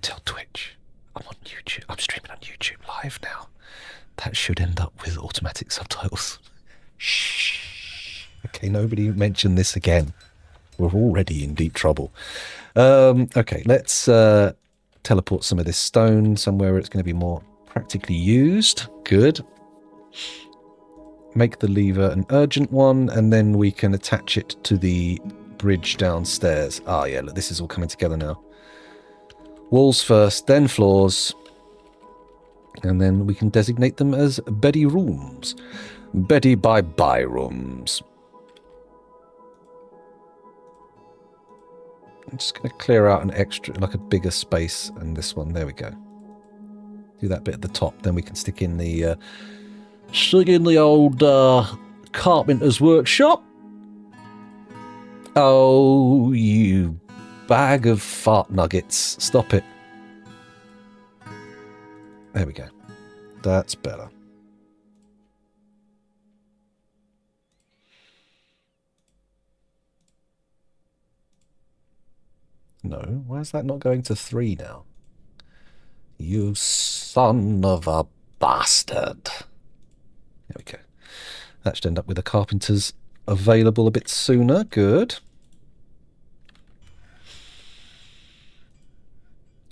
tell Twitch. I'm on YouTube. I'm streaming on YouTube live now. That should end up with automatic subtitles. Shh. Okay, nobody mention this again. We're already in deep trouble. Okay, let's teleport some of this stone somewhere where it's going to be more practically used. Good. Make the lever an urgent one, and then we can attach it to the bridge downstairs. Ah, yeah, look, this is all coming together now. Walls first, then floors. And then we can designate them as Betty rooms. Betty bye-bye rooms. I'm just going to clear out an extra, like a bigger space, and this one. There we go. Do that bit at the top, then we can stick in the old carpenter's workshop. Oh, you bag of fart nuggets! Stop it. There we go. That's better. No, why is that not going to 3 now? You son of a bastard. There we go. That should end up with the carpenters available a bit sooner. Good.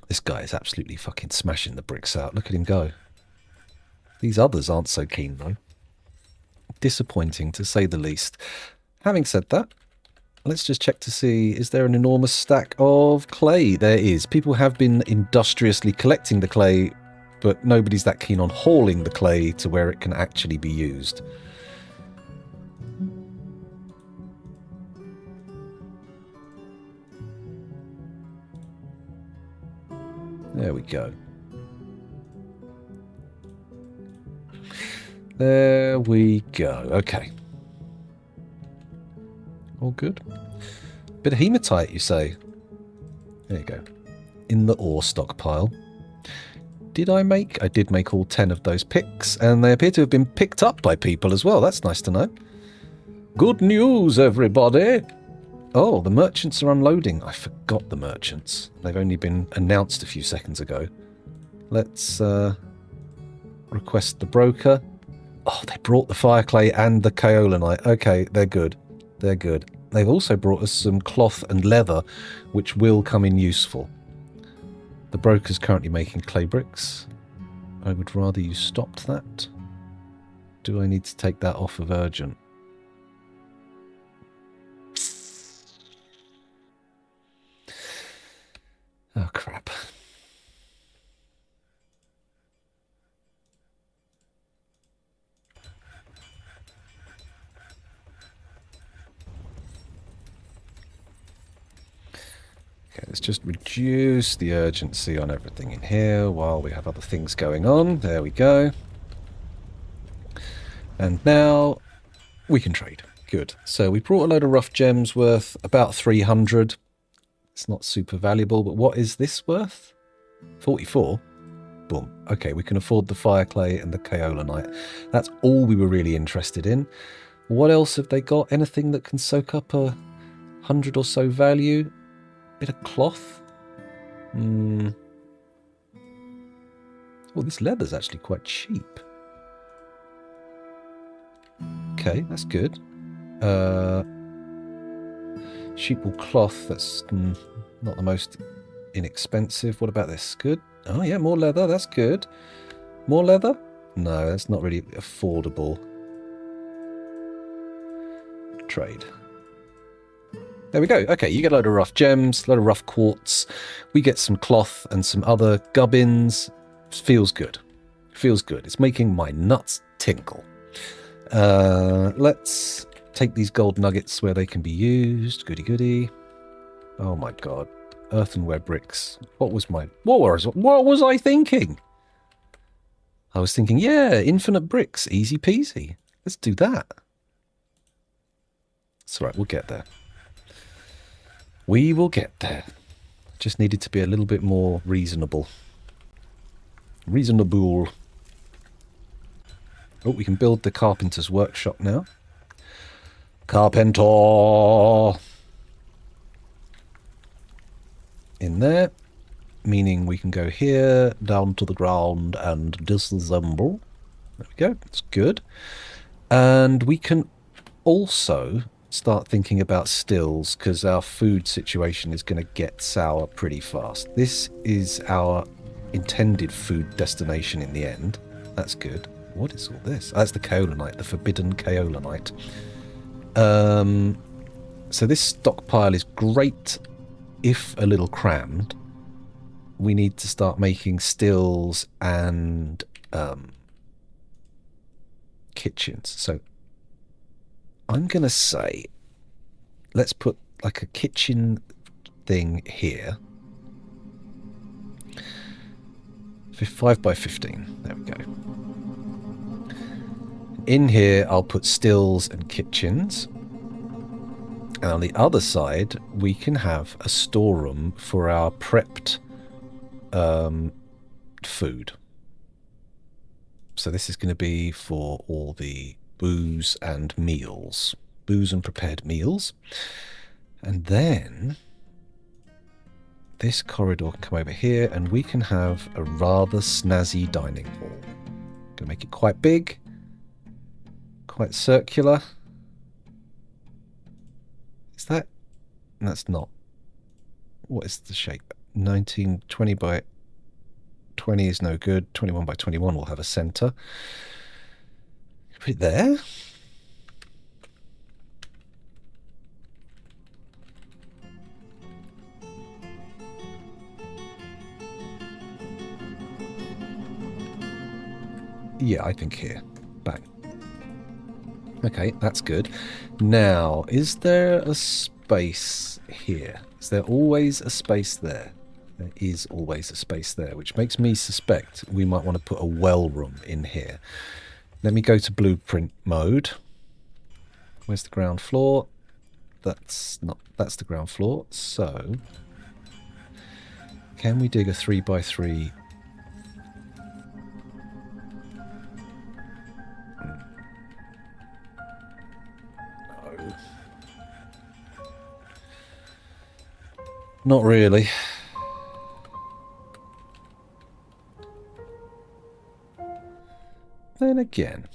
This guy is absolutely fucking smashing the bricks out. Look at him go. These others aren't so keen, though. Disappointing, to say the least. Having said that, let's just check to see, is there an enormous stack of clay? There is. People have been industriously collecting the clay, but nobody's that keen on hauling the clay to where it can actually be used. There we go. There we go. Okay. All good. Bit of hematite, you say? There you go. In the ore stockpile. Did I make? I did make all 10 of those picks, and they appear to have been picked up by people as well. That's nice to know. Good news, everybody! Oh, the merchants are unloading. I forgot the merchants. They've only been announced a few seconds ago. Let's request the broker. Oh, they brought the fire clay and the kaolinite. Okay, they're good. They're good. They've also brought us some cloth and leather, which will come in useful. The broker's currently making clay bricks. I would rather you stopped that. Do I need to take that off of urgent? Oh, crap. Okay, let's just reduce the urgency on everything in here while we have other things going on. There we go. And now we can trade. Good. So we brought a load of rough gems worth about 300. It's not super valuable, but what is this worth? 44? Boom. Okay, we can afford the fire clay and the kaolinite. That's all we were really interested in. What else have they got? Anything that can soak up 100 or so value? Bit of cloth. Oh, this leather's actually quite cheap. Okay, that's good. Sheepwool cloth, that's not the most inexpensive. What about this? Good. Oh yeah, more leather, that's good. More leather? No, that's not really affordable. Trade. There we go. Okay, you get a load of rough gems, a load of rough quartz. We get some cloth and some other gubbins. Feels good. Feels good. It's making my nuts tinkle. Let's take these gold nuggets where they can be used. Goody goody. Oh my god. Earthenware bricks. What was I thinking? I was thinking, yeah, infinite bricks. Easy peasy. Let's do that. It's all right, we'll get there. We will get there. Just needed to be a little bit more reasonable. Reasonable. Oh, we can build the carpenter's workshop now. Carpenter! In there. meaning we can go here, down to the ground, and disassemble. There we go. That's good. And we can also start thinking about stills, because our food situation is going to get sour pretty fast. This is our intended food destination in the end. That's good. What is all this? Oh, that's the kaolinite, the forbidden kaolinite. So this stockpile is great if a little crammed. We need to start making stills and kitchens. So I'm going to say, let's put like a kitchen thing here. 5 by 15. There we go. In here, I'll put stills and kitchens. And on the other side, we can have a storeroom for our prepped food. So this is going to be for all the booze and meals. Booze and prepared meals. And then this corridor can come over here, and we can have a rather snazzy dining hall. Gonna make it quite big, quite circular. Is that? That's not. What is the shape? 1920 by 20 is no good. 21 by 21 will have a center. Put it there. Yeah, I think here. Bang. Okay, that's good. Now, is there a space here? Is there always a space there? There is always a space there, which makes me suspect we might want to put a well room in here. Let me go to blueprint mode. Where's the ground floor? That's the ground floor. So, can we dig a 3 by 3? No. Not really. Then again,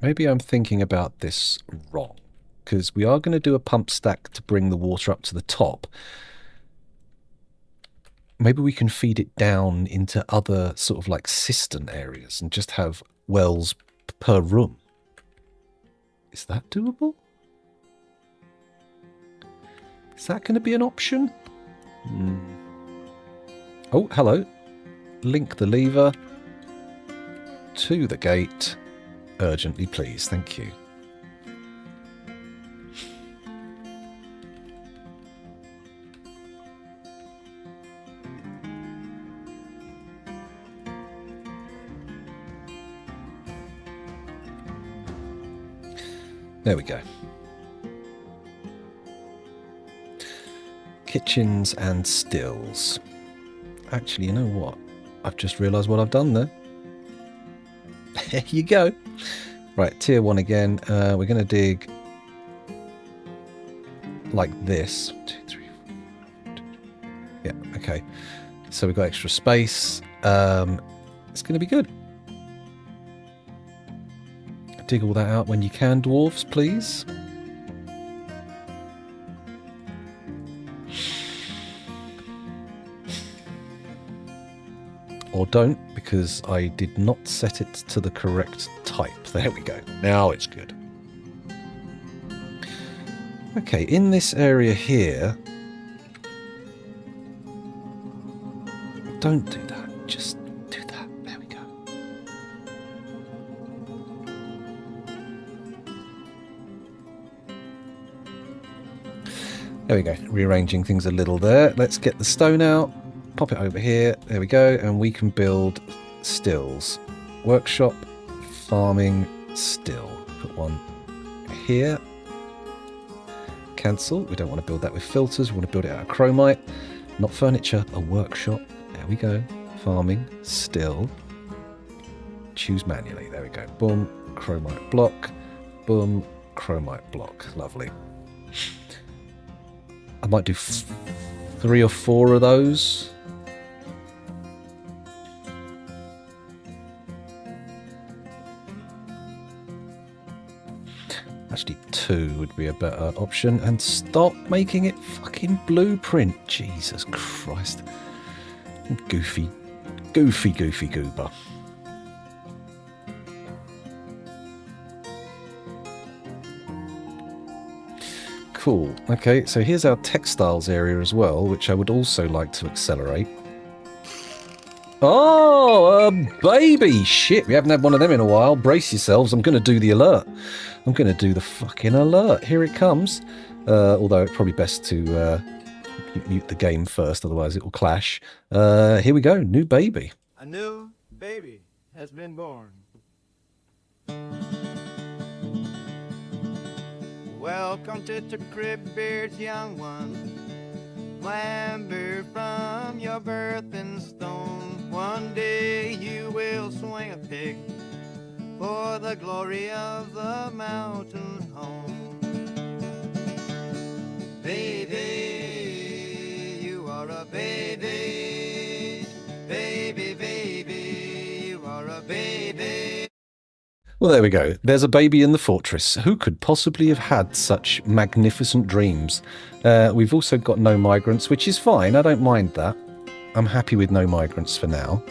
maybe I'm thinking about this wrong, because we are going to do a pump stack to bring the water up to the top. Maybe we can feed it down into other sort of like cistern areas and just have wells per room. Is that doable? Is that going to be an option? Oh, hello. Link the lever to the gate urgently, please. Thank you. There we go. Kitchens and stills. Actually, you know what? I've just realised what I've done there. There you go. Right, tier 1 again. We're going to dig like this. 1, 2, 3, 4. Yeah, okay. So we've got extra space. It's going to be good. Dig all that out when you can, dwarves, please. Or don't, because I did not set it to the correct type. There we go. Now it's good. Okay, in this area here... Don't do that. Just do that. There we go. There we go. Rearranging things a little there. Let's get the stone out. Pop it over here. There we go. And we can build stills. Workshop, farming, still. Put one here. Cancel. We don't want to build that with filters. We want to build it out of chromite. Not furniture, a workshop. There we go. Farming, still. Choose manually. There we go. Boom. Chromite block. Boom. Chromite block. Lovely. I might do 3 or 4 of those. Actually, 2 would be a better option. And stop making it fucking blueprint. Jesus Christ. Goofy goober. Cool. Okay, so here's our textiles area as well, which I would also like to accelerate. Oh, a baby! Shit, we haven't had one of them in a while. Brace yourselves, I'm going to do the alert. I'm going to do the fucking alert. Here it comes. Although it's probably best to mute the game first, otherwise it will clash. Here we go, new baby. A new baby has been born. Welcome to the Cryptbeards, young one. Clamber from your birthing stone. One day you will swing a pick for the glory of the mountain home. Baby, you are a baby. Baby, baby, you are a baby. Well, there we go. There's a baby in the fortress. Who could possibly have had such magnificent dreams? We've also got no migrants, which is fine. I don't mind that. I'm happy with no migrants for now.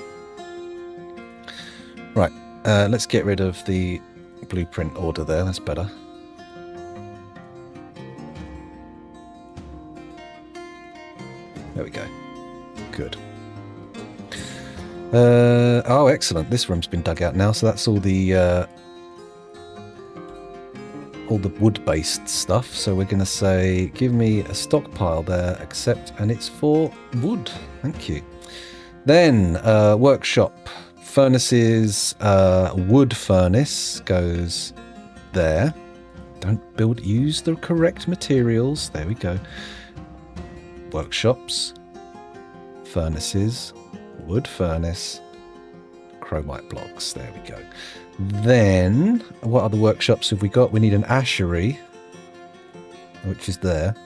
Right, let's get rid of the blueprint order there. That's better. There we go. Good. Oh, excellent. This room's been dug out now, so that's all the wood-based stuff. So we're going to say, give me a stockpile there, accept, and it's for wood. Thank you. Then, workshop. Furnaces, wood furnace goes there. Don't use the correct materials. There we go. Workshops, furnaces, wood furnace, chromite blocks. There we go. Then, what other workshops have we got? We need an ashery, which is there.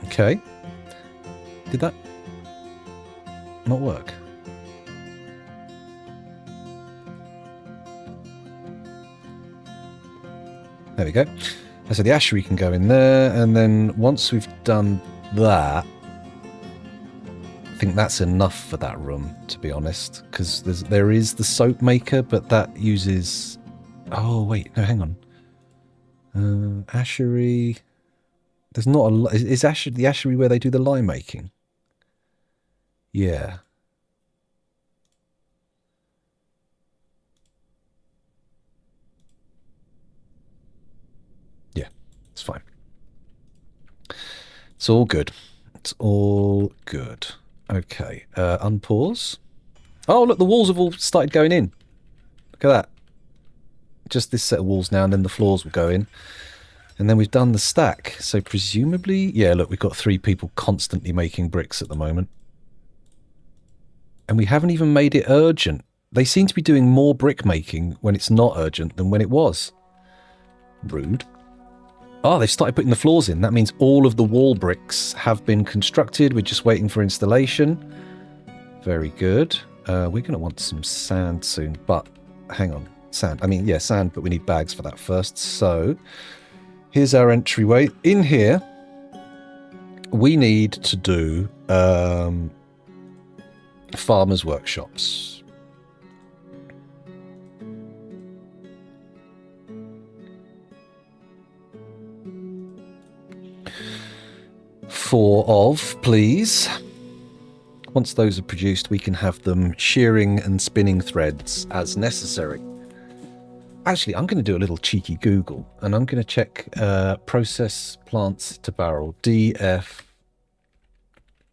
Okay. Did that not work? There we go. So the ashery can go in there, and then once we've done that, I think that's enough for that room, to be honest, because there is the soap maker, but that uses... Oh, wait, no, hang on. Ashery... There's not a... Is the ashery where they do the lime making? Yeah. Yeah, it's fine. It's all good. It's all good. Okay, unpause. Oh, look, the walls have all started going in. Look at that. Just this set of walls now, and then the floors will go in. And then we've done the stack. So presumably, yeah, look, we've got 3 people constantly making bricks at the moment. And we haven't even made it urgent. They seem to be doing more brick making when it's not urgent than when it was. Rude. Oh, they've started putting the floors in. That means all of the wall bricks have been constructed. We're just waiting for installation. Very good. We're going to want some sand soon, but hang on. Sand. I mean, yeah, sand, but we need bags for that first. So here's our entryway. In here, we need to do farmers' workshops. Four of, please. Once those are produced, we can have them shearing and spinning threads as necessary. Actually, I'm going to do a little cheeky Google, and I'm going to check process plants to barrel. DF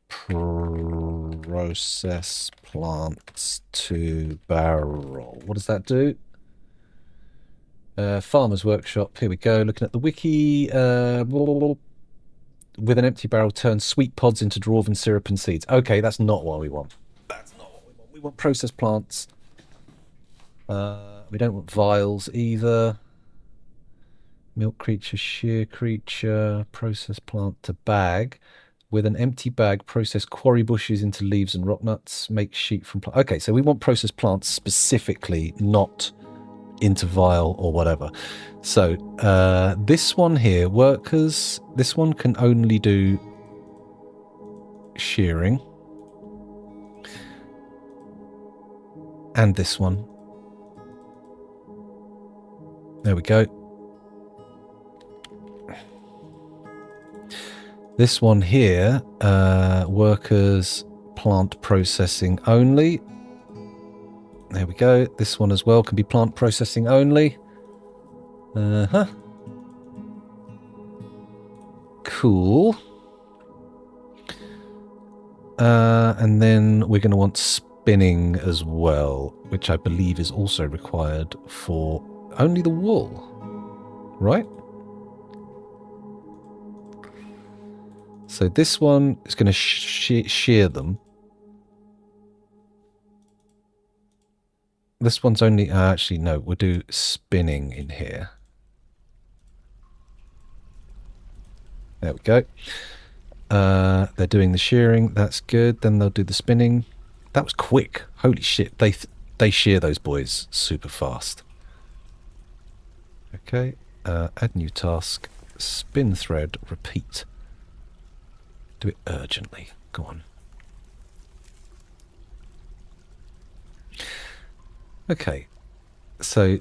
process plants to barrel. What does that do? Farmer's Workshop. Here we go. Looking at the wiki. With an empty barrel, turn sweet pods into dwarven syrup and seeds. Okay, that's not what we want. That's not what we want. We want processed plants. We don't want vials either. Milk creature, shear creature, processed plant to bag. With an empty bag, process quarry bushes into leaves and rock nuts. Make sheet from plants. Okay, so we want processed plants specifically, not into vial or whatever. So this one here, workers, this one can only do shearing. And this one. There we go. This one here, workers, plant processing only. There we go. This one as well can be plant processing only. Cool. And then we're going to want spinning as well, which I believe is also required for only the wool, right? So this one is going to shear them. This one's only... actually, no, we'll do spinning in here. There we go. They're doing the shearing. That's good. Then they'll do the spinning. That was quick. Holy shit. They shear those boys super fast. Okay. Add new task. Spin thread. Repeat. Do it urgently. Go on. Okay. So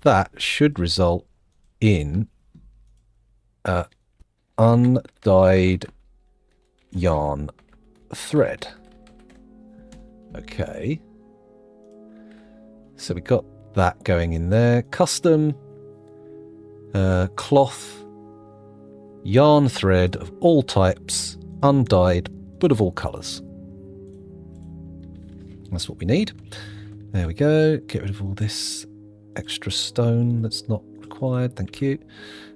that should result in undyed yarn thread. Okay. So we got that going in there. Custom cloth yarn thread of all types, undyed, but of all colours. That's what we need. There we go. Get rid of all this extra stone that's not required. Thank you.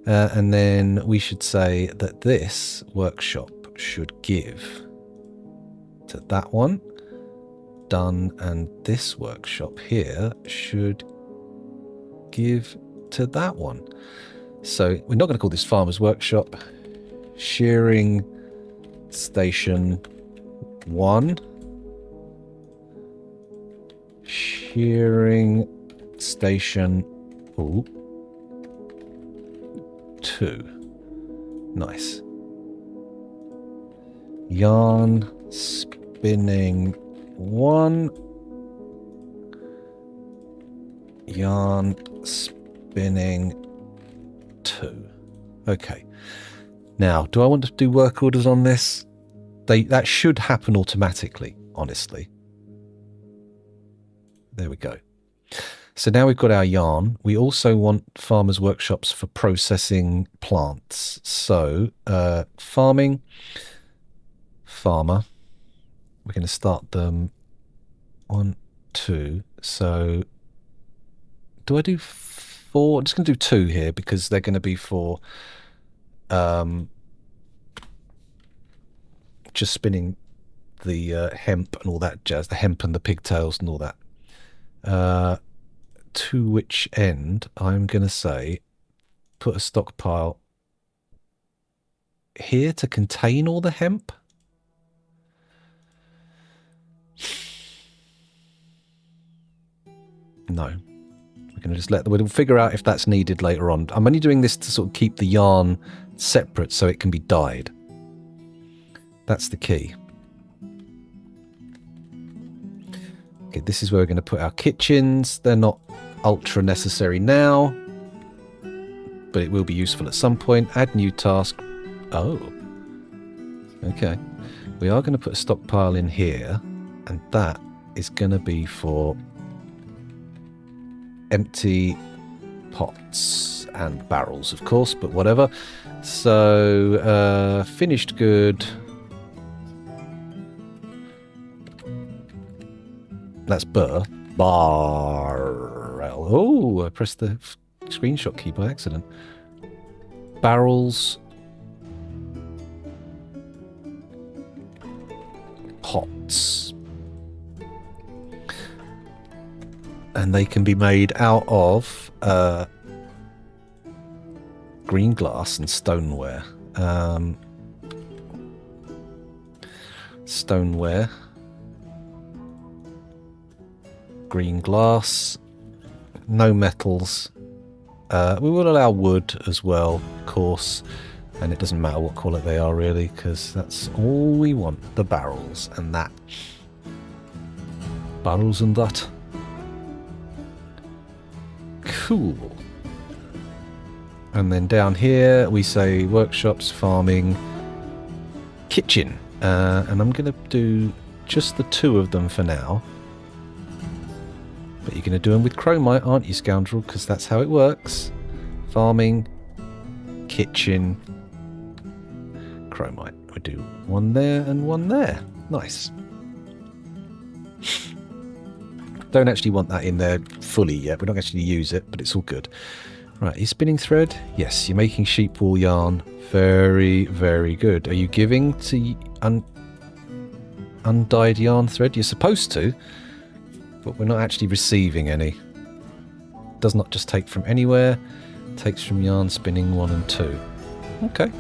And then we should say that this workshop should give to that one. Done. And this workshop here should give to that one. So we're not going to call this Farmer's Workshop. Shearing Station 1. Shearing Station 2. Nice. Yarn spinning 1. Yarn spinning 2. Okay. Now, do I want to do work orders on this? That should happen automatically, honestly. There we go. So now we've got our yarn. We also want farmers' workshops for processing plants. So farming, farmer. We're going to start them 1, 2. So do I do 4? I'm just going to do 2 here because they're going to be for just spinning the hemp and all that jazz, the hemp and the pigtails and all that. To which end I'm going to say put a stockpile here to contain all the hemp. No. We're going to just we'll figure out if that's needed later on. I'm only doing this to sort of keep the yarn separate so it can be dyed. That's the key. Okay, this is where we're going to put our kitchens. They're not ultra necessary now, but it will be useful at some point. Add new task. Oh. Okay. We are going to put a stockpile in here, and that is going to be for empty pots and barrels, of course, but whatever. So, finished good. That's barrel. Oh, I pressed the screenshot key by accident. Barrels. Pots. And they can be made out of green glass and stoneware. Stoneware. Green glass. No metals. We will allow wood as well, of course. And it doesn't matter what colour they are really, because that's all we want. The barrels and that. Barrels and that. Cool. And then down here we say workshops, farming, kitchen. And I'm going to do just the 2 of them for now. But you're going to do them with chromite, aren't you, scoundrel? Because that's how it works. Farming, kitchen, chromite. We do 1 there and 1 there. Nice. Don't actually want that in there fully yet. We don't actually use it, but it's all good. Right, are you spinning thread? Yes, you're making sheep wool yarn. Very, very good. Are you giving to undyed yarn thread? You're supposed to, but we're not actually receiving any. Does not just take from anywhere. Takes from yarn spinning 1 and 2. Okay.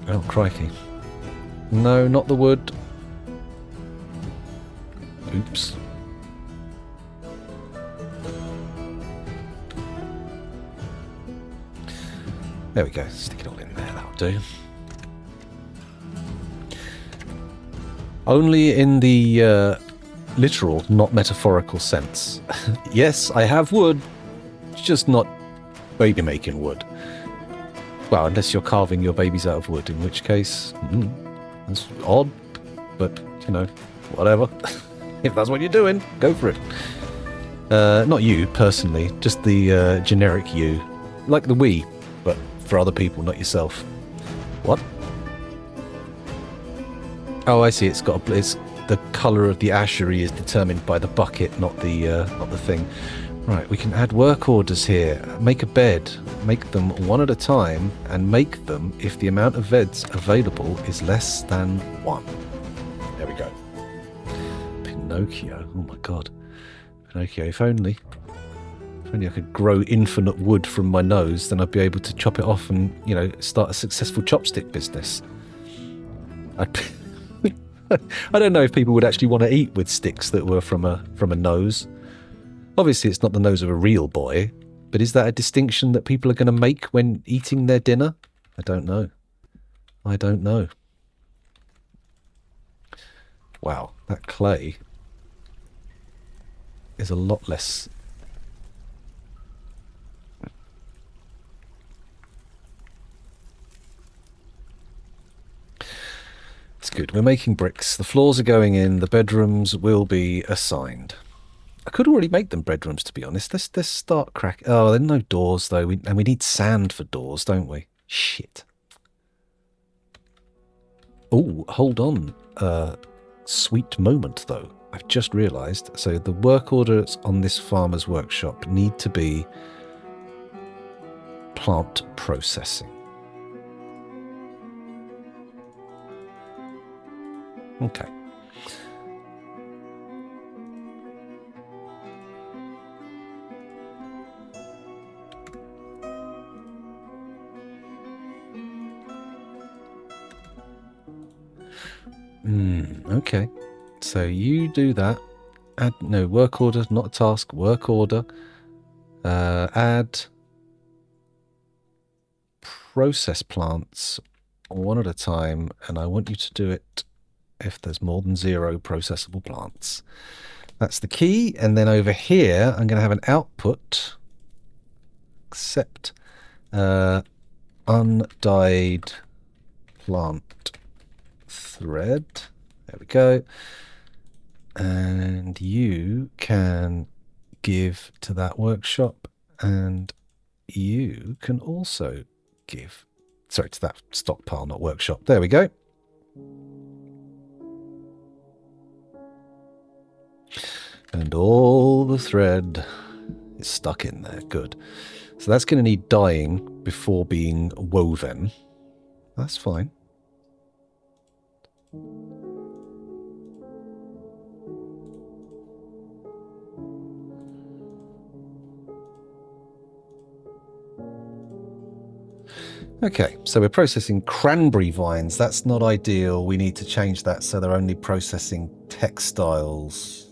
Oh, crikey. No, not the wood. Oops. There we go. Stick it all in there. That'll do. Only in the literal, not metaphorical sense. Yes, I have wood. It's just not baby making wood. Well, unless you're carving your babies out of wood, in which case, that's odd. But, you know, whatever. If that's what you're doing, go for it. Not you, personally. Just the generic you. Like the we, but for other people, not yourself. What? Oh, I see. It's the colour of the ashery is determined by the bucket, not the thing. Right, we can add work orders here. Make a bed. Make them 1 at a time, and make them if the amount of beds available is less than 1. There we go. Pinocchio. Oh my god. Pinocchio, if only I could grow infinite wood from my nose, then I'd be able to chop it off and, you know, start a successful chopstick business. I don't know if people would actually want to eat with sticks that were from a nose. Obviously, it's not the nose of a real boy, but is that a distinction that people are going to make when eating their dinner? I don't know. I don't know. Wow, that clay is a lot less. It's good. We're making bricks. The floors are going in. The bedrooms will be assigned. I could already make them bedrooms, to be honest. Let's start crack. Oh, there are no doors, though. And we need sand for doors, don't we? Shit. Oh, hold on. Sweet moment, though. I've just realised. So the work orders on this farmer's workshop need to be plant processing. Okay. Okay. So you do that. Add, no, work order, not a task, work order. Add process plants 1 at a time, and I want you to do it if there's more than 0 processable plants. That's the key. And then over here, I'm going to have an output, except undyed plant thread. There we go. And you can give to that workshop, and you can also give, sorry, to that stockpile, not workshop. There we go. And all the thread is stuck in there. Good. So that's going to need dyeing before being woven. That's fine. Okay, so we're processing cranberry vines. That's not ideal. We need to change that so they're only processing textiles.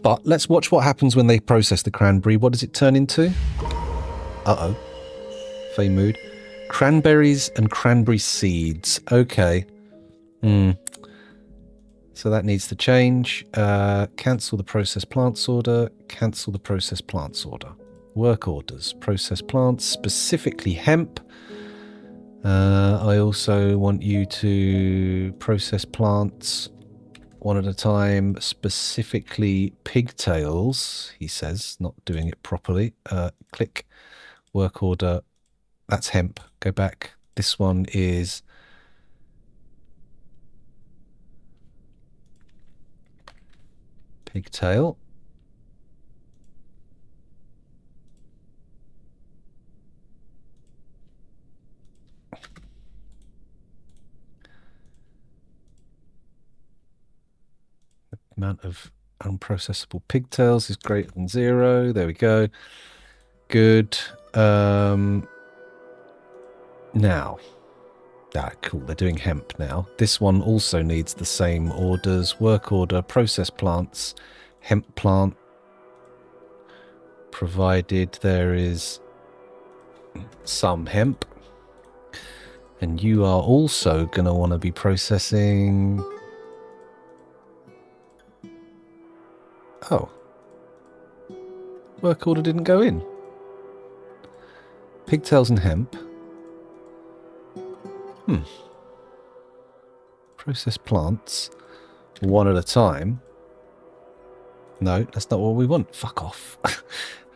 But let's watch what happens when they process the cranberry. What does it turn into? Uh-oh. Fey mood. Cranberries and cranberry seeds. Okay. So that needs to change. Cancel the process plants order. Cancel the process plants order. Work orders. Process plants, specifically hemp. I also want you to process plants one at a time, specifically pigtails, he says, not doing it properly. Click. Work order. That's hemp. Go back. This one is pigtail. The amount of unprocessable pigtails is greater than 0. There we go. Good. Now. Ah, cool. They're doing hemp now. This one also needs the same orders. Work order, process plants, hemp plant. Provided there is some hemp. And you are also going to want to be processing... Oh. Work order didn't go in. Pigtails and hemp. Process plants one at a time. No, that's not what we want. Fuck off.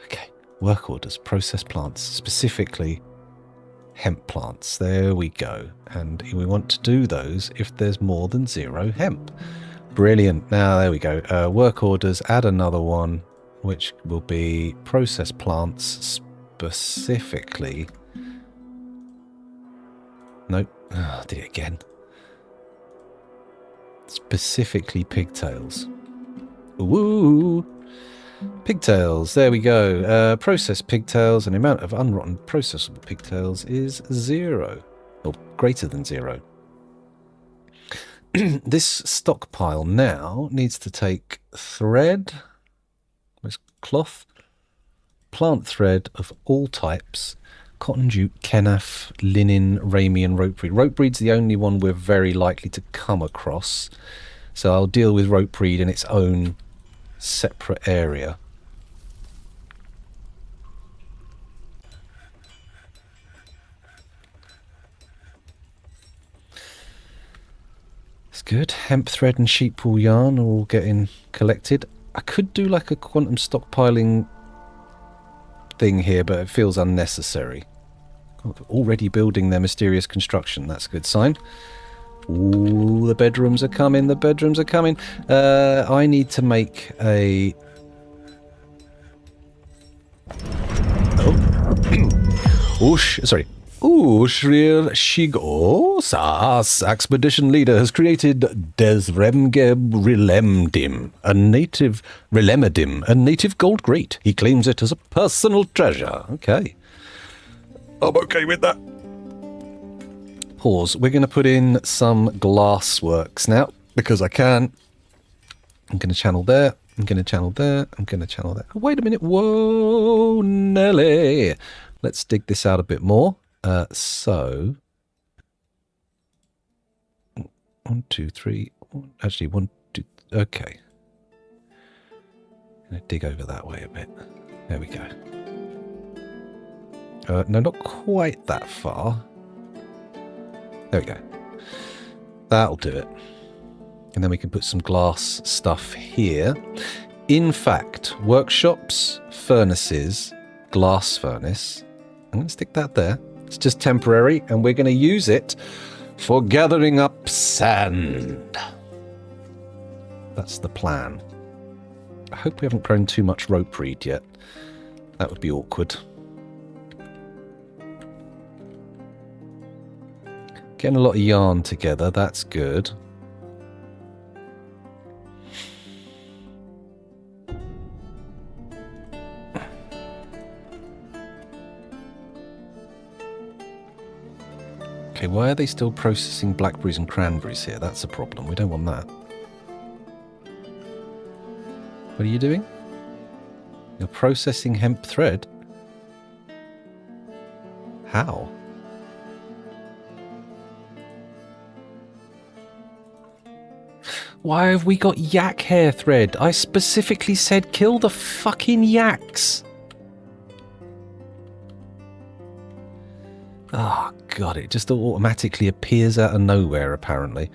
Okay. Work orders, process plants, specifically hemp plants. There we go. And we want to do those if there's more than 0 hemp. Brilliant. Now, there we go. Work orders, add another one, which will be process plants, specifically... Nope. Oh, did it again. Specifically pigtails. Woo! Pigtails. There we go. Process pigtails, and the amount of unrotten processable pigtails is 0. Or greater than 0. This stockpile now needs to take thread. Where's cloth? Plant thread of all types. Cotton, jute, kenaf, linen, ramie, and rope reed. Rope reed's the only one we're very likely to come across. So I'll deal with rope reed in its own separate area. It's good. Hemp thread and sheep wool yarn are all getting collected. I could do like a quantum stockpiling thing here, but it feels unnecessary. Already building their mysterious construction. That's a good sign. Ooh, the bedrooms are coming. The bedrooms are coming. I need to make a... Oh. Sorry. Shrir Shigo Sas expedition leader has created Desremgeb Rilemdim, a native gold grate. He claims it as a personal treasure. Okay. I'm okay with that. Pause. We're going to put in some glass works now, because I can. I'm going to channel there. I'm going to channel there. I'm going to channel there. Oh, wait a minute. Whoa, Nelly. Let's dig this out a bit more. So, 1, 2, 3. Actually, 1, 2. Okay. I'm going to dig over that way a bit. There we go. No, not quite that far. There we go. That'll do it. And then we can put some glass stuff here. In fact, workshops, furnaces, glass furnace. I'm going to stick that there. It's just temporary, and we're going to use it for gathering up sand. That's the plan. I hope we haven't grown too much rope reed yet. That would be awkward. Getting a lot of yarn together, that's good. Okay, why are they still processing blackberries and cranberries here? That's a problem. We don't want that. What are you doing? You're processing hemp thread? How? Why have we got yak hair thread? I specifically said kill the fucking yaks. Oh, God, it just automatically appears out of nowhere, apparently.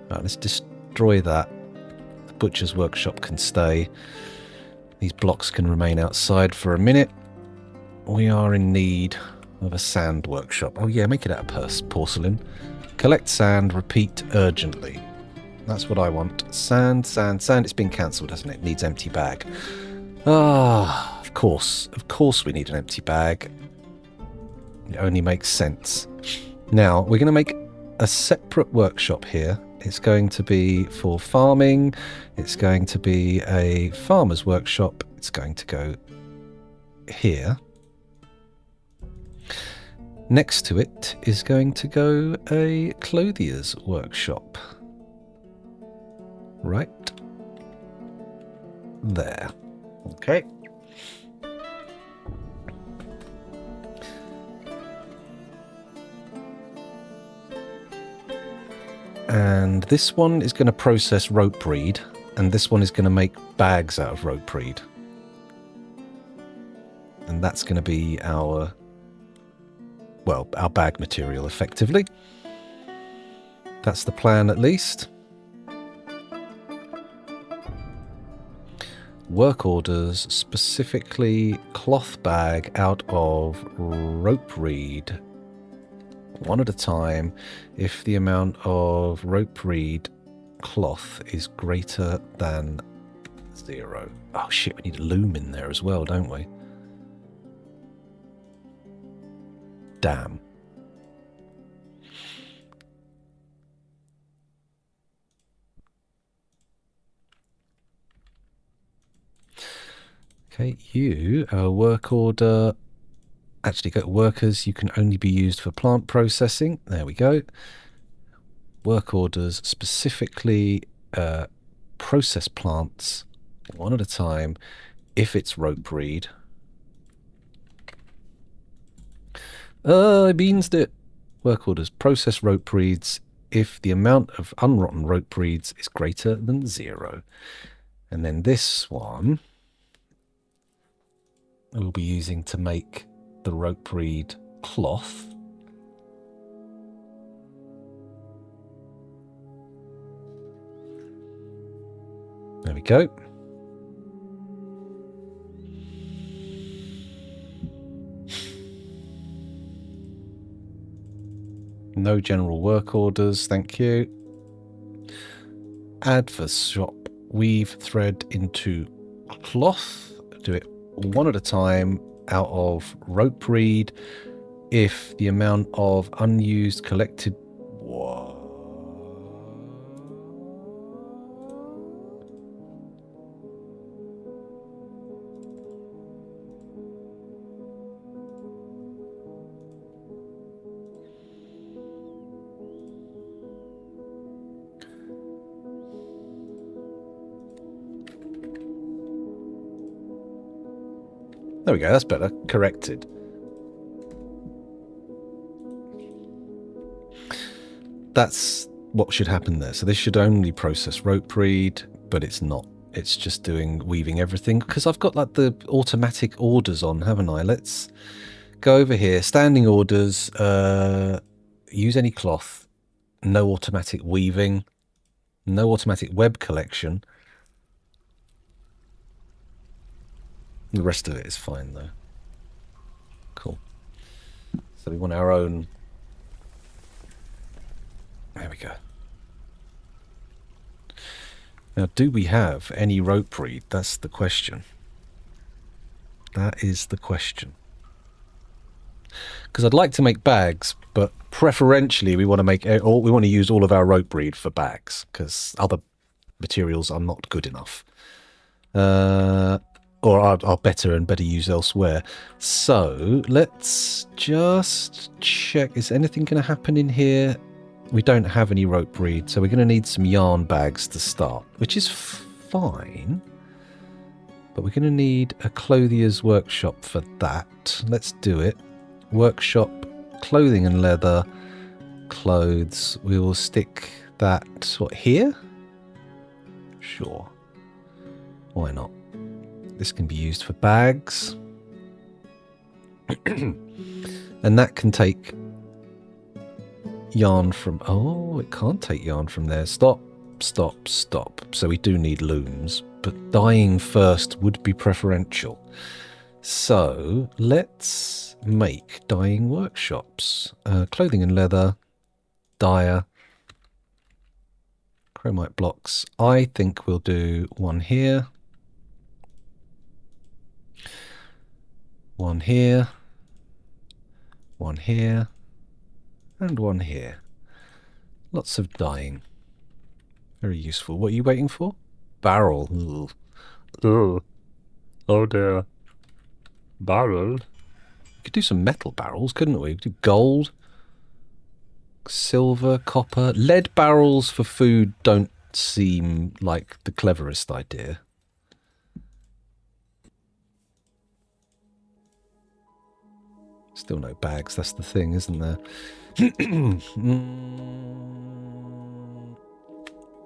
Right, let's destroy that. The butcher's workshop can stay. These blocks can remain outside for a minute. We are in need of a sand workshop. Oh, yeah, make it out of porcelain. Collect sand, repeat urgently. That's what I want. Sand, sand, sand. It's been cancelled, hasn't it? It needs empty bag. Ah, of course. Of course we need an empty bag. It only makes sense. Now, we're going to make a separate workshop here. It's going to be for farming. It's going to be a farmer's workshop. It's going to go here. Next to it is going to go a clothier's workshop. Right there. Okay. And this one is going to process rope reed, and this one is going to make bags out of rope reed. And that's going to be our, well, our bag material, effectively. That's the plan, at least. Work orders, specifically cloth bag out of rope reed. One at a time, if the amount of rope reed cloth is greater than 0. Oh shit, we need a loom in there as well, don't we? Damn. Okay, you, work order. Actually, go to workers. You can only be used for plant processing. There we go. Work orders, specifically process plants one at a time if it's rope reed. I beansed it. Work orders, process rope reeds if the amount of unrotten rope reeds is greater than 0. And then this one we'll be using to make the rope reed cloth. There we go. No general work orders, thank you. Add for shop, weave thread into cloth. Do it one at a time out of rope reed if the amount of unused collected. Whoa. There we go, that's better. Corrected. That's what should happen there. So this should only process rope reed, but it's not. It's just doing weaving everything. Because I've got like the automatic orders on, haven't I? Let's go over here. Standing orders. Use any cloth. No automatic weaving. No automatic web collection. The rest of it is fine, though. Cool. So we want our own... There we go. Now, do we have any rope reed? That's the question. That is the question. Because I'd like to make bags, but preferentially we want to make... we want to use all of our rope reed for bags, because other materials are not good enough. or are better and better used elsewhere. So let's just check. Is anything going to happen in here? We don't have any rope reed, so we're going to need some yarn bags to start, which is fine. But we're going to need a clothier's workshop for that. Let's do it. Workshop, clothing and leather, clothes. We will stick that, what, here? Sure. Why not? This can be used for bags. And that can take yarn from... Oh, it can't take yarn from there. Stop, stop, stop. So we do need looms, but dyeing first would be preferential. So let's make dyeing workshops. Clothing and leather, dyer, chromite blocks. I think we'll do one here. One here. One here. And one here. Lots of dyeing. Very useful. What are you waiting for? Barrel. Ugh. Oh, oh dear. Barrel? We could do some metal barrels, couldn't we? We could do gold, silver, copper. Lead barrels for food don't seem like the cleverest idea. Still no bags, that's the thing, isn't there?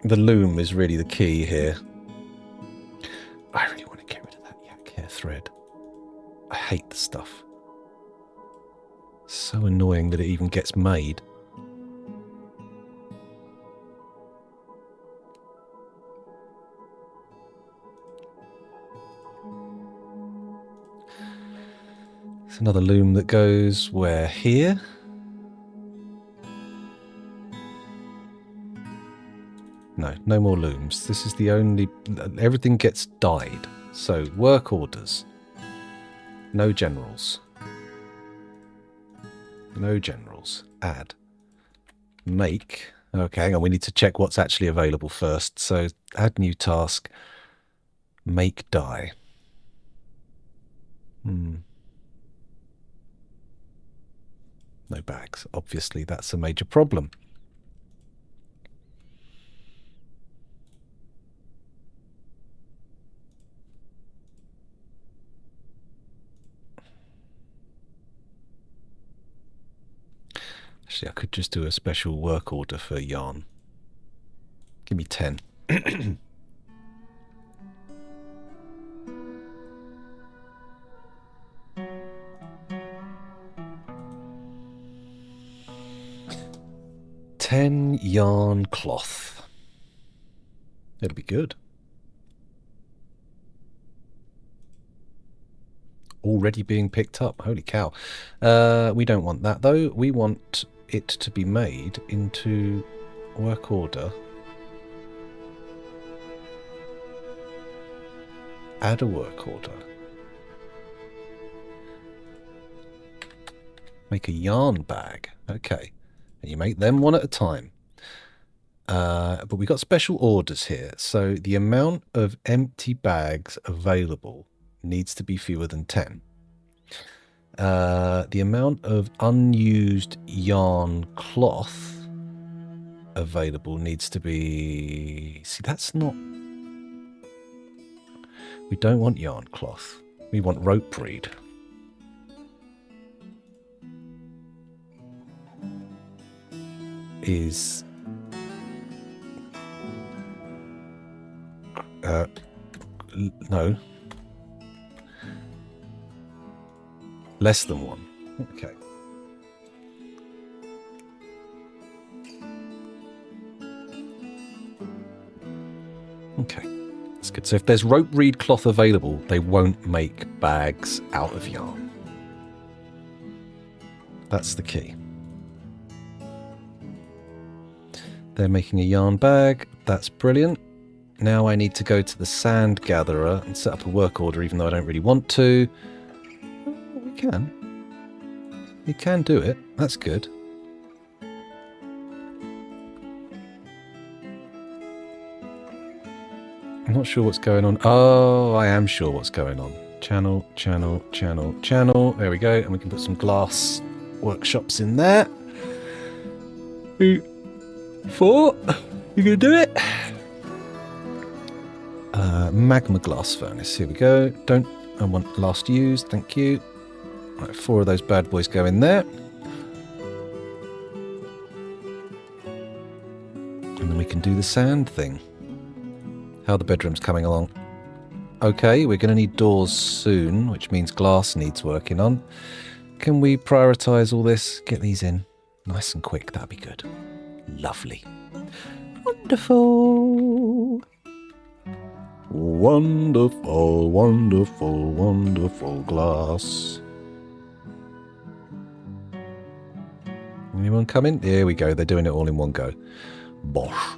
The loom is really the key here. I really want to get rid of that yak hair thread. I hate the stuff. So annoying that it even gets made. It's another loom that goes where? Here? No, no more looms. This is the only... Everything gets dyed. So, work orders. No generals. No generals. Add. Make. Okay, hang on. We need to check what's actually available first. So, add new task. Make dye. No bags. Obviously, that's a major problem. Actually, I could just do a special work order for yarn. Give me 10. 10 yarn cloth. It'll be good. Already being picked up. Holy cow. We don't want that though. We want it to be made into work order. Add a work order. Make a yarn bag. Okay. And you make them one at a time. But we've got special orders here. So the amount of empty bags available needs to be fewer than 10. The amount of unused yarn cloth available needs to be... See, that's not... We don't want yarn cloth. We want rope reed. Is... no. Less than 1. Okay. Okay. That's good. So if there's rope reed cloth available, they won't make bags out of yarn. That's the key. They're making a yarn bag. That's brilliant. Now I need to go to the sand gatherer and set up a work order, even though I don't really want to. We can. You can do it. That's good. I'm not sure what's going on. Oh, I am sure what's going on. Channel, channel, channel, channel. There we go. And we can put some glass workshops in there. 3, 4. You gonna do it? Magma glass furnace. Here we go. I want last used. Thank you. Right, 4 of those bad boys go in there. And then we can do the sand thing. How are the bedrooms coming along? Okay, we're going to need doors soon, which means glass needs working on. Can we prioritise all this? Get these in nice and quick. That'd be good. Lovely. Wonderful. Wonderful, wonderful, wonderful glass. Anyone coming? Here we go. They're doing it all in one go. Bosh.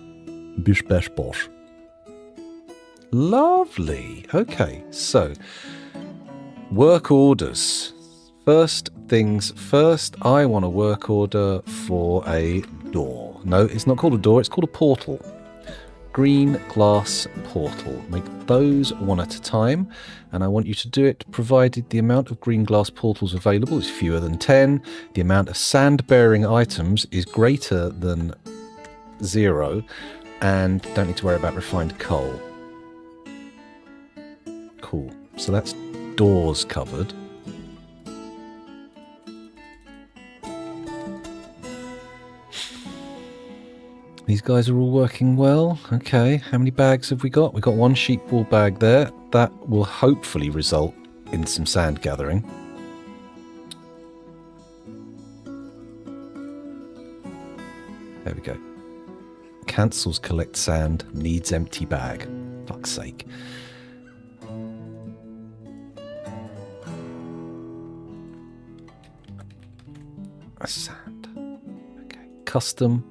Bish bash bosh. Lovely. Okay, so work orders. First things first, I want a work order for a door. No, it's not called a door, it's called a portal. Green glass portal. Make those one at a time, and I want you to do it provided the amount of green glass portals available is fewer than 10, the amount of sand-bearing items is greater than 0, and don't need to worry about refined coal. Cool. So that's doors covered. These guys are all working well. Okay, how many bags have we got? We've got 1 sheep wool bag there. That will hopefully result in some sand gathering. There we go. Cancels collect sand, needs empty bag. Fuck's sake. Sand. Okay, custom.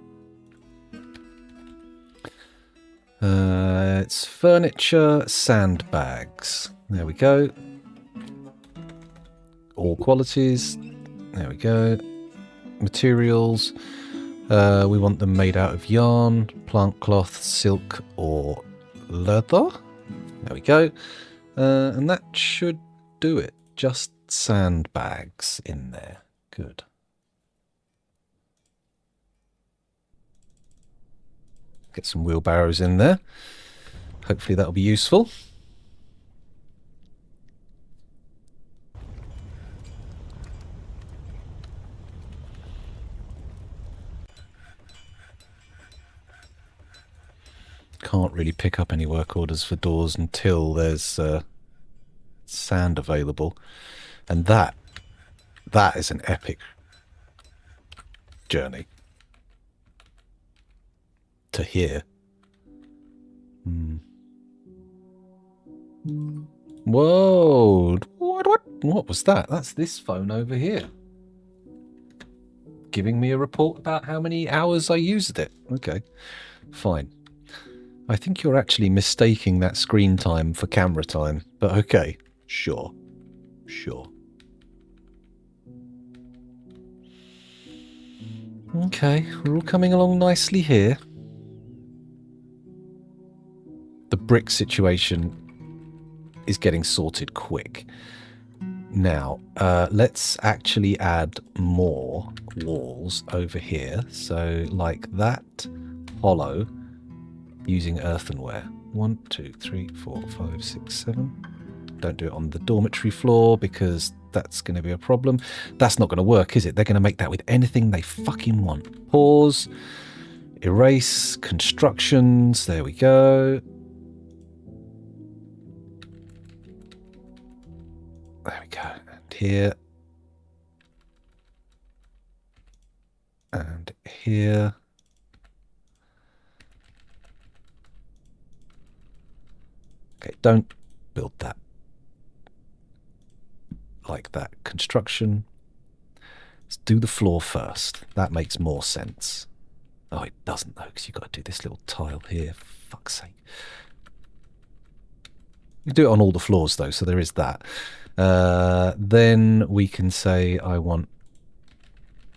It's furniture sandbags. There we go. All qualities. There we go. Materials. We want them made out of yarn, plant cloth, silk, or leather. There we go. And that should do it. Just sandbags in there. Good. Get some wheelbarrows in there. Hopefully that'll be useful. Can't really pick up any work orders for doors until there's sand available. And that is an epic journey. To here. Whoa! What was that? That's this phone over here. Giving me a report about how many hours I used it. Okay, fine. I think you're actually mistaking that screen time for camera time, but okay, sure. Sure. Okay, we're all coming along nicely here. The brick situation is getting sorted quick. Now, let's actually add more walls over here. So, like that, hollow, using earthenware. 1, 2, 3, 4, 5, 6, 7. Don't do it on the dormitory floor because that's going to be a problem. That's not going to work, is it? They're going to make that with anything they fucking want. Pause, erase, constructions. There we go. There we go. And here. And here. Okay, don't build that like that. Construction. Let's do the floor first. That makes more sense. Oh, it doesn't though, because you've got to do this little tile here. For fuck's sake. You can do it on all the floors though, so there is that. Then we can say I want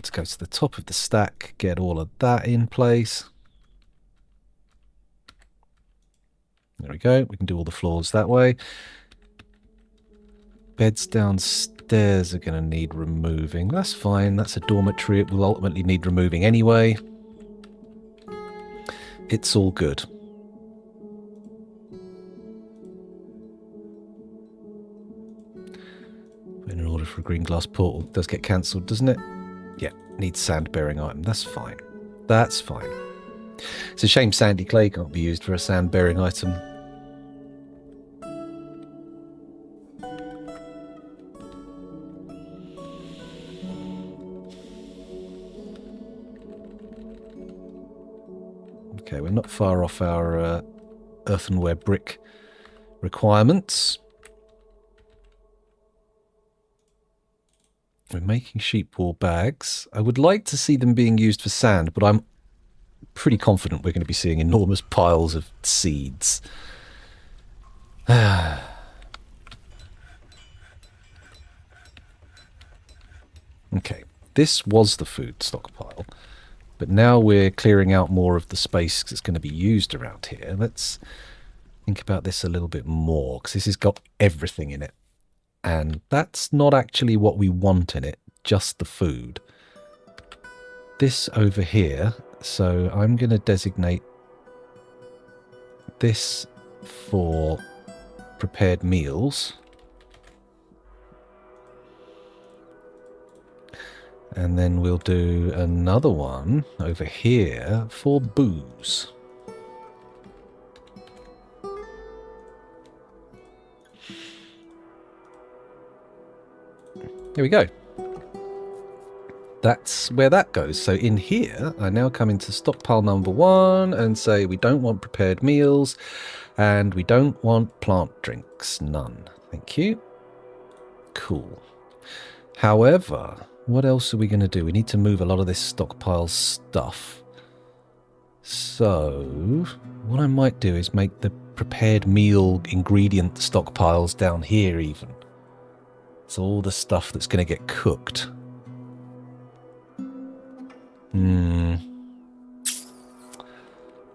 to go to the top of the stack, get all of that in place. There we go. We can do all the floors that way. Beds downstairs are going to need removing. That's fine. That's a dormitory. It will ultimately need removing anyway. It's all good. In order for a green glass portal. It does get cancelled, doesn't it? Yeah. Needs sand-bearing item. That's fine. That's fine. It's a shame sandy clay can't be used for a sand-bearing item. Okay, we're not far off our earthenware brick requirements. We're making sheep wool bags. I would like to see them being used for sand, but I'm pretty confident we're going to be seeing enormous piles of seeds. Okay, this was the food stockpile, but now we're clearing out more of the space because it's going to be used around here. Let's think about this a little bit more, because this has got everything in it. And that's not actually what we want in it, just the food. This over here, so I'm going to designate this for prepared meals. And then we'll do another one over here for booze. Here we go. That's where that goes. So in here, I now come into stockpile number 1 and say we don't want prepared meals and we don't want plant drinks. None. Thank you. Cool. However, what else are we going to do? We need to move a lot of this stockpile stuff. So what I might do is make the prepared meal ingredient stockpiles down here even. So all the stuff that's going to get cooked.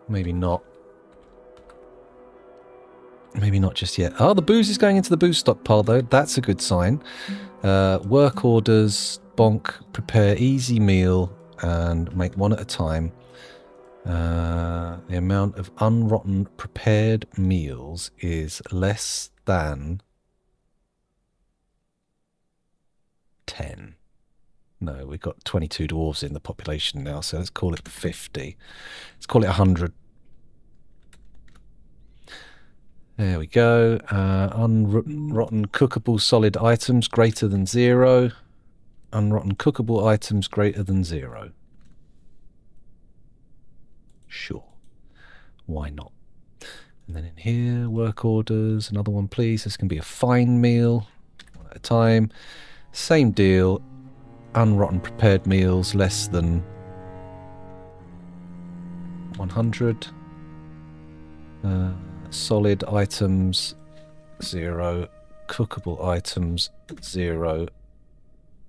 Maybe not. Maybe not just yet. Oh, the booze is going into the booze stockpile, though. That's a good sign. Work orders, bonk, prepare easy meal, and make one at a time. The amount of unrotten prepared meals is less than 10. No, we've got 22 dwarves in the population now, so let's call it 50. Let's call it 100. There we go. Unrotten cookable solid items greater than 0. Unrotten cookable items greater than 0. Sure. Why not? And then in here, work orders. Another one, please. This can be a fine meal. One at a time. Same deal. Unrotten prepared meals less than 100. Solid items 0. Cookable items 0.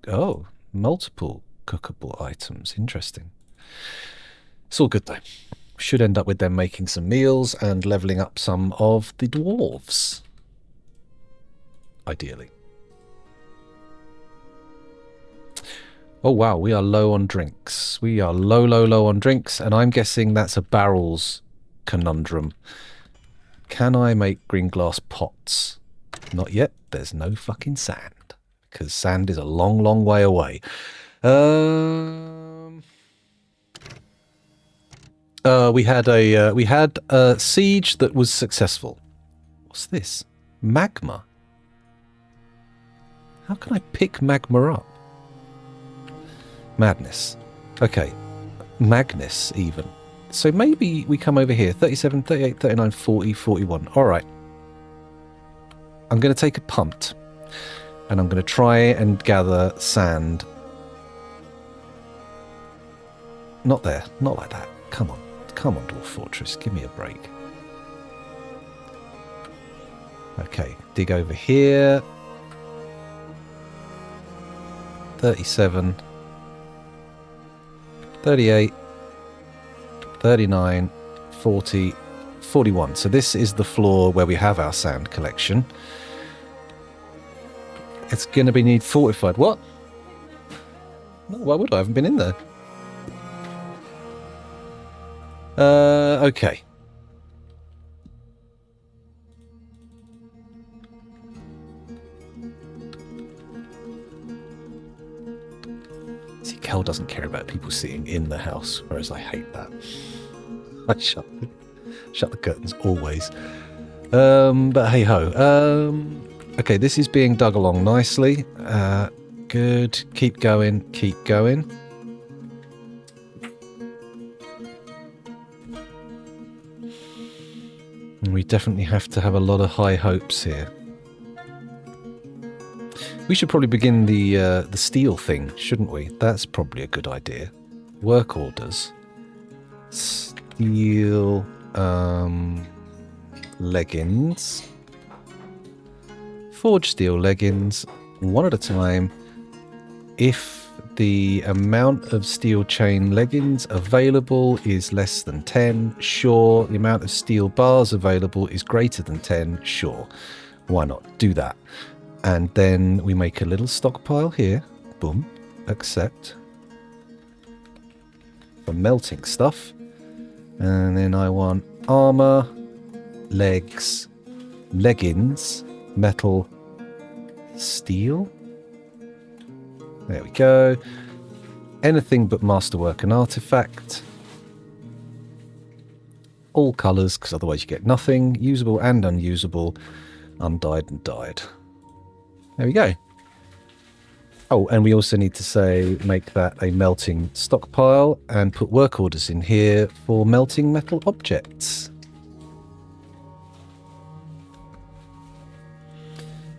Oh, multiple cookable items. Interesting. It's all good though. Should end up with them making some meals and leveling up some of the dwarves. Ideally. Oh wow, we are low on drinks. We are low on drinks, and I'm guessing that's a barrels conundrum. Can I make green glass pots? Not yet. There's no fucking sand, because sand is a long way away. We had a siege that was successful. What's this? Magma. How can I pick magma up? Madness. Okay. Magnus, even. So maybe we come over here. 37, 38, 39, 40, 41. All right. I'm going to take a punt. And I'm going to try and gather sand. Not there. Not like that. Come on. Come on, Dwarf Fortress. Give me a break. Okay. Dig over here. 37. 38, 39, 40, 41. So this is the floor where we have our sand collection. It's going to be need fortified. What? No, why would I? haven't been in there. Okay. See, Kel doesn't care about people sitting in the house, whereas I hate that. I shut the curtains always. But hey ho. Okay, this is being dug along nicely. Good. Keep going. Keep going. And we definitely have to have a lot of high hopes here. We should probably begin the steel thing, shouldn't we? That's probably a good idea. Work orders. Steel leggings. Forge steel leggings, one at a time. If the amount of steel chain leggings available is less than 10, sure. The amount of steel bars available is greater than 10, sure. Why not? Do that. And then we make a little stockpile here. Boom. Accept. For melting stuff. And then I want armor, legs, leggings, metal, steel. There we go. Anything but masterwork and artifact. All colours, because otherwise you get nothing. Usable and unusable. Undyed and dyed. There we go. Oh, and we also need to say, make that a melting stockpile and put work orders in here for melting metal objects.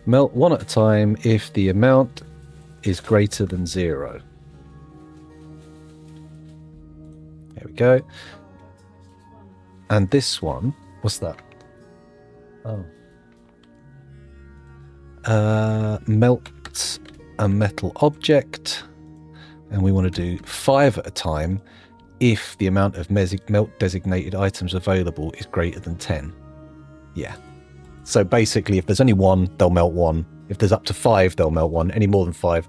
Melt one at a time if the amount is greater than 0. There we go. And this one, what's that? Oh. Melt a metal object, and we want to do 5 at a time if the amount of melt designated items available is greater than 10. Yeah. So basically, if there's only 1, they'll melt 1. If there's up to 5, they'll melt 1. Any more than 5,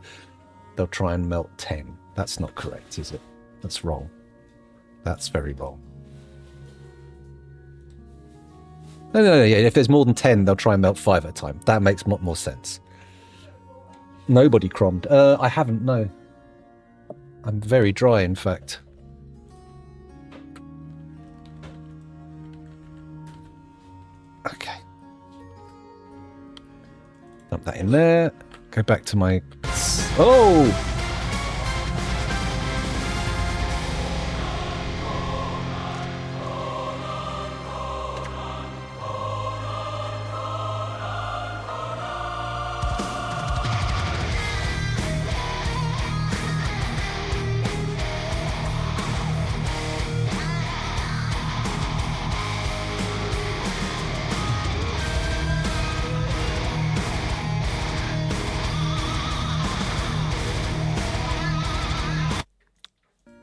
they'll try and melt 10. That's not correct, is it? That's wrong. That's very wrong. No. Yeah. If there's more than 10, they'll try and melt 5 at a time. That makes a lot more sense. Nobody crommed. I haven't, no. I'm very dry, in fact. Okay. Dump that in there. Go back to my... Oh!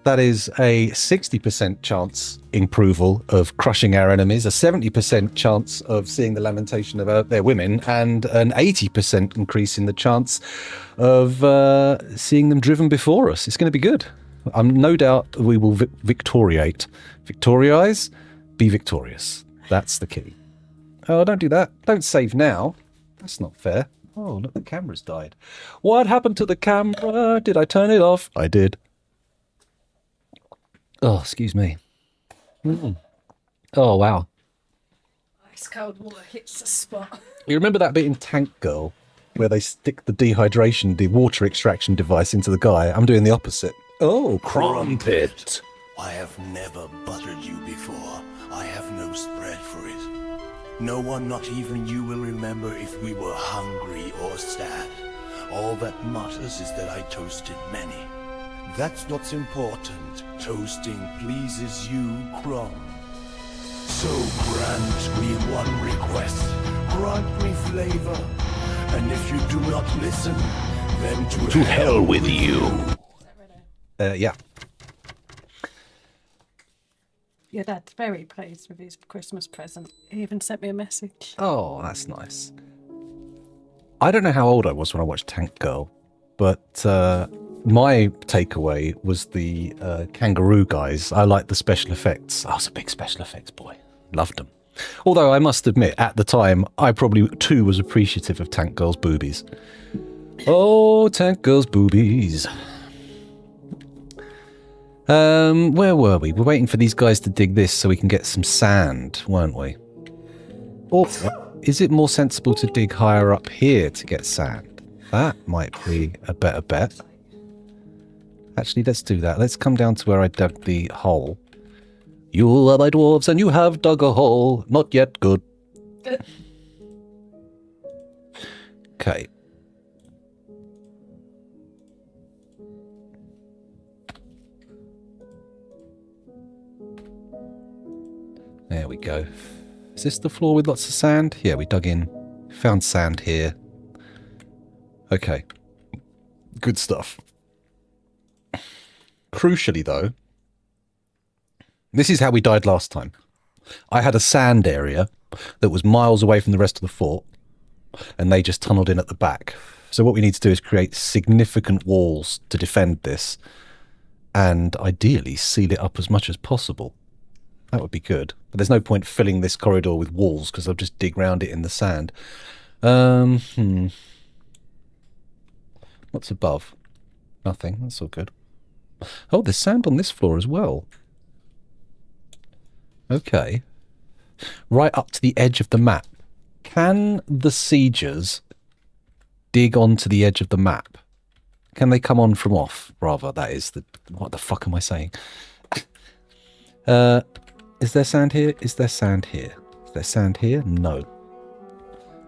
That is a 60% chance improval of crushing our enemies, a 70% chance of seeing the lamentation of their women, and an 80% increase in the chance of seeing them driven before us. It's going to be good. I'm no doubt we will victoriate. Victorize, be victorious. That's the key. Oh, don't do that. Don't save now. That's not fair. Oh, look, the camera's died. What happened to the camera? Did I turn it off? I did. Oh, excuse me. Oh, wow. Ice cold water hits the spot. You remember that bit in Tank Girl where they stick the water extraction device into the guy? I'm doing the opposite. Oh, crumpet. I have never buttered you before. I have no spread for it. No one, not even you, will remember if we were hungry or sad. All that matters is that I toasted many. That's what's important. Toasting pleases you, Crumb. So grant me one request. Grant me flavor. And if you do not listen, then to hell with you. Yeah. Your dad's very pleased with his Christmas present. He even sent me a message. Oh, that's nice. I don't know how old I was when I watched Tank Girl, but my takeaway was the kangaroo guys. I liked the special effects. I was a big special effects boy. Loved them. Although I must admit, at the time, I probably too was appreciative of Tank Girl's boobies. Oh, Tank Girl's boobies. Where were we? We're waiting for these guys to dig this so we can get some sand, weren't we? Or is it more sensible to dig higher up here to get sand? That might be a better bet. Actually, let's do that. Let's come down to where I dug the hole. You are my dwarves and you have dug a hole. Not yet good. Okay. There we go. Is this the floor with lots of sand? Yeah, we dug in. Found sand here. Okay. Good stuff. Crucially, though, this is how we died last time. I had a sand area that was miles away from the rest of the fort, and they just tunneled in at the back. So what we need to do is create significant walls to defend this, and ideally seal it up as much as possible. That would be good. But there's no point filling this corridor with walls because I'll just dig round it in the sand. What's above? Nothing. That's all good. Oh, there's sand on this floor as well. Okay. Right up to the edge of the map. Can the siegers dig onto the edge of the map? Can they come on from off? Rather, that is the... What the fuck am I saying? Is there sand here? Is there sand here? Is there sand here? No.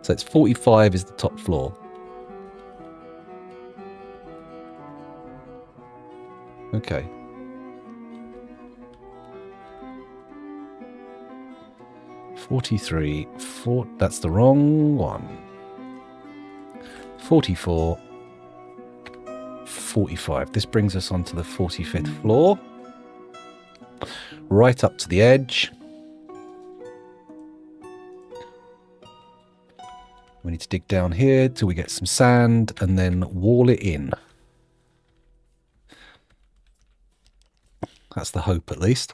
So it's 45 is the top floor. Okay. That's the wrong one. 44. 45. This brings us onto the 45th floor. Right up to the edge. We need to dig down here till we get some sand and then wall it in. That's the hope, at least.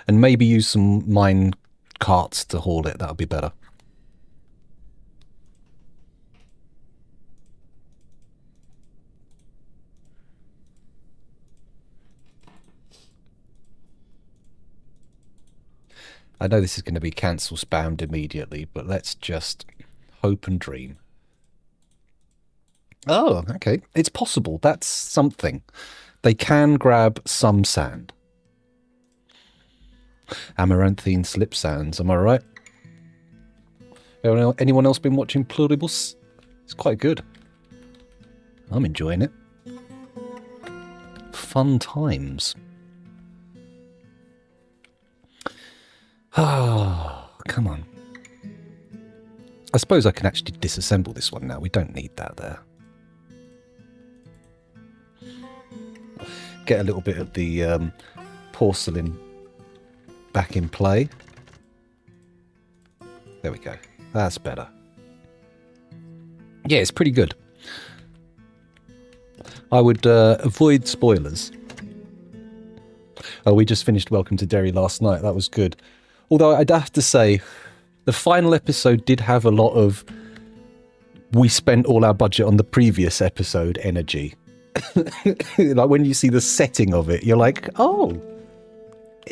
And maybe use some mine carts to haul it. That would be better. I know this is going to be cancel spammed immediately, but let's just hope and dream. Oh, okay. It's possible. That's something. They can grab some sand. Amaranthine slip sands, am I right? Anyone else been watching Pluribus? It's quite good. I'm enjoying it. Fun times. Oh, come on. I suppose I can actually disassemble this one now. We don't need that there. Get a little bit of the porcelain back in play. There we go. That's better. Yeah, it's pretty good. I would avoid spoilers. Oh, we just finished Welcome to Derry last night. That was good. Although I'd have to say, the final episode did have a lot of we spent all our budget on the previous episode energy. Like when you see the setting of it, you're like, oh,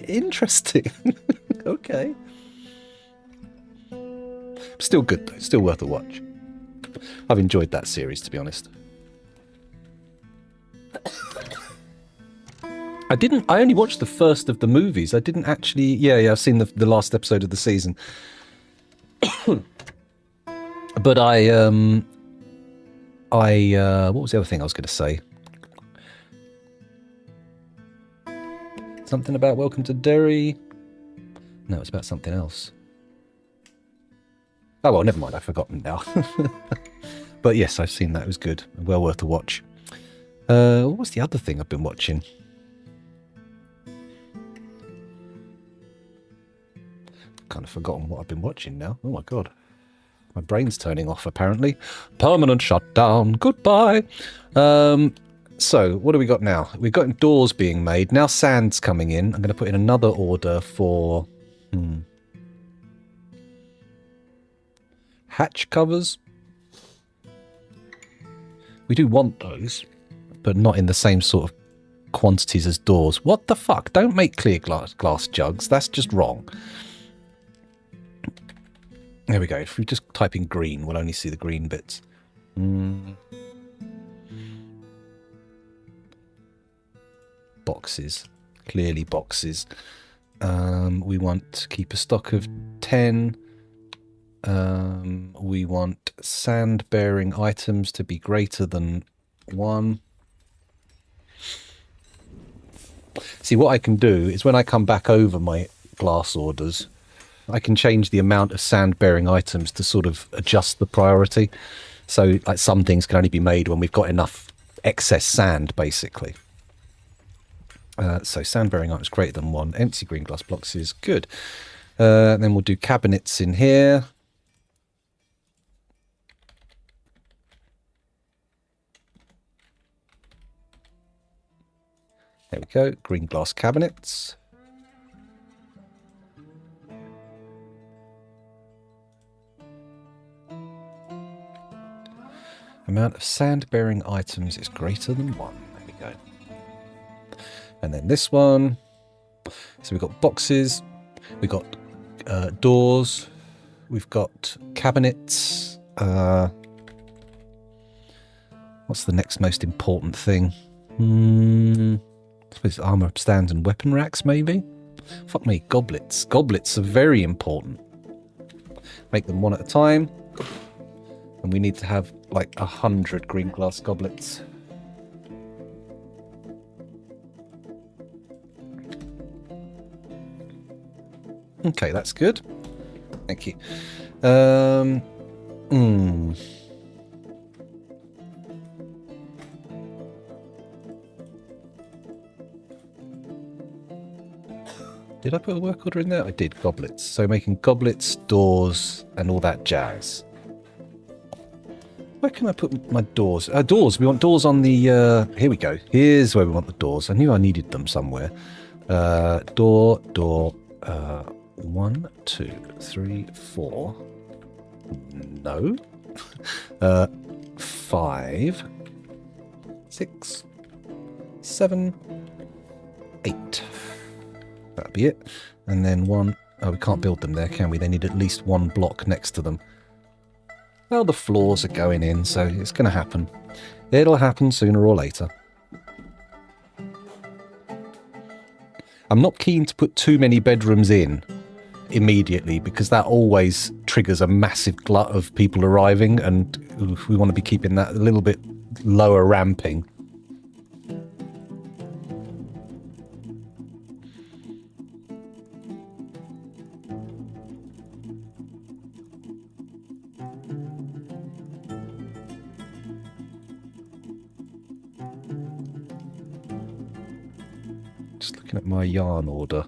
interesting. Okay. Still good though, still worth a watch. I've enjoyed that series, to be honest. I only watched the first of the movies. I didn't actually... Yeah, I've seen the last episode of the season. But what was the other thing I was going to say? Something about Welcome to Derry? No, it's about something else. Oh, well, never mind. I've forgotten now. But yes, I've seen that. It was good. Well worth a watch. What was the other thing I've been watching? kind of forgotten what I've been watching now. Oh my god. My brain's turning off, apparently. Permanent shutdown. Goodbye. So, what do we got now? We've got doors being made. Now sand's coming in. I'm going to put in another order for... hatch covers. We do want those, but not in the same sort of quantities as doors. What the fuck? Don't make clear glass jugs. That's just wrong. There we go. If we just type in green, we'll only see the green bits. Boxes. Clearly boxes. We want to keep a stock of 10. We want sand-bearing items to be greater than 1. See, what I can do is when I come back over my glass orders, I can change the amount of sand-bearing items to sort of adjust the priority. So, like, some things can only be made when we've got enough excess sand, basically. So, sand-bearing items greater than 1. Empty green glass blocks is good. Then we'll do cabinets in here. There we go. Green glass cabinets. Amount of sand-bearing items is greater than 1. There we go. And then this one. So we've got boxes. We've got doors. We've got cabinets. What's the next most important thing? I suppose armor stands and weapon racks, maybe? Fuck me, goblets. Goblets are very important. Make them one at a time. And we need to have like 100 green glass goblets. Okay, that's good. Thank you. Did I put a work order in there? I did, goblets. So making goblets, doors, and all that jazz. Where can I put my doors? Doors. We want doors on the... here we go. Here's where we want the doors. I knew I needed them somewhere. Door. 1, 2, 3, 4. No. 5, 6, 7, 8. That'll be it. And then 1... Oh, we can't build them there, can we? They need at least 1 block next to them. Well, the floors are going in, so it's going to happen. It'll happen sooner or later. I'm not keen to put too many bedrooms in immediately, because that always triggers a massive glut of people arriving, and we want to be keeping that a little bit lower ramping. Just looking at my yarn order.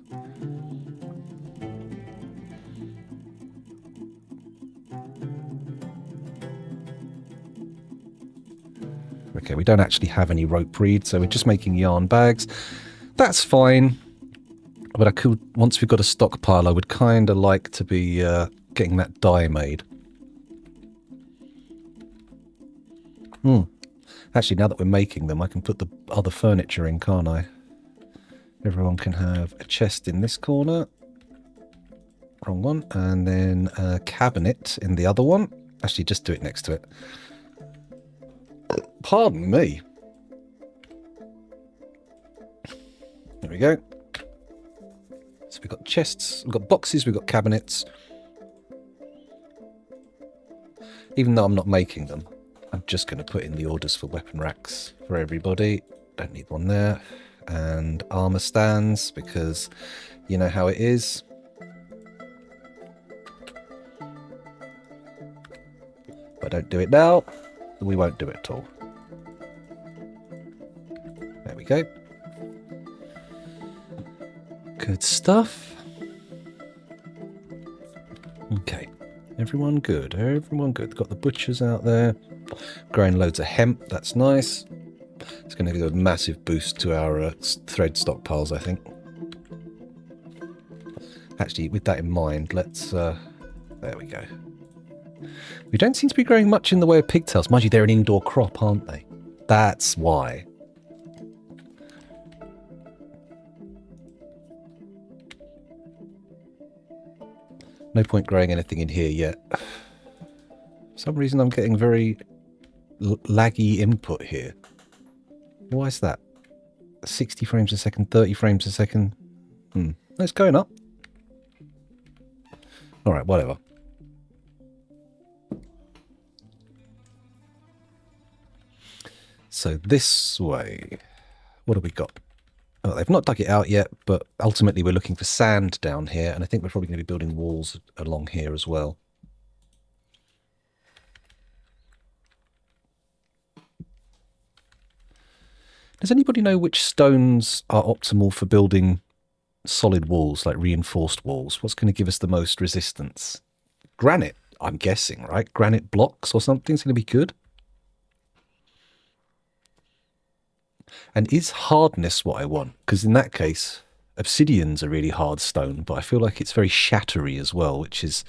Okay, we don't actually have any rope reed, so we're just making yarn bags. That's fine. But I could, once we've got a stockpile, I would kind of like to be getting that dye made. Actually, now that we're making them, I can put the other furniture in, can't I? Everyone can have a chest in this corner. Wrong one. And then a cabinet in the other one. Actually, just do it next to it. Pardon me. There we go. So we've got chests, we've got boxes, we've got cabinets. Even though I'm not making them, I'm just going to put in the orders for weapon racks for everybody. Don't need one there. And armor stands, because you know how it is. If I don't do it now, then we won't do it at all. There we go. Good stuff. Everyone good. Everyone good. Got the butchers out there. Growing loads of hemp. That's nice. It's going to give a massive boost to our thread stockpiles, I think. Actually, with that in mind, let's... there we go. We don't seem to be growing much in the way of pigtails. Mind you, they're an indoor crop, aren't they? That's why. No point growing anything in here yet. For some reason I'm getting very laggy input here. Why is that? 60 frames a second, 30 frames a second. It's going up. Alright, whatever. So this way. What have we got? Oh, they've not dug it out yet, but ultimately we're looking for sand down here, and I think we're probably going to be building walls along here as well. Does anybody know which stones are optimal for building solid walls, like reinforced walls? What's going to give us the most resistance? Granite, I'm guessing, right? Granite blocks or something's going to be good. And is hardness what I want? Because in that case, obsidian's a really hard stone, but I feel like it's very shattery as well, which is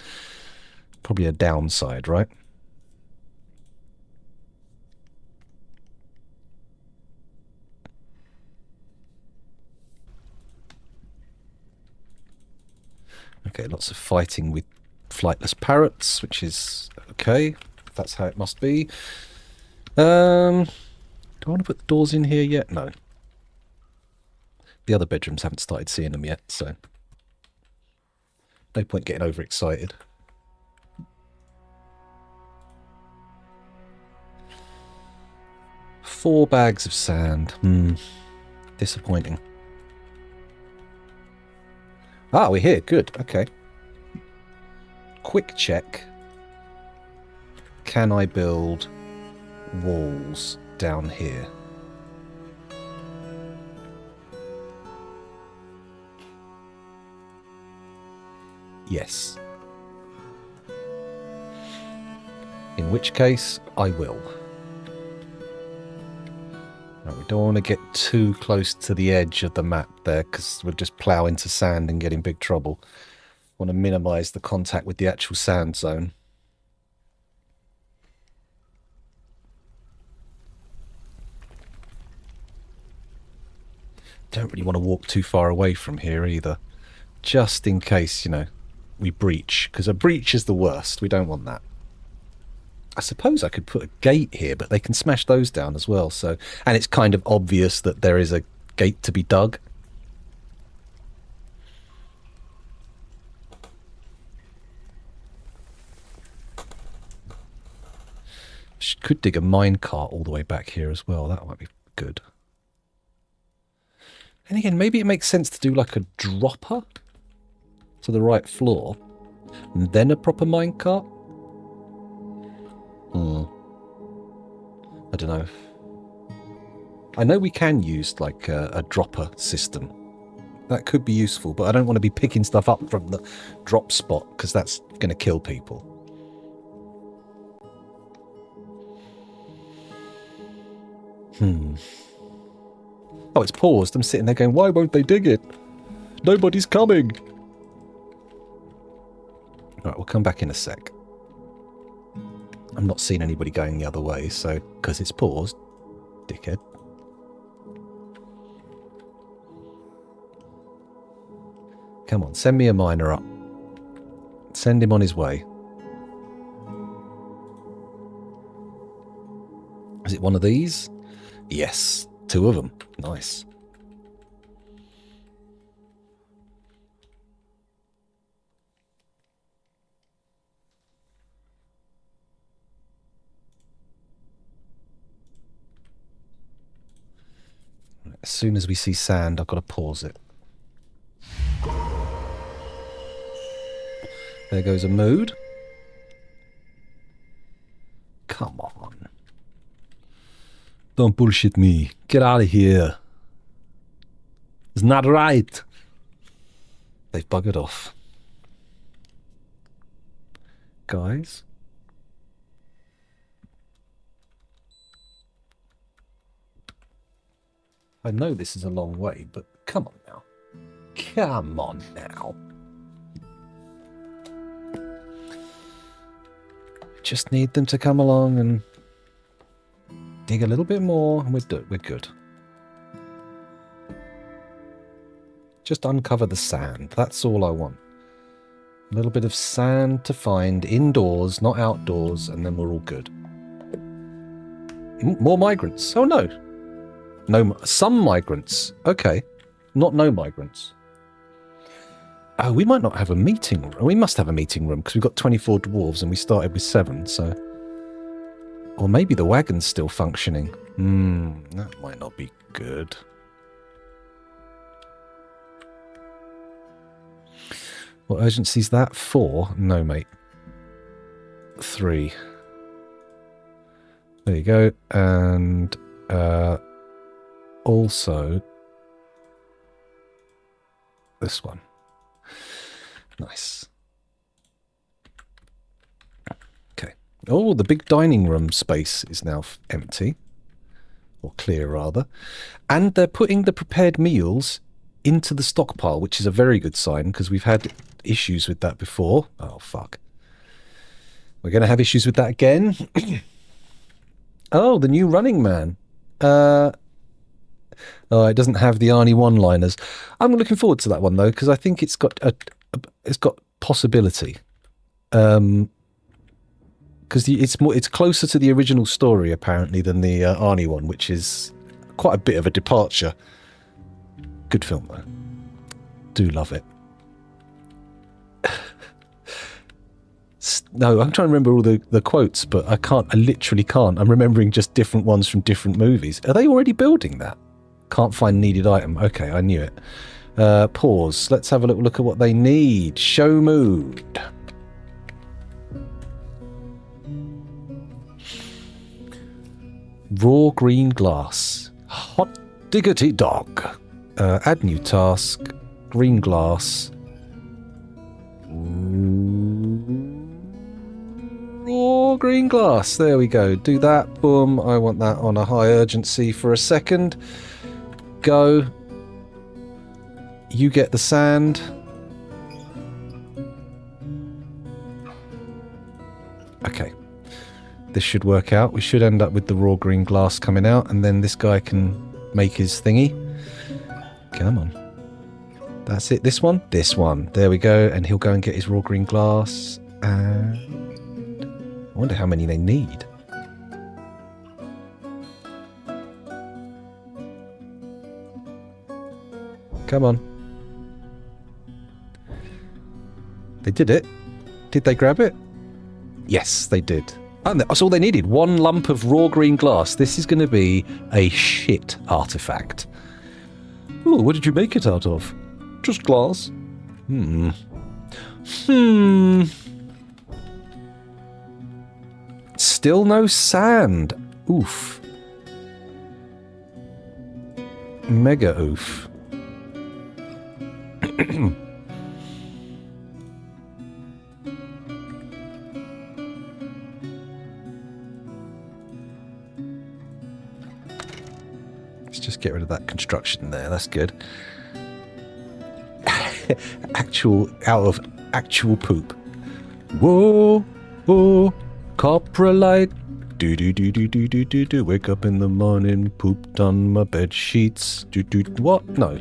probably a downside, right? Okay, lots of fighting with flightless parrots, which is okay. That's how it must be. Do I want to put the doors in here yet? No. The other bedrooms haven't started seeing them yet, so no point getting overexcited. Four bags of sand. Disappointing. Ah, we're here. Good. Okay. Quick check. Can I build walls down here? Yes. In which case, I will. Now, we don't want to get too close to the edge of the map there, because we'll just plough into sand and get in big trouble. Want to minimise the contact with the actual sand zone. Don't really want to walk too far away from here either. Just in case, you know, we breach. Because a breach is the worst. We don't want that. I suppose I could put a gate here, but they can smash those down as well. So, and it's kind of obvious that there is a gate to be dug. Could dig a minecart all the way back here as well. That might be good. And again, maybe it makes sense to do like a dropper to the right floor and then a proper minecart. I don't know. I know we can use like a dropper system. That could be useful, but I don't want to be picking stuff up from the drop spot because that's going to kill people. Oh, it's paused. I'm sitting there going, why won't they dig it? Nobody's coming. Alright, we'll come back in a sec. I'm not seeing anybody going the other way, so, because it's paused. Dickhead. Come on, send me a miner up. Send him on his way. Is it one of these? Yes, 2 of them. Nice. As soon as we see sand, I've got to pause it. There goes a mood. Come on. Don't bullshit me. Get out of here. It's not right. They've buggered off. guys. I know this is a long way, but come on now. Come on now. Just need them to come along and dig a little bit more, and we're good. Just uncover the sand. That's all I want. A little bit of sand to find indoors, not outdoors, and then we're all good. More migrants. Oh no. No, some migrants. Okay. Not no migrants. Oh, we might not have a meeting room. We must have a meeting room because we've got 24 dwarves and we started with 7, so... Or maybe the wagon's still functioning. That might not be good. What urgency's that? 4? No, mate. 3. There you go. And also this one. Nice. Okay. Oh, the big dining room space is now empty. Or clear, rather. And they're putting the prepared meals into the stockpile, which is a very good sign, because we've had issues with that before. Oh, fuck. We're going to have issues with that again. Oh, the new Running Man. Oh, it doesn't have the Arnie one-liners. I'm looking forward to that one, though, because I think it's got possibility. Because it's closer to the original story, apparently, than the Arnie one, which is quite a bit of a departure. Good film, though. Do love it. No, I'm trying to remember all the quotes, but I can't. I literally can't. I'm remembering just different ones from different movies. Are they already building that? Can't find needed item. Okay, I knew it. Pause. Let's have a little look at what they need. Show mood. Raw green glass. Hot diggity dog. Add new task. Green glass. Raw green glass. There we go. Do that. Boom. I want that on a high urgency for a second. Go. You get the sand. Okay. This should work out. We should end up with the raw green glass coming out, and then this guy can make his thingy. Come on. That's it. This one? This one. There we go. And he'll go and get his raw green glass. And I wonder how many they need. Come on. They did it. Did they grab it? Yes, they did. And that's all they needed. One lump of raw green glass. This is going to be a shit artifact. Oh, what did you make it out of? Just glass. Still no sand. Oof. Mega oof. Let's just get rid of that construction there. That's good. Out of actual poop. Whoa, whoa, coprolite. Do. Wake up in the morning, pooped on my bed sheets. What? No.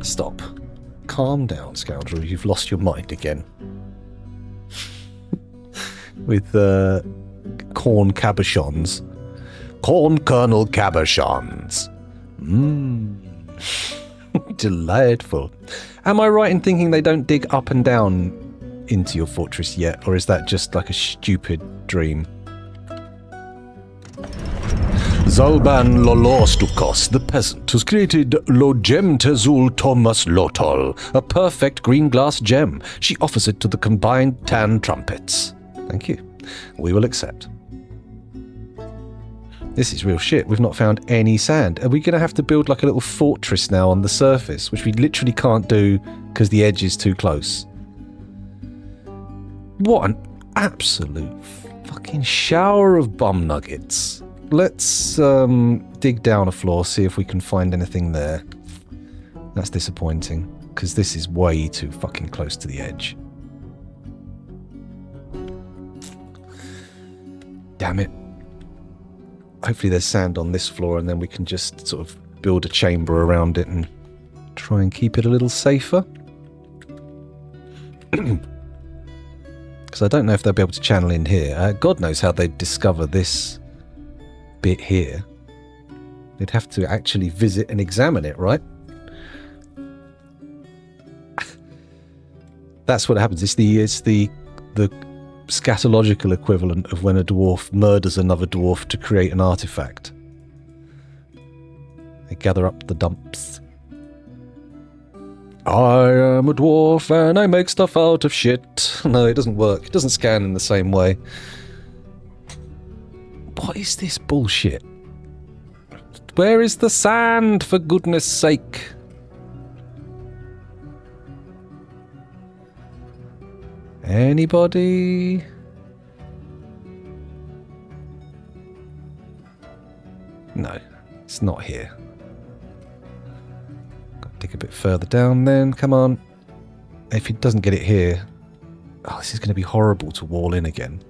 Stop. Calm down, scoundrel. You've lost your mind again. With corn cabochons. Corn kernel cabochons. Delightful. Am I right in thinking they don't dig up and down into your fortress yet, or is that just like a stupid dream? Zalban Lolostukos, the peasant, has created Logem Tezul Thomas Lotol, a perfect green glass gem. She offers it to the combined tan trumpets. Thank you. We will accept. This is real shit. We've not found any sand. Are we going to have to build like a little fortress now on the surface, which we literally can't do because the edge is too close? What? absolute fucking shower of bum nuggets. Let's dig down a floor, see if we can find anything there. That's disappointing, because this is way too fucking close to the edge. Damn it. Hopefully there's sand on this floor, and then we can just sort of build a chamber around it and try and keep it a little safer. Because I don't know if they'll be able to channel in here. God knows how they'd discover this bit here. They'd have to actually visit and examine it, right? That's what happens. It's the scatological equivalent of when a dwarf murders another dwarf to create an artifact. They gather up the dumps. I am a dwarf and I make stuff out of shit. No, it doesn't work. It doesn't scan in the same way. What is this bullshit? Where is the sand, for goodness sake? Anybody? No, it's not here. Got to dig a bit further down then, come on. If he doesn't get it here... Oh, this is going to be horrible to wall in again.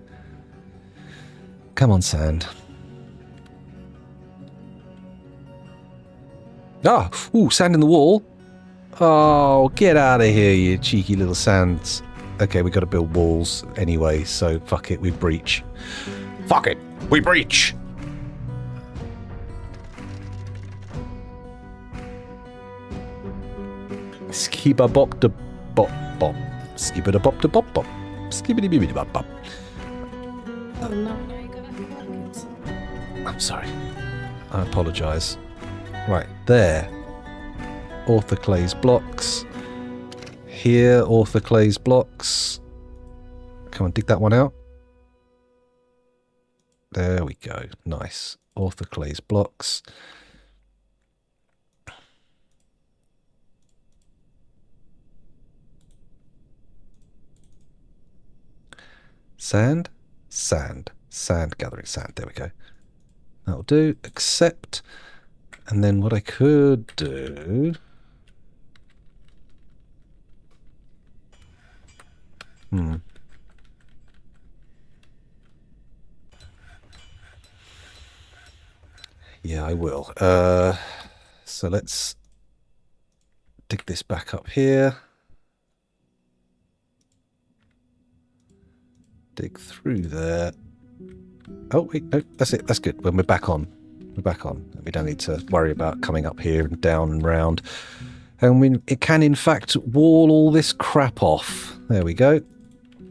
Come on, sand. Ah! Ooh, sand in the wall. Oh, get out of here, you cheeky little sands. Okay, we got to build walls anyway, so fuck it, we breach. Fuck it, we breach! Skibba bop da bop bop. Skibba da bop da bop bop. Skibbity bibbity bop bop. Oh no, now you're gonna have to. I'm sorry. I apologise. Right, there. Orthoclase blocks. Here, orthoclase blocks. Come on, dig that one out. There we go. Nice. Orthoclase blocks. Sand, sand, sand, gathering sand. There we go. That'll do. Accept. And then what I could do... Yeah, I will. So let's dig this back up here. Dig through there. Oh, wait, no, that's it. That's good. When we're back on. We're back on. We don't need to worry about coming up here and down and round. And it can, in fact, wall all this crap off. There we go.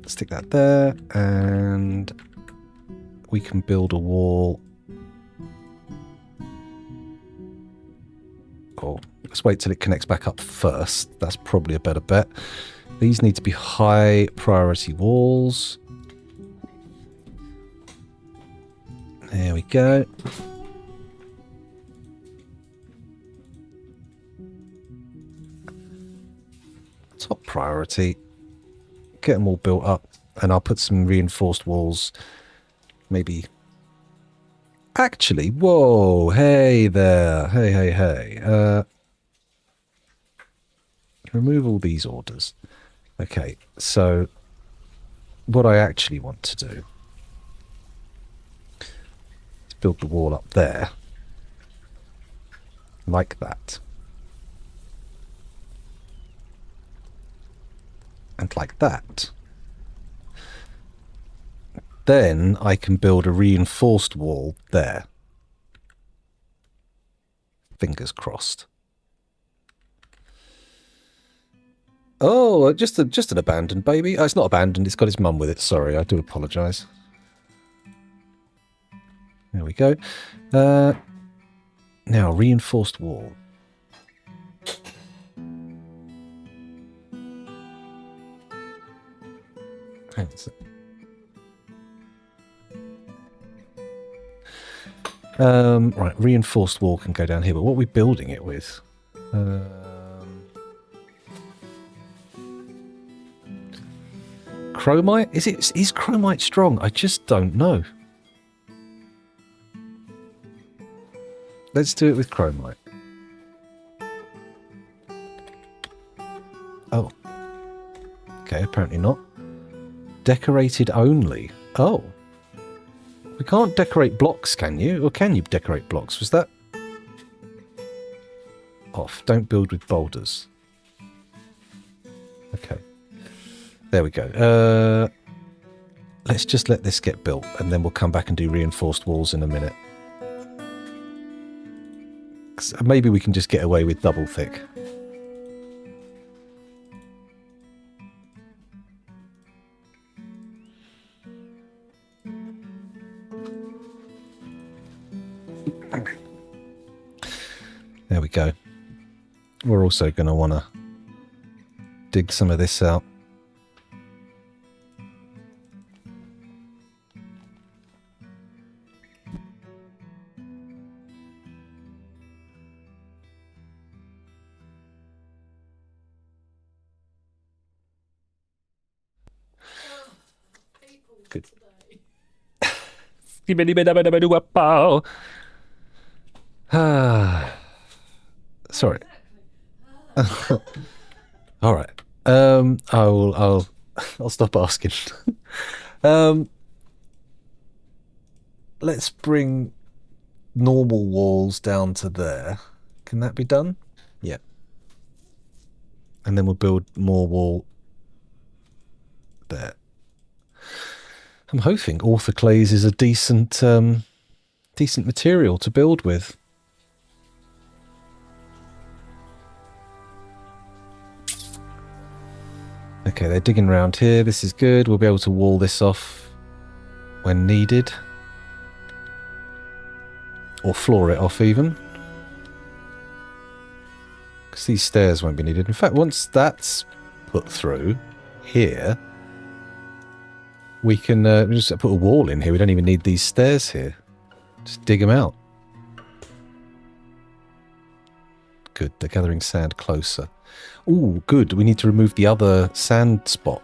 Stick that there. And we can build a wall. Oh, let's wait till it connects back up first. That's probably a better bet. These need to be high priority walls. There we go. Top priority. Get them all built up. And I'll put some reinforced walls. Maybe. Actually, whoa. Hey there. Hey, hey, hey. Remove all these orders. Okay, so what I actually want to do is build the wall up there. Like that. And like that. Then I can build a reinforced wall there. Fingers crossed. Oh, just an abandoned baby. Oh, it's not abandoned. It's got its mum with it. Sorry, I do apologise. There we go. Now, reinforced wall. Right, reinforced wall can go down here, but what are we building it with? chromite? Is chromite strong? I just don't know. Let's do it with chromite. Oh. Okay, apparently not. Decorated only. Oh. We can't decorate blocks, can you? Or can you decorate blocks? Was that... Off. Don't build with boulders. Okay. There we go. Let's just let this get built, and then we'll come back and do reinforced walls in a minute. Maybe we can just get away with double thick. There we go. We're also going to want to dig some of this out. Good. Sorry. All right. I'll stop asking. Let's bring normal walls down to there. Can that be done? Yeah. And then we'll build more wall there. I'm hoping orthoclase is a decent material to build with. Okay, they're digging around here. This is good. We'll be able to wall this off when needed. Or floor it off even. Because these stairs won't be needed. In fact, once that's put through here, we can just put a wall in here. We don't even need these stairs here. Just dig them out. Good, they're gathering sand closer. Ooh, good. We need to remove the other sand spot.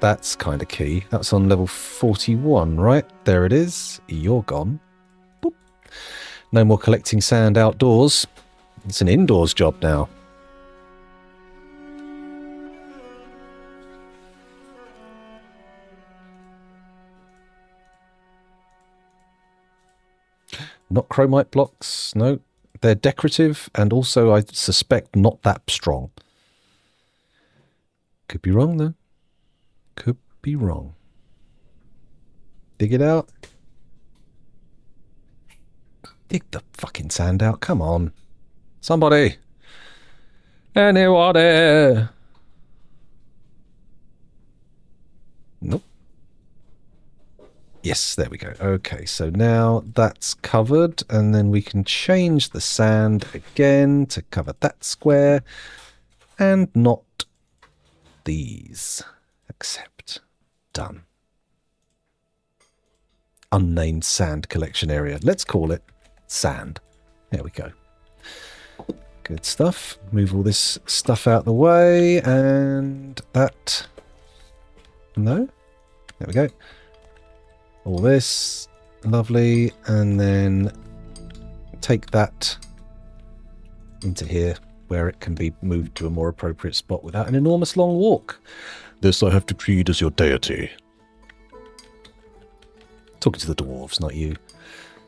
That's kind of key. That's on level 41, right? There it is. You're gone. Boop. No more collecting sand outdoors. It's an indoors job now. Not chromite blocks, no. They're decorative and also, I suspect, not that strong. Could be wrong, though. Could be wrong. Dig it out. Dig the fucking sand out. Come on. Somebody. Anybody. Nope. Yes, there we go. Okay, so now that's covered, and then we can change the sand again to cover that square, and not these. Accept. Done. Unnamed sand collection area. Let's call it sand. There we go. Good stuff. Move all this stuff out the way, and that... No? There we go. All this, lovely, and then take that into here where it can be moved to a more appropriate spot without an enormous long walk. This I have decreed as your deity. Talking to the dwarves, not you.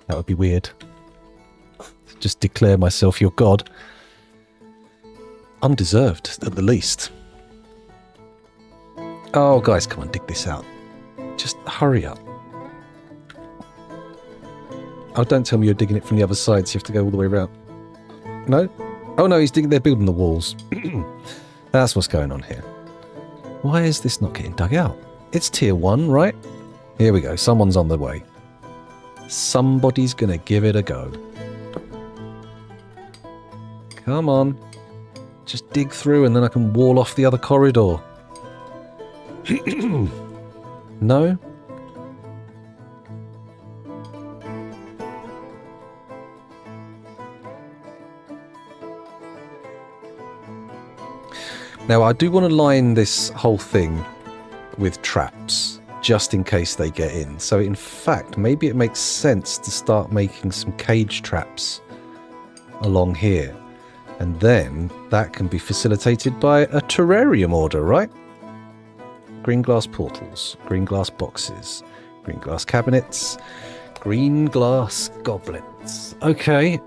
That would be weird. Just declare myself your god. Undeserved, at the least. Oh, guys, come on, dig this out. Just hurry up. Oh, don't tell me you're digging it from the other side, so you have to go all the way around. No? Oh, no, he's digging. They're building the walls. That's what's going on here. Why is this not getting dug out? It's tier 1, right? Here we go. Someone's on the way. Somebody's going to give it a go. Come on. Just dig through and then I can wall off the other corridor. No? Now, I do want to line this whole thing with traps, just in case they get in. So in fact, maybe it makes sense to start making some cage traps along here. And then that can be facilitated by a terrarium order, right? Green glass portals, green glass boxes, green glass cabinets, green glass goblets. Okay,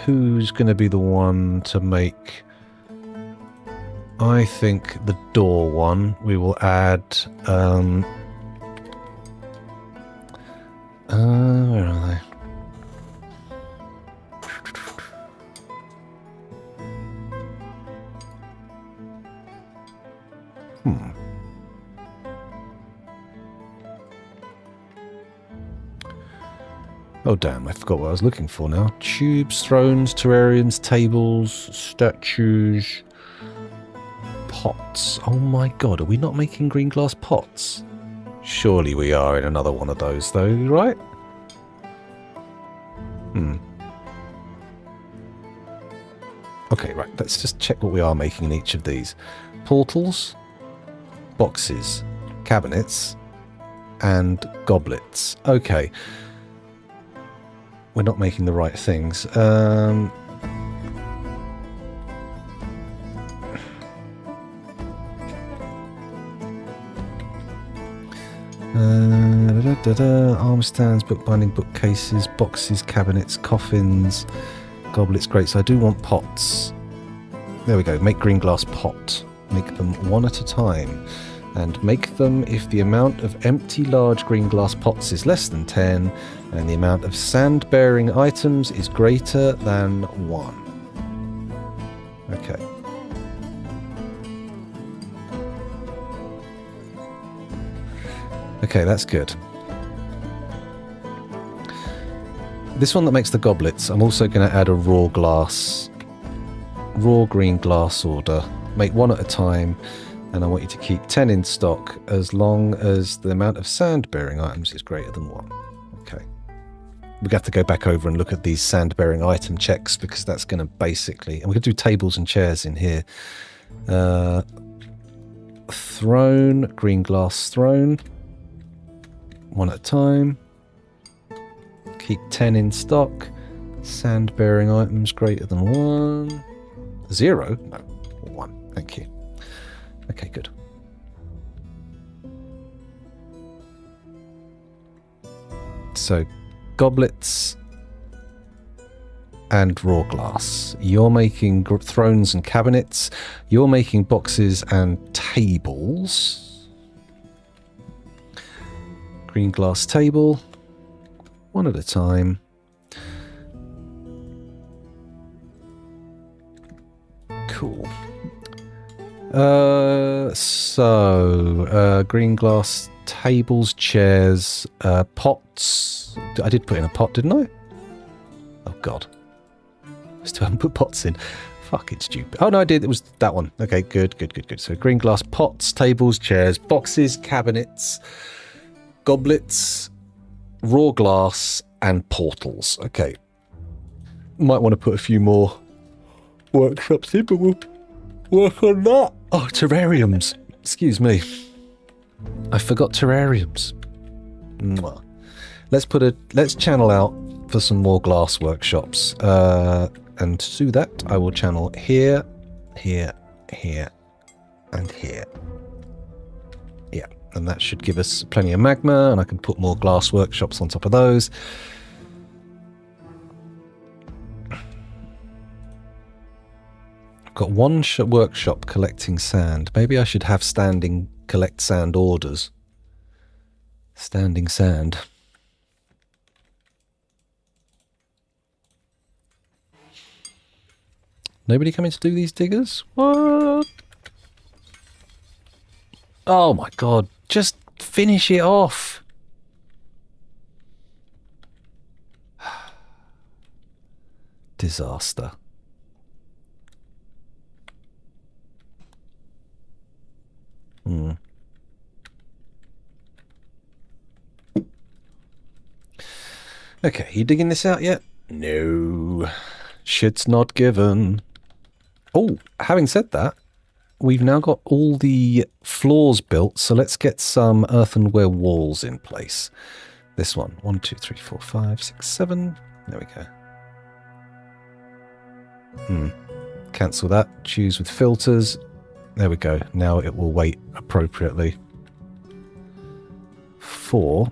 who's going to be the one to make... I think the door one. We will add... where are they? Oh damn, I forgot what I was looking for now. Tubes, thrones, terrariums, tables, statues, pots. Oh my god, are we not making green glass pots? Surely we are in another one of those though, right? Okay, right, let's just check what we are making in each of these. Portals, boxes, cabinets, and goblets. Okay. We're not making the right things. Arm stands, bookbinding, bookcases, boxes, cabinets, coffins, goblets. Great. So I do want pots. There we go. Make green glass pot. Make them one at a time. And make them if the amount of empty large green glass pots is less than 10 and the amount of sand-bearing items is greater than 1. Okay. Okay, that's good. This one that makes the goblets, I'm also going to add a raw green glass order. Make one at a time. And I want you to keep 10 in stock as long as the amount of sand-bearing items is greater than 1. Okay. We've got to go back over and look at these sand-bearing item checks because that's going to basically... And we're going to do tables and chairs in here. Throne, green glass throne. One at a time. Keep 10 in stock. Sand-bearing items greater than 1. 0? No, 1. Thank you. Okay, good. So, goblets and raw glass. You're making thrones and cabinets. You're making boxes and tables. Green glass table. One at a time. Cool. Green glass tables, chairs, pots. I did put in a pot, didn't I? Oh, God. I still haven't put pots in. Fucking stupid. Oh, no, I did. It was that one. Okay, good. So green glass pots, tables, chairs, boxes, cabinets, goblets, raw glass, and portals. Okay. Might want to put a few more workshops in, but we'll work on that. Oh, terrariums. Excuse me. I forgot terrariums. Mwah. Let's channel out for some more glass workshops. And to do that, I will channel here, here, here, and here. Yeah, and that should give us plenty of magma, and I can put more glass workshops on top of those. Got one workshop collecting sand. Maybe I should have standing collect sand orders. Standing sand. Nobody coming to do these diggers? What? Oh my god. Just finish it off. Disaster. Okay, you digging this out yet? No. Shit's not given. Oh, having said that, we've now got all the floors built, so let's get some earthenware walls in place. This one. 1, 2, 3, 4, 5, 6, 7. There we go. Cancel that. Choose with filters. There we go. Now it will weight appropriately. 4.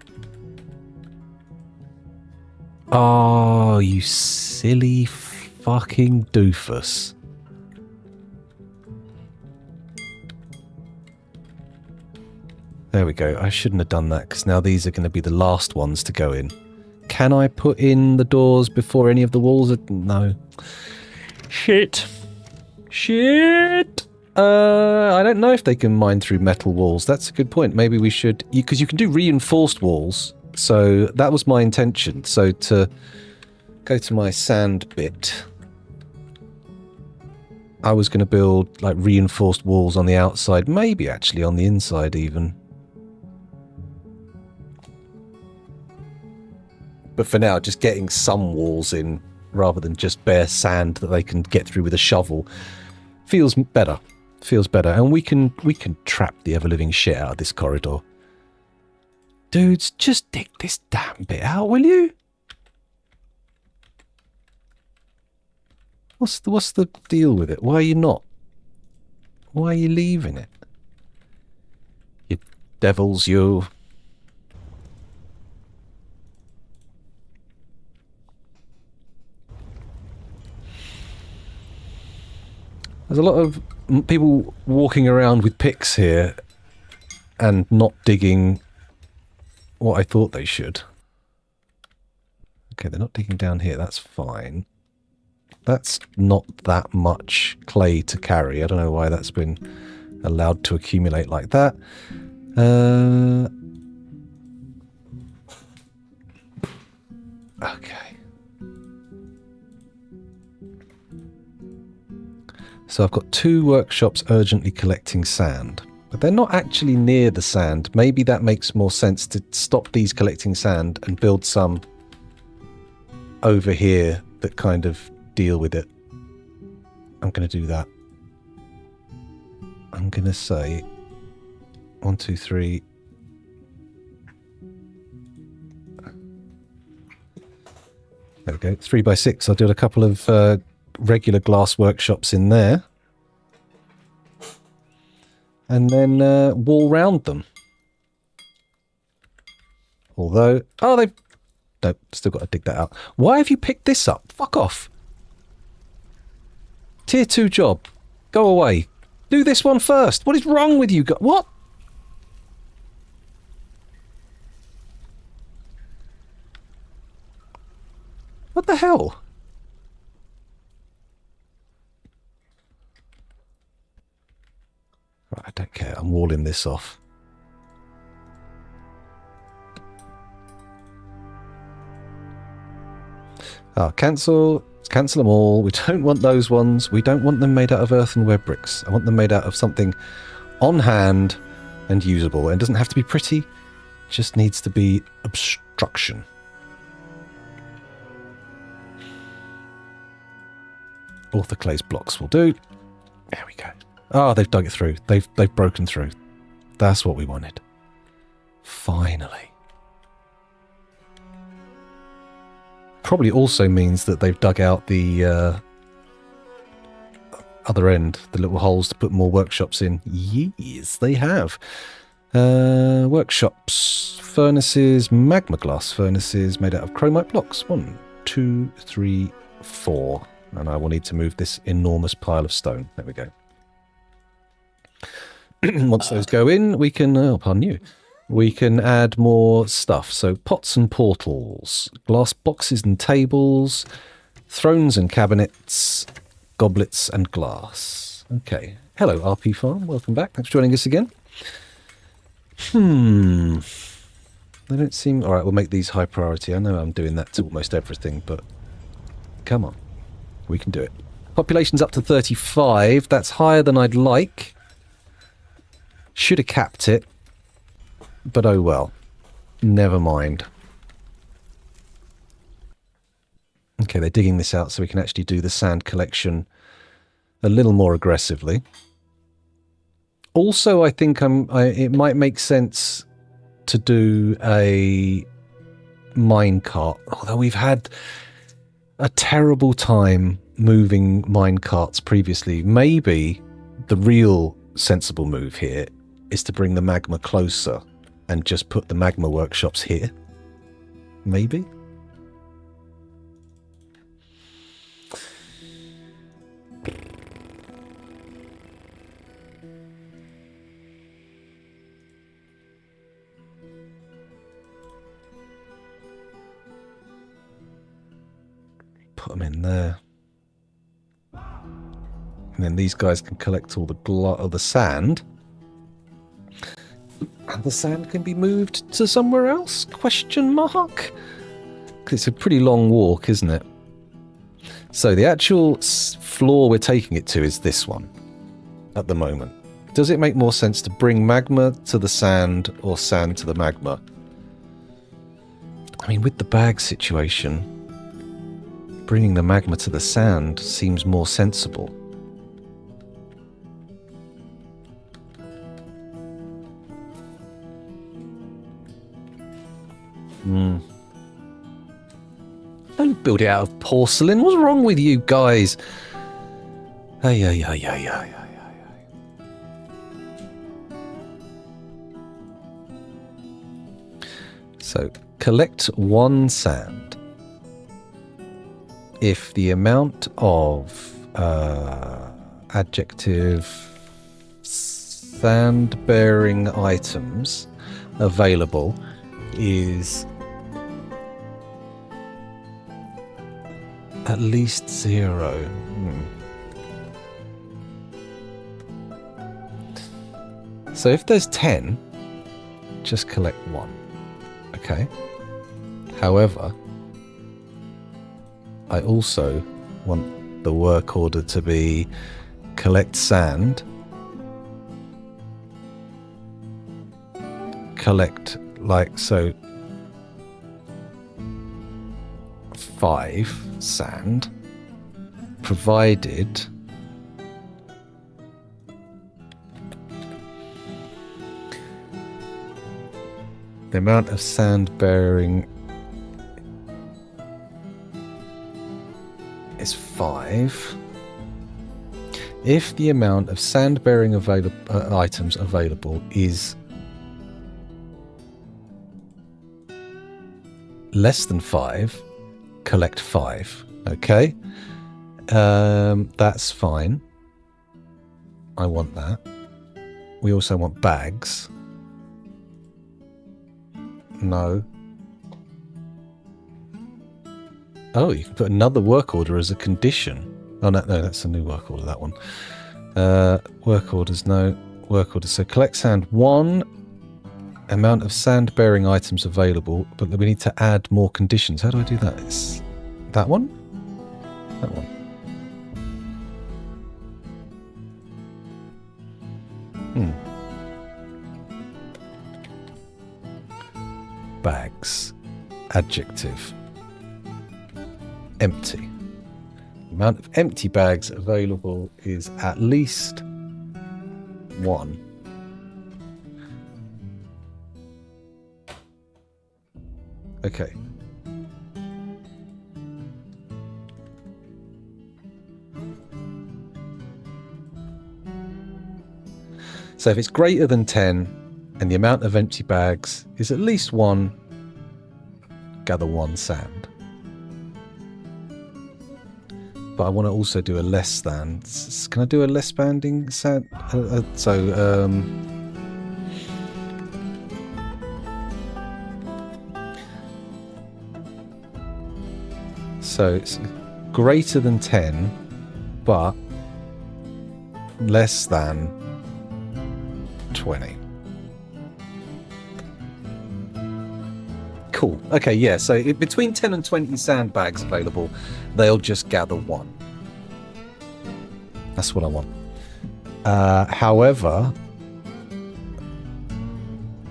Oh, you silly fucking doofus. There we go. I shouldn't have done that because now these are going to be the last ones to go in. Can I put in the doors before any of the walls are... No. Shit. Shit. I don't know if they can mine through metal walls. That's a good point. Maybe we should... Because you can do reinforced walls. So that was my intention. So to go to my sand bit... I was going to build like reinforced walls on the outside. Maybe actually on the inside even. But for now, just getting some walls in rather than just bare sand that they can get through with a shovel feels better. Feels better. And we can trap the ever-living shit out of this corridor. Dudes, just dig this damn bit out, will you? What's the deal with it? Why are you not? Why are you leaving it? You devils, you... There's a lot of people walking around with picks here and not digging what I thought they should. Okay, they're not digging down here. That's fine. That's not that much clay to carry. I don't know why that's been allowed to accumulate like that. Okay. So I've got 2 workshops urgently collecting sand, but they're not actually near the sand. Maybe that makes more sense to stop these collecting sand and build some over here that kind of deal with it. I'm going to do that. I'm going to say 1, 2, 3. There we go. 3 by 6. I'll do a couple of regular glass workshops in there. And then wall round them. Although... Oh, they've... Nope, still got to dig that out. Why have you picked this up? Fuck off. Tier 2 job. Go away. Do this one first. What is wrong with you? What? What the hell? Right, I don't care. I'm walling this off. Cancel them all. We don't want those ones. We don't want them made out of earthenware bricks. I want them made out of something on hand and usable. And it doesn't have to be pretty. It just needs to be obstruction. Orthoclase blocks will do. There we go. Oh, they've dug it through. They've broken through. That's what we wanted. Finally. Probably also means that they've dug out the other end, the little holes to put more workshops in. Yes, they have. Workshops, furnaces, magma glass furnaces made out of chromite blocks. 1, 2, 3, 4. And I will need to move this enormous pile of stone. There we go. Once those go in, we can... Oh, pardon you. We can add more stuff. So pots and portals, glass boxes and tables, thrones and cabinets, goblets and glass. Okay. Hello, RP Farm. Welcome back. Thanks for joining us again. They don't seem... All right, we'll make these high priority. I know I'm doing that to almost everything, but come on. We can do it. Population's up to 35. That's higher than I'd like. Should have capped it. But oh well. Never mind. Okay, they're digging this out so we can actually do the sand collection a little more aggressively. Also, I think it might make sense to do a minecart, although we've had a terrible time moving minecarts previously. Maybe the real sensible move here is to bring the magma closer and just put the magma workshops here. Maybe? Put them in there. And then these guys can collect all the sand. And the sand can be moved to somewhere else? Question mark? 'Cause it's a pretty long walk, isn't it? So the actual floor we're taking it to is this one at the moment. Does it make more sense to bring magma to the sand or sand to the magma? I mean, with the bag situation, bringing the magma to the sand seems more sensible. Don't build it out of porcelain. What's wrong with you guys? So, collect 1 sand. If the amount of adjective sand-bearing items available is at least 0. So if there's 10, just collect 1. Okay. However, I also want the work order to be collect sand, collect like so 5 sand, provided the amount of sand bearing is 5. If the amount of sand bearing items available is less than 5, collect 5. Okay, that's fine. I want that. We also want bags. No. Oh, you can put another work order as a condition. Oh no, that's a new work order, that one. Work orders, no. Work orders. So collect sand 1, amount of sand bearing items available, but we need to add more conditions. How do I do that? It's that one? That one. Bags. Adjective. Empty. The amount of empty bags available is at least 1. Okay. So if it's greater than 10 and the amount of empty bags is at least 1, gather 1 sand. But I want to also do a less than. Can I do a less banding sand? So it's greater than 10, but less than 20. Cool. Okay, yeah, so between 10 and 20 sandbags available, they'll just gather 1. That's what I want. However,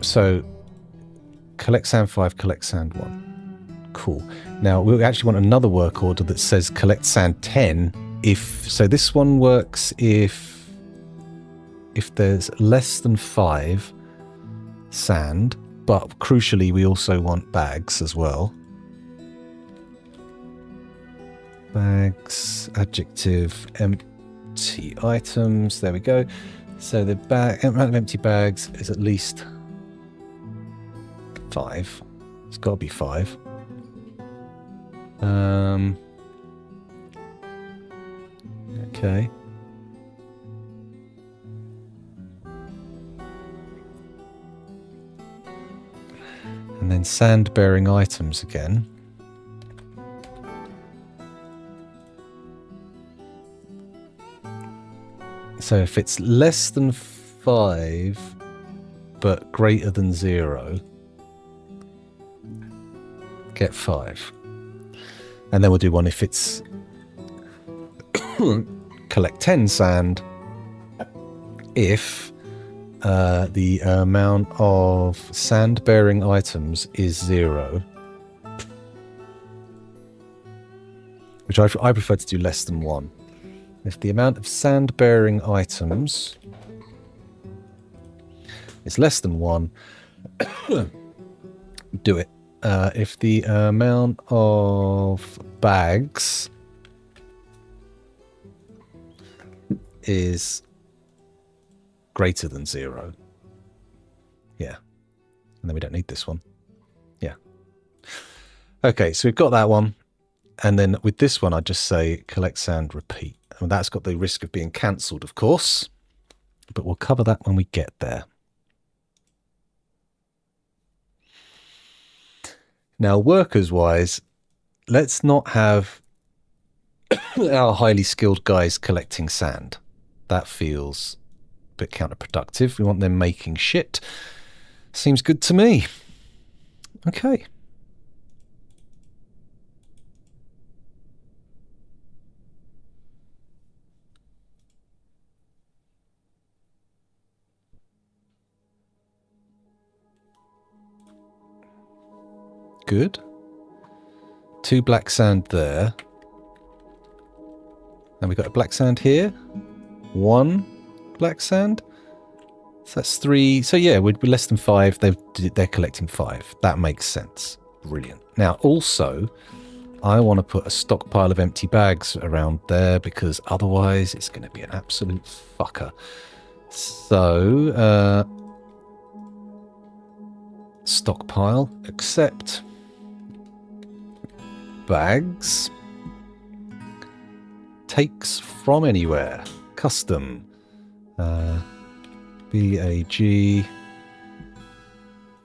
so collect sand 5, collect sand 1. Cool. Now, we actually want another work order that says collect sand 10 if... So this one works if if there's less than 5 sand, but crucially we also want bags as well. Bags, adjective, empty items. There we go. So the amount of empty bags is at least 5. It's got to be 5. Okay. And then sand-bearing items again. So if it's less than 5, but greater than 0, get 5. And then we'll do one if it's collect 10 sand if the amount of sand-bearing items is 0. Which I prefer to do less than 1. If the amount of sand-bearing items is less than 1, do it. If the amount of bags is greater than 0, yeah. And then we don't need this one. Yeah. Okay, so we've got that one. And then with this one, I just say collect sand, repeat. And that's got the risk of being cancelled, of course. But we'll cover that when we get there. Now, workers-wise, let's not have our highly skilled guys collecting sand. That feels a bit counterproductive. We want them making shit. Seems good to me. Okay. Good. 2 black sand there. And we've got a black sand here. 1 black sand. So that's 3. So yeah, we're less than 5. They're collecting 5. That makes sense. Brilliant. Now also, I want to put a stockpile of empty bags around there because otherwise it's going to be an absolute fucker. So, stockpile, accept. Bags. Takes from anywhere. Custom. BAG.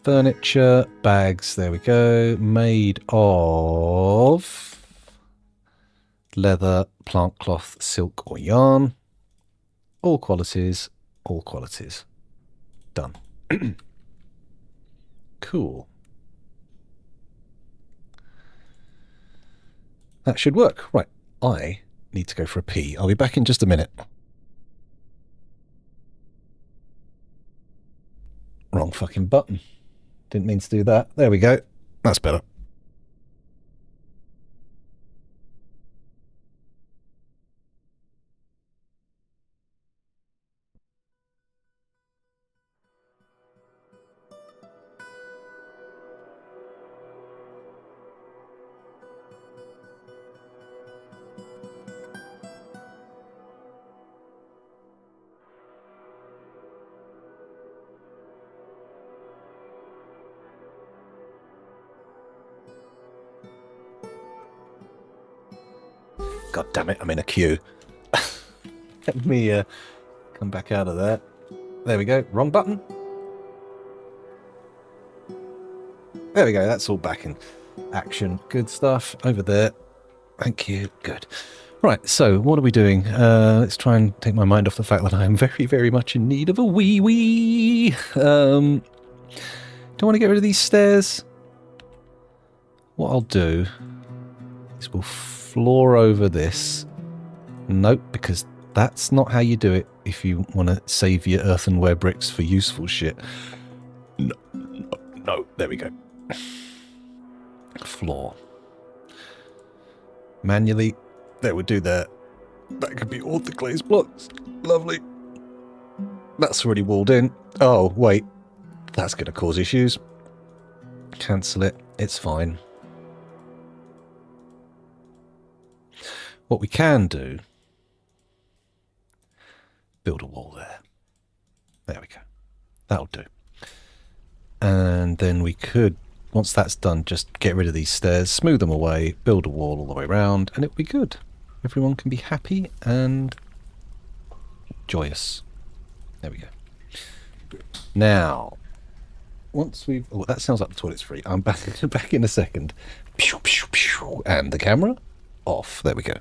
Furniture. Bags. There we go. Made of leather, plant cloth, silk or yarn. All qualities. All qualities. Done. Cool. That should work. Right. I need to go for a pee. I'll be back in just a minute. Wrong fucking button. Didn't mean to do that. There we go. That's better. God damn it, I'm in a queue. Let me come back out of there. There we go. Wrong button. There we go. That's all back in action. Good stuff. Over there. Thank you. Good. Right, so what are we doing? Let's try and take my mind off the fact that I am very, very much in need of a wee-wee. Don't want to get rid of these stairs. What I'll do is we'll floor over this. Nope, because that's not how you do it if you want to save your earthenware bricks for useful shit. No, there we go. Floor. Manually, there would do that. That could be all the glazed blocks. Lovely. That's already walled in. Oh, wait. That's going to cause issues. Cancel it. It's fine. What we can do... build a wall there. There we go. That'll do. And then we could, once that's done, just get rid of these stairs, smooth them away, build a wall all the way around, and it'll be good. Everyone can be happy and joyous. There we go. Now, once we've... oh, that sounds like the toilet's free. I'm back in a second. Pew, pew, pew. And the camera off. There we go.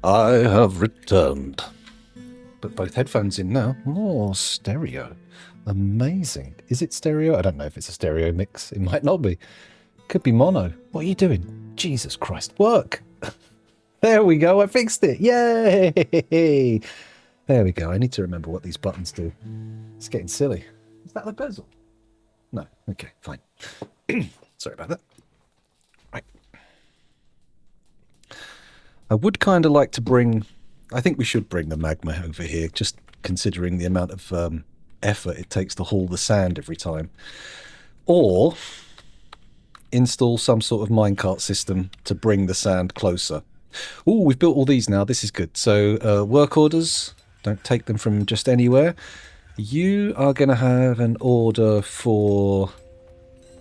I have returned. Put both headphones in now. Oh, stereo. Amazing. Is it stereo? I don't know if it's a stereo mix. It might not be. Could be mono. What are you doing? Jesus Christ. Work. There we go. I fixed it. Yay! There we go. I need to remember what these buttons do. It's getting silly. Is that the bezel? No. Okay, fine. Sorry about that. Right. I would kind of like to bring... I think we should bring the magma over here, just considering the amount of effort it takes to haul the sand every time. Or install some sort of minecart system to bring the sand closer. Oh, we've built all these now. This is good. So work orders, don't take them from just anywhere. You are going to have an order for...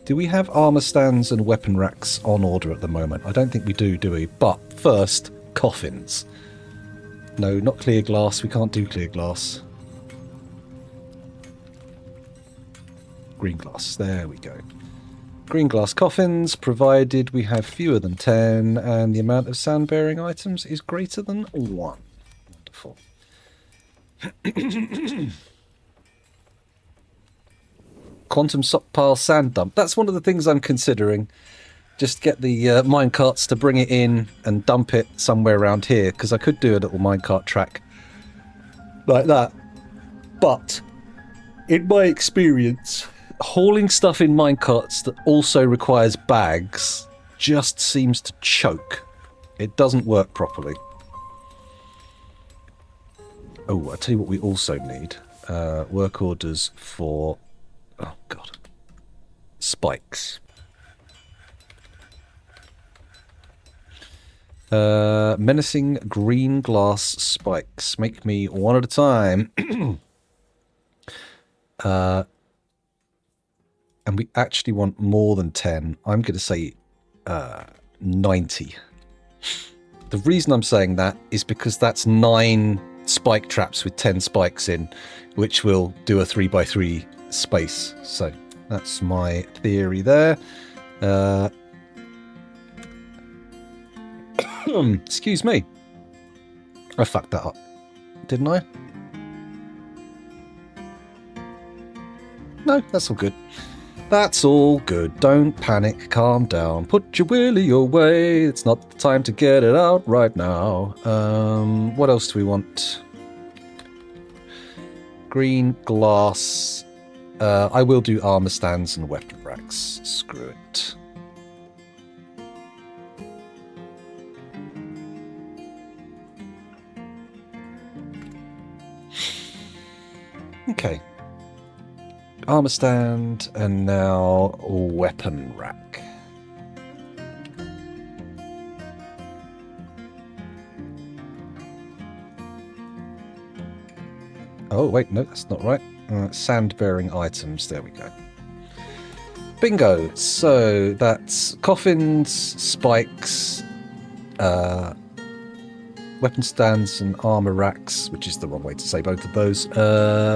Do we have armor stands and weapon racks on order at the moment? I don't think we do we? But first, coffins. No, not clear glass. We can't do clear glass. Green glass. There we go. Green glass coffins, provided we have fewer than 10 and the amount of sand-bearing items is greater than 1. Wonderful. Quantum stockpile sand dump. That's one of the things I'm considering. Just get the minecarts to bring it in and dump it somewhere around here, because I could do a little minecart track like that. But, in my experience, hauling stuff in minecarts that also requires bags just seems to choke. It doesn't work properly. Oh, I'll tell you what we also need. work orders for... Oh, God. Spikes. Menacing green glass spikes. Make me one at a time. And we actually want more than 10. I'm going to say 90. The reason I'm saying that is because that's 9 spike traps with 10 spikes in, which will do a 3x3 space. So that's my theory there. Excuse me. I fucked that up, didn't I? No, that's all good. That's all good. Don't panic. Calm down. Put your willy away. It's not the time to get it out right now. What else do we want? Green glass. I will do armor stands and weapon racks. Screw it. Okay. Armor stand, and now weapon rack. Oh, wait, no, that's not right. Sand-bearing items, there we go. Bingo! So, that's coffins, spikes, weapon stands and armor racks, which is the wrong way to say both of those.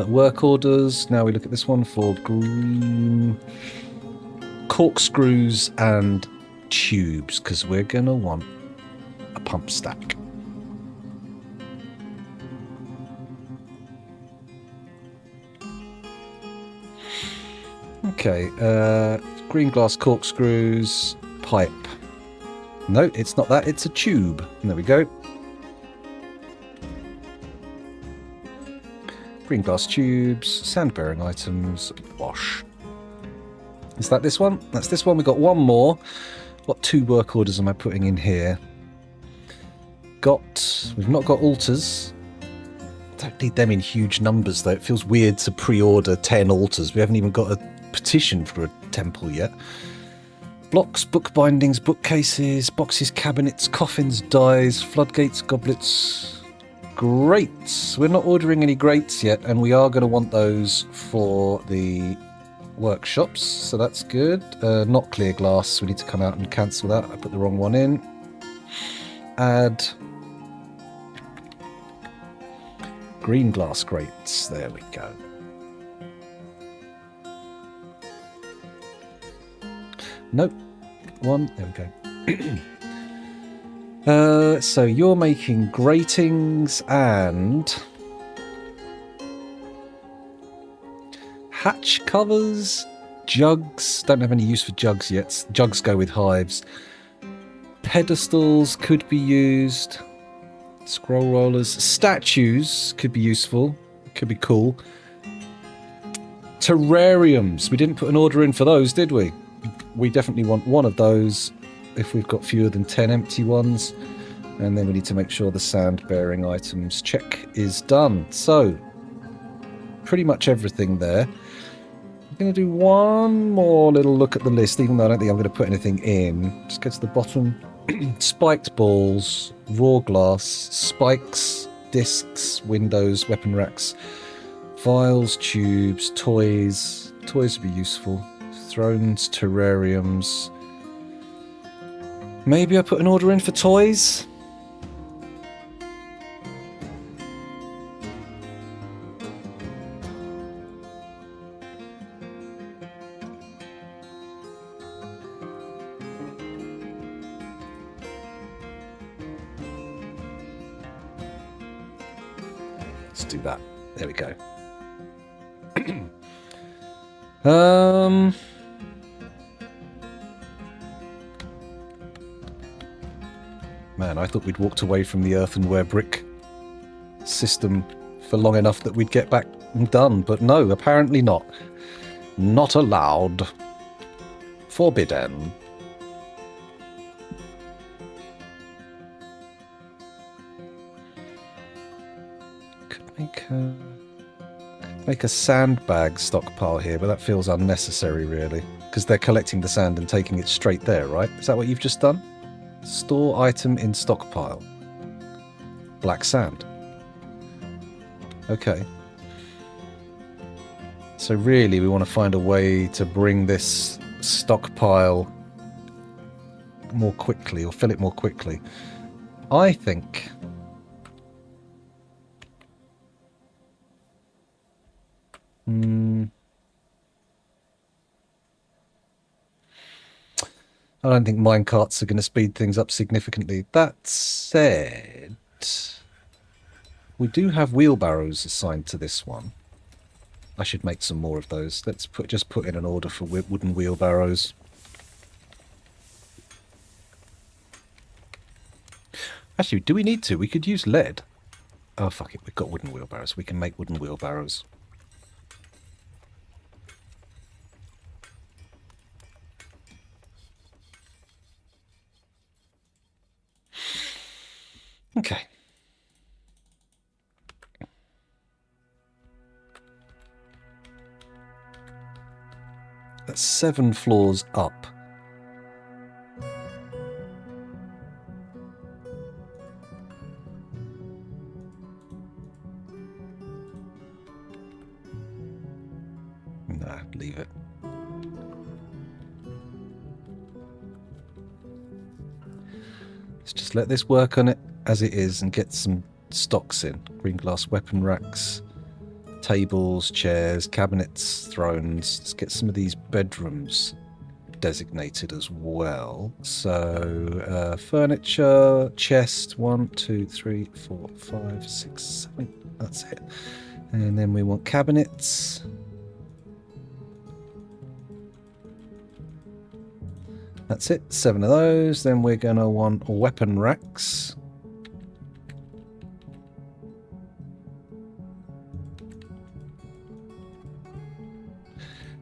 Work orders. Now we look at this one for green corkscrews and tubes, because we're going to want a pump stack. Okay, green glass corkscrews, pipe. No, it's not that, it's a tube. There we go. Green glass tubes, sand-bearing items, wash. Is that this one? That's this one. We've got one more. What 2 work orders am I putting in here? We've not got altars. Don't need them in huge numbers, though. It feels weird to pre-order 10 altars. We haven't even got a petition for a temple yet. Blocks, book bindings, bookcases, boxes, cabinets, coffins, dies, floodgates, goblets... Grates. We're not ordering any grates yet, and we are going to want those for the workshops, so that's good. Not clear glass. We need to come out and cancel that. I put the wrong one in. Add green glass grates. There we go. Nope. One. There we go. So you're making gratings and hatch covers, jugs. Don't have any use for jugs yet. Jugs go with hives. Pedestals could be used. Scroll rollers. Statues could be useful. Could be cool. Terrariums. We didn't put an order in for those, did we? We definitely want one of those. If we've got fewer than 10 empty ones, and then we need to make sure the sand-bearing items check is done. So, pretty much everything there. I'm going to do one more little look at the list, even though I don't think I'm going to put anything in. Just go to the bottom. Spiked balls, raw glass, spikes, discs, windows, weapon racks, vials, tubes, toys. Toys would be useful. Thrones, terrariums... Maybe I put an order in for toys? Let's do that. There we go. Man, I thought we'd walked away from the earthenware brick system for long enough that we'd get back and done, but no, apparently not. Not allowed. Forbidden. Could make a... Make a sandbag stockpile here, but that feels unnecessary, really. Because they're collecting the sand and taking it straight there, right? Is that what you've just done? Store item in stockpile. Black sand. Okay. So really, we want to find a way to bring this stockpile more quickly, or fill it more quickly. I think... I don't think minecarts are going to speed things up significantly. That said, we do have wheelbarrows assigned to this one. I should make some more of those. Let's just put in an order for wooden wheelbarrows. Actually, do we need to? We could use lead. Oh, fuck it. We've got wooden wheelbarrows. We can make wooden wheelbarrows. Okay. That's 7 floors up. Nah, leave it. Let's just let this work on it as it is and get some stocks in. Green glass weapon racks, tables, chairs, cabinets, thrones. Let's get some of these bedrooms designated as well. So furniture, chest, 1, 2, 3, 4, 5, 6, 7. That's it. And then we want cabinets. That's it, 7 of those. Then we're going to want weapon racks.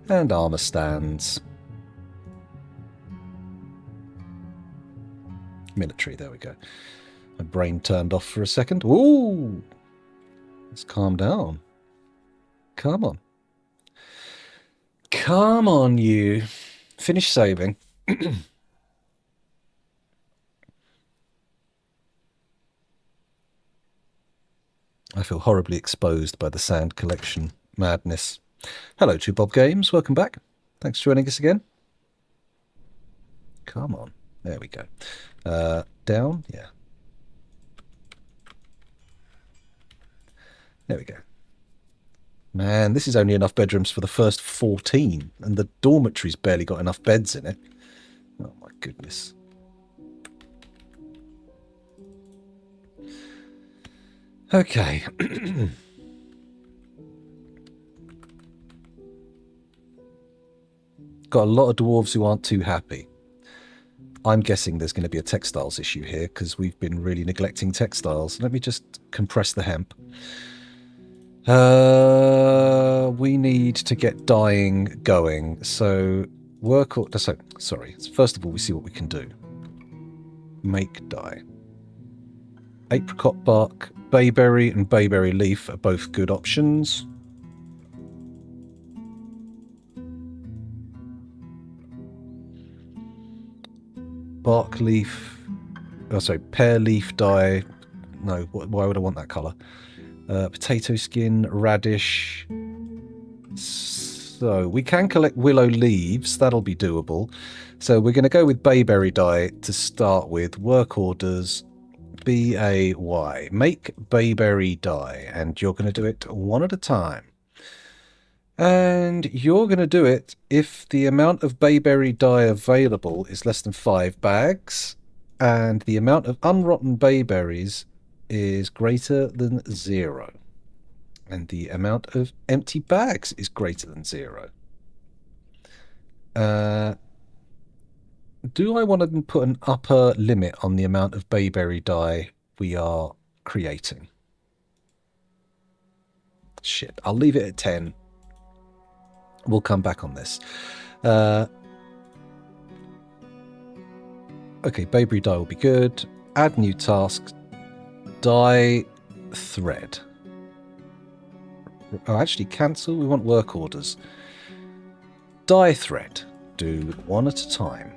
And armor stands. Military, there we go. My brain turned off for a second. Ooh! Let's calm down. Come on. Come on, you. Finish saving. I feel horribly exposed by the sand collection madness. Hello, Two Bob Games. Welcome back. Thanks for joining us again. Come on. There we go. Down? Yeah. There we go. Man, this is only enough bedrooms for the first 14, and the dormitory's barely got enough beds in it. Oh my goodness. Okay. Got a lot of dwarves who aren't too happy. I'm guessing there's going to be a textiles issue here because we've been really neglecting textiles. Let me just compress the hemp. We need to get dyeing going. So work or sorry. First of all, we see what we can do. Make dye. Apricot bark, bayberry and bayberry leaf are both good options. Bark leaf, oh sorry, pear leaf dye. No, why would I want that colour? Potato skin, radish. So we can collect willow leaves. That'll be doable. So we're going to go with bayberry dye to start with. Work orders, B-A-Y. Make bayberry dye, and you're going to do it one at a time. And you're going to do it if the amount of bayberry dye available is less than 5 bags, and the amount of unrotten bayberries is greater than 0. And the amount of empty bags is greater than 0. Do I want to put an upper limit on the amount of bayberry dye we are creating? Shit, I'll leave it at 10. We'll come back on this. Okay, bayberry dye will be good. Add new task. Dye thread. Oh, actually, cancel. We want work orders. Dye thread. Do one at a time.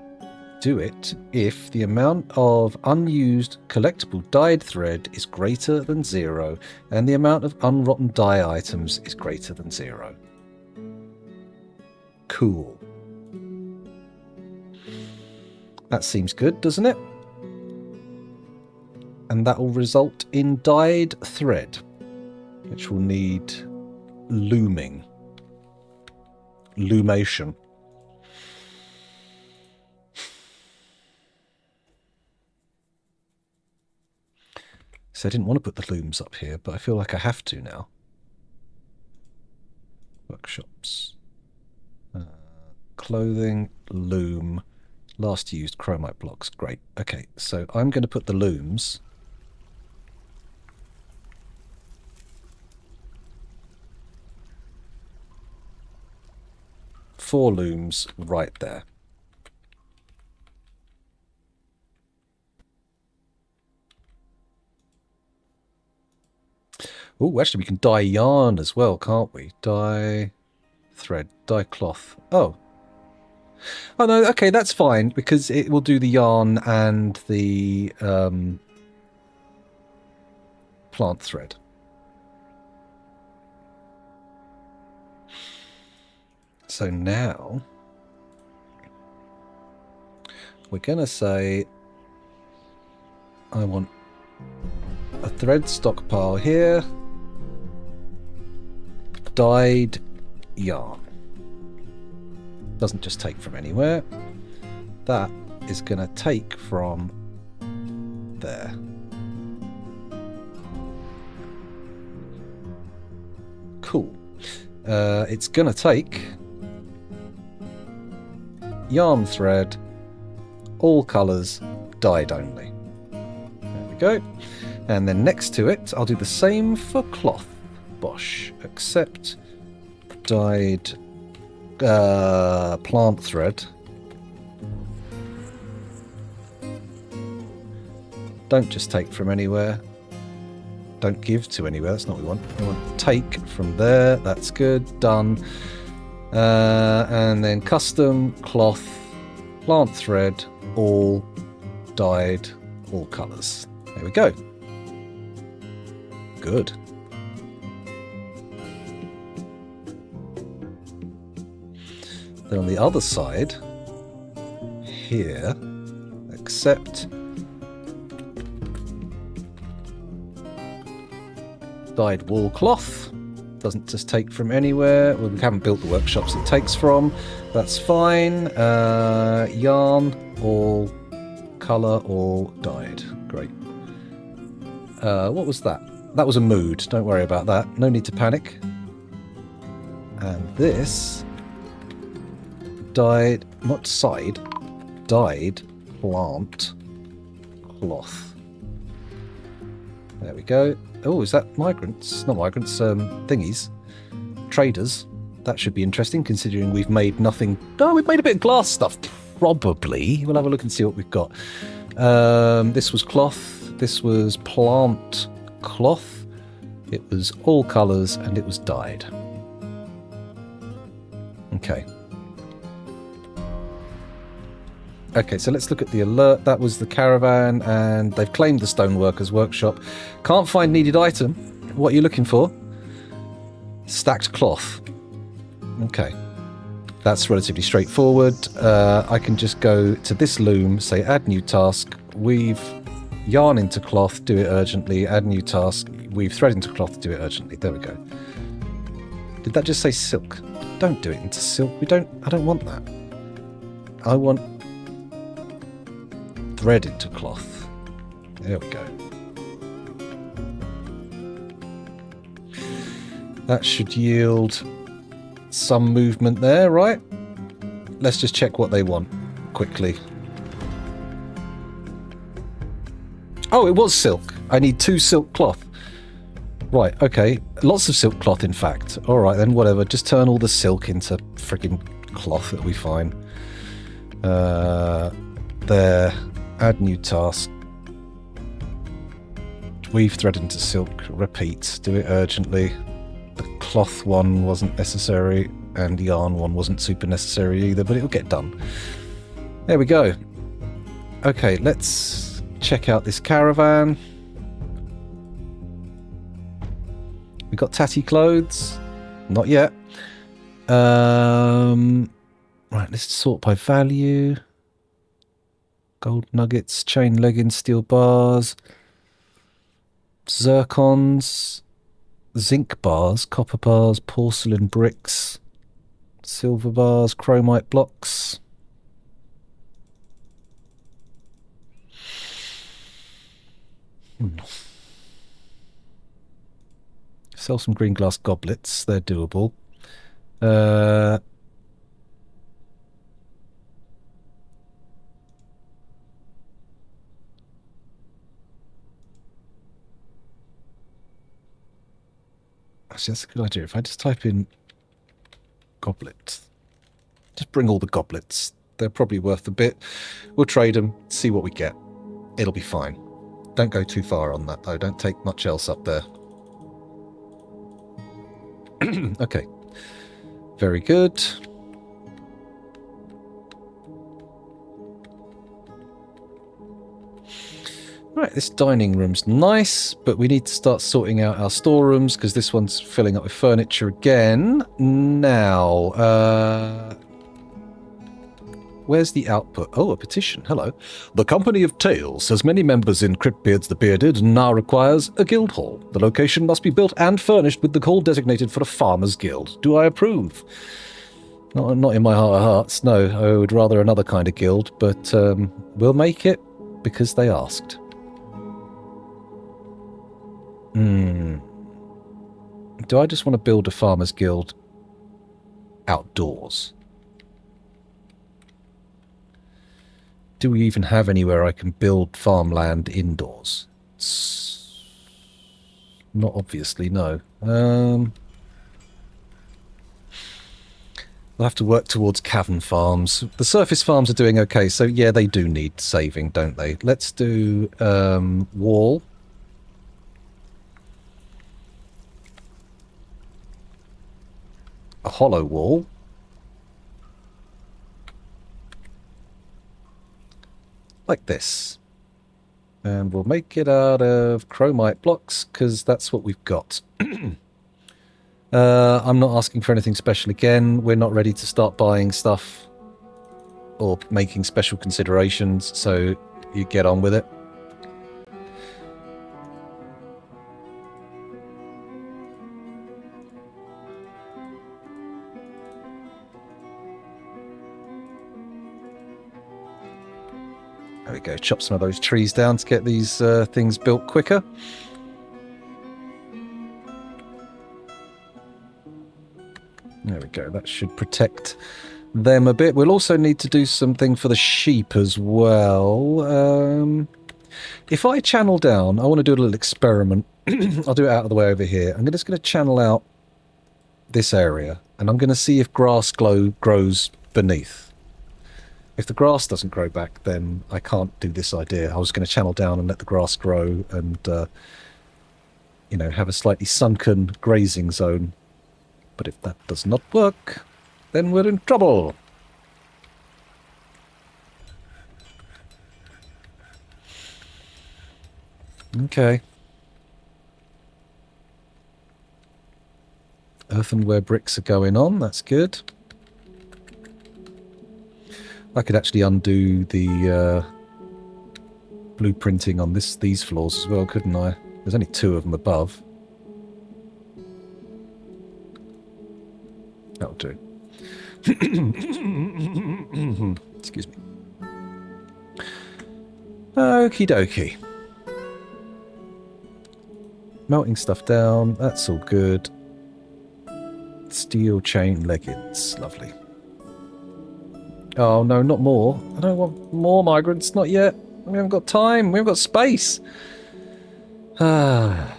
Do it if the amount of unused collectible dyed thread is greater than 0 and the amount of unrotten dye items is greater than 0. Cool. That seems good, doesn't it? And that will result in dyed thread, which will need looming. Loomation. So I didn't want to put the looms up here, but I feel like I have to now. Workshops. Clothing, loom, last used chromite blocks. Great. Okay, so I'm going to put the looms. Four looms right there. Oh, actually, we can dye yarn as well, can't we? Dye thread, dye cloth. Oh. Oh, no, okay, that's fine, because it will do the yarn and the plant thread. So now we're going to say I want a thread stockpile here, dyed yarn. Doesn't just take from anywhere. That is going to take from there. Cool. It's going to take yarn thread, all colours, dyed only. There we go. And then next to it, I'll do the same for cloth. Bosh. Except dyed plant thread. Don't just take from anywhere. Don't give to anywhere. That's not what we want. We want to take from there. That's good. Done. And then custom cloth, plant thread, all dyed, all colours. There we go. Good. Then on the other side, here, accept dyed wool cloth. Doesn't just take from anywhere. Well, we haven't built the workshops it takes from. That's fine. Yarn, all colour, all dyed. Great. What was that? That was a mood. Don't worry about that. No need to panic. And this dyed, not side, dyed plant cloth. There we go. Oh, is that migrants? Not migrants, thingies. Traders. That should be interesting, considering we've made nothing. Oh, we've made a bit of glass stuff. Probably. We'll have a look and see what we've got. This was cloth. This was plant cloth. It was all colours, and it was dyed. Okay. Okay, so let's look at the alert. That was the caravan, and they've claimed the stoneworkers' workshop. Can't find needed item. What are you looking for? Stacked cloth. Okay. That's relatively straightforward. I can just go to this loom, say add new task, weave yarn into cloth, do it urgently, add new task, weave thread into cloth, do it urgently. There we go. Did that just say silk? Don't do it into silk. I don't want that. I want thread into cloth. There we go. That should yield some movement there, right? Let's just check what they want quickly. Oh, it was silk. I need 2 silk cloth. Right, okay. Lots of silk cloth, in fact. All right, then, whatever. Just turn all the silk into friggin' cloth. It'll be fine. There. Add new task. Weave thread into silk. Repeat. Do it urgently. The cloth one wasn't necessary, and the yarn one wasn't super necessary either, but it'll get done. There we go. Okay, let's check out this caravan. We got tatty clothes. Not yet. Right, let's sort by value. Gold nuggets, chain leggings, steel bars, zircons, zinc bars, copper bars, porcelain bricks, silver bars, chromite blocks. Sell some green glass goblets. They're doable. Actually, that's a good idea. If I just type in goblet, just bring all the goblets. They're probably worth a bit. We'll trade them, see what we get. It'll be fine. Don't go too far on that, though. Don't take much else up there. Okay. Very good. Right, this dining room's nice, but we need to start sorting out our storerooms because this one's filling up with furniture again. Now, where's the output? Oh, a petition. Hello. The Company of Tales has many members in Cryptbeards the Bearded and now requires a guild hall. The location must be built and furnished with the hall designated for a farmer's guild. Do I approve? Not in my heart of hearts. No, I would rather another kind of guild, but we'll make it because they asked. Do I just want to build a farmer's guild outdoors? Do we even have anywhere I can build farmland indoors? Not obviously, no. We'll have to work towards cavern farms. The surface farms are doing okay, so yeah, they do need saving, don't they? Let's do wall. A hollow wall. Like this. And we'll make it out of chromite blocks, because that's what we've got. I'm not asking for anything special again. We're not ready to start buying stuff or making special considerations, so you get on with it. There we go, chop some of those trees down to get these things built quicker. There we go, that should protect them a bit. We'll also need to do something for the sheep as well. If I channel down, I want to do a little experiment. I'll do it out of the way over here. I'm just going to channel out this area, and I'm going to see if grass grows beneath. If the grass doesn't grow back, then I can't do this idea. I was going to channel down and let the grass grow and, you know, have a slightly sunken grazing zone. But if that does not work, then we're in trouble. Okay. Earthenware bricks are going on. That's good. I could actually undo the blueprinting on these floors as well, couldn't I? There's only 2 of them above. That'll do. Excuse me. Okie dokie. Melting stuff down. That's all good. Steel chain leggings. Lovely. Oh, no, not more. I don't want more migrants. Not yet. We haven't got time. We haven't got space. Ah.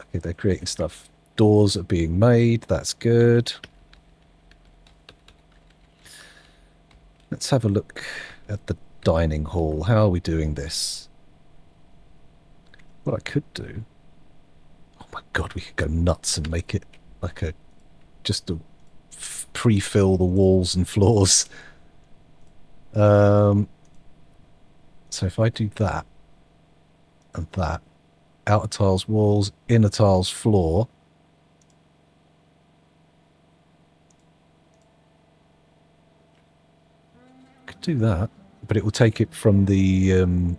Okay, they're creating stuff. Doors are being made. That's good. Let's have a look at the dining hall. How are we doing this? What I could do... Oh my god, we could go nuts and make it like a... just to pre-fill the walls and floors. So if I do that, and that, outer tiles walls, inner tiles floor... Could do that, but it will take it from the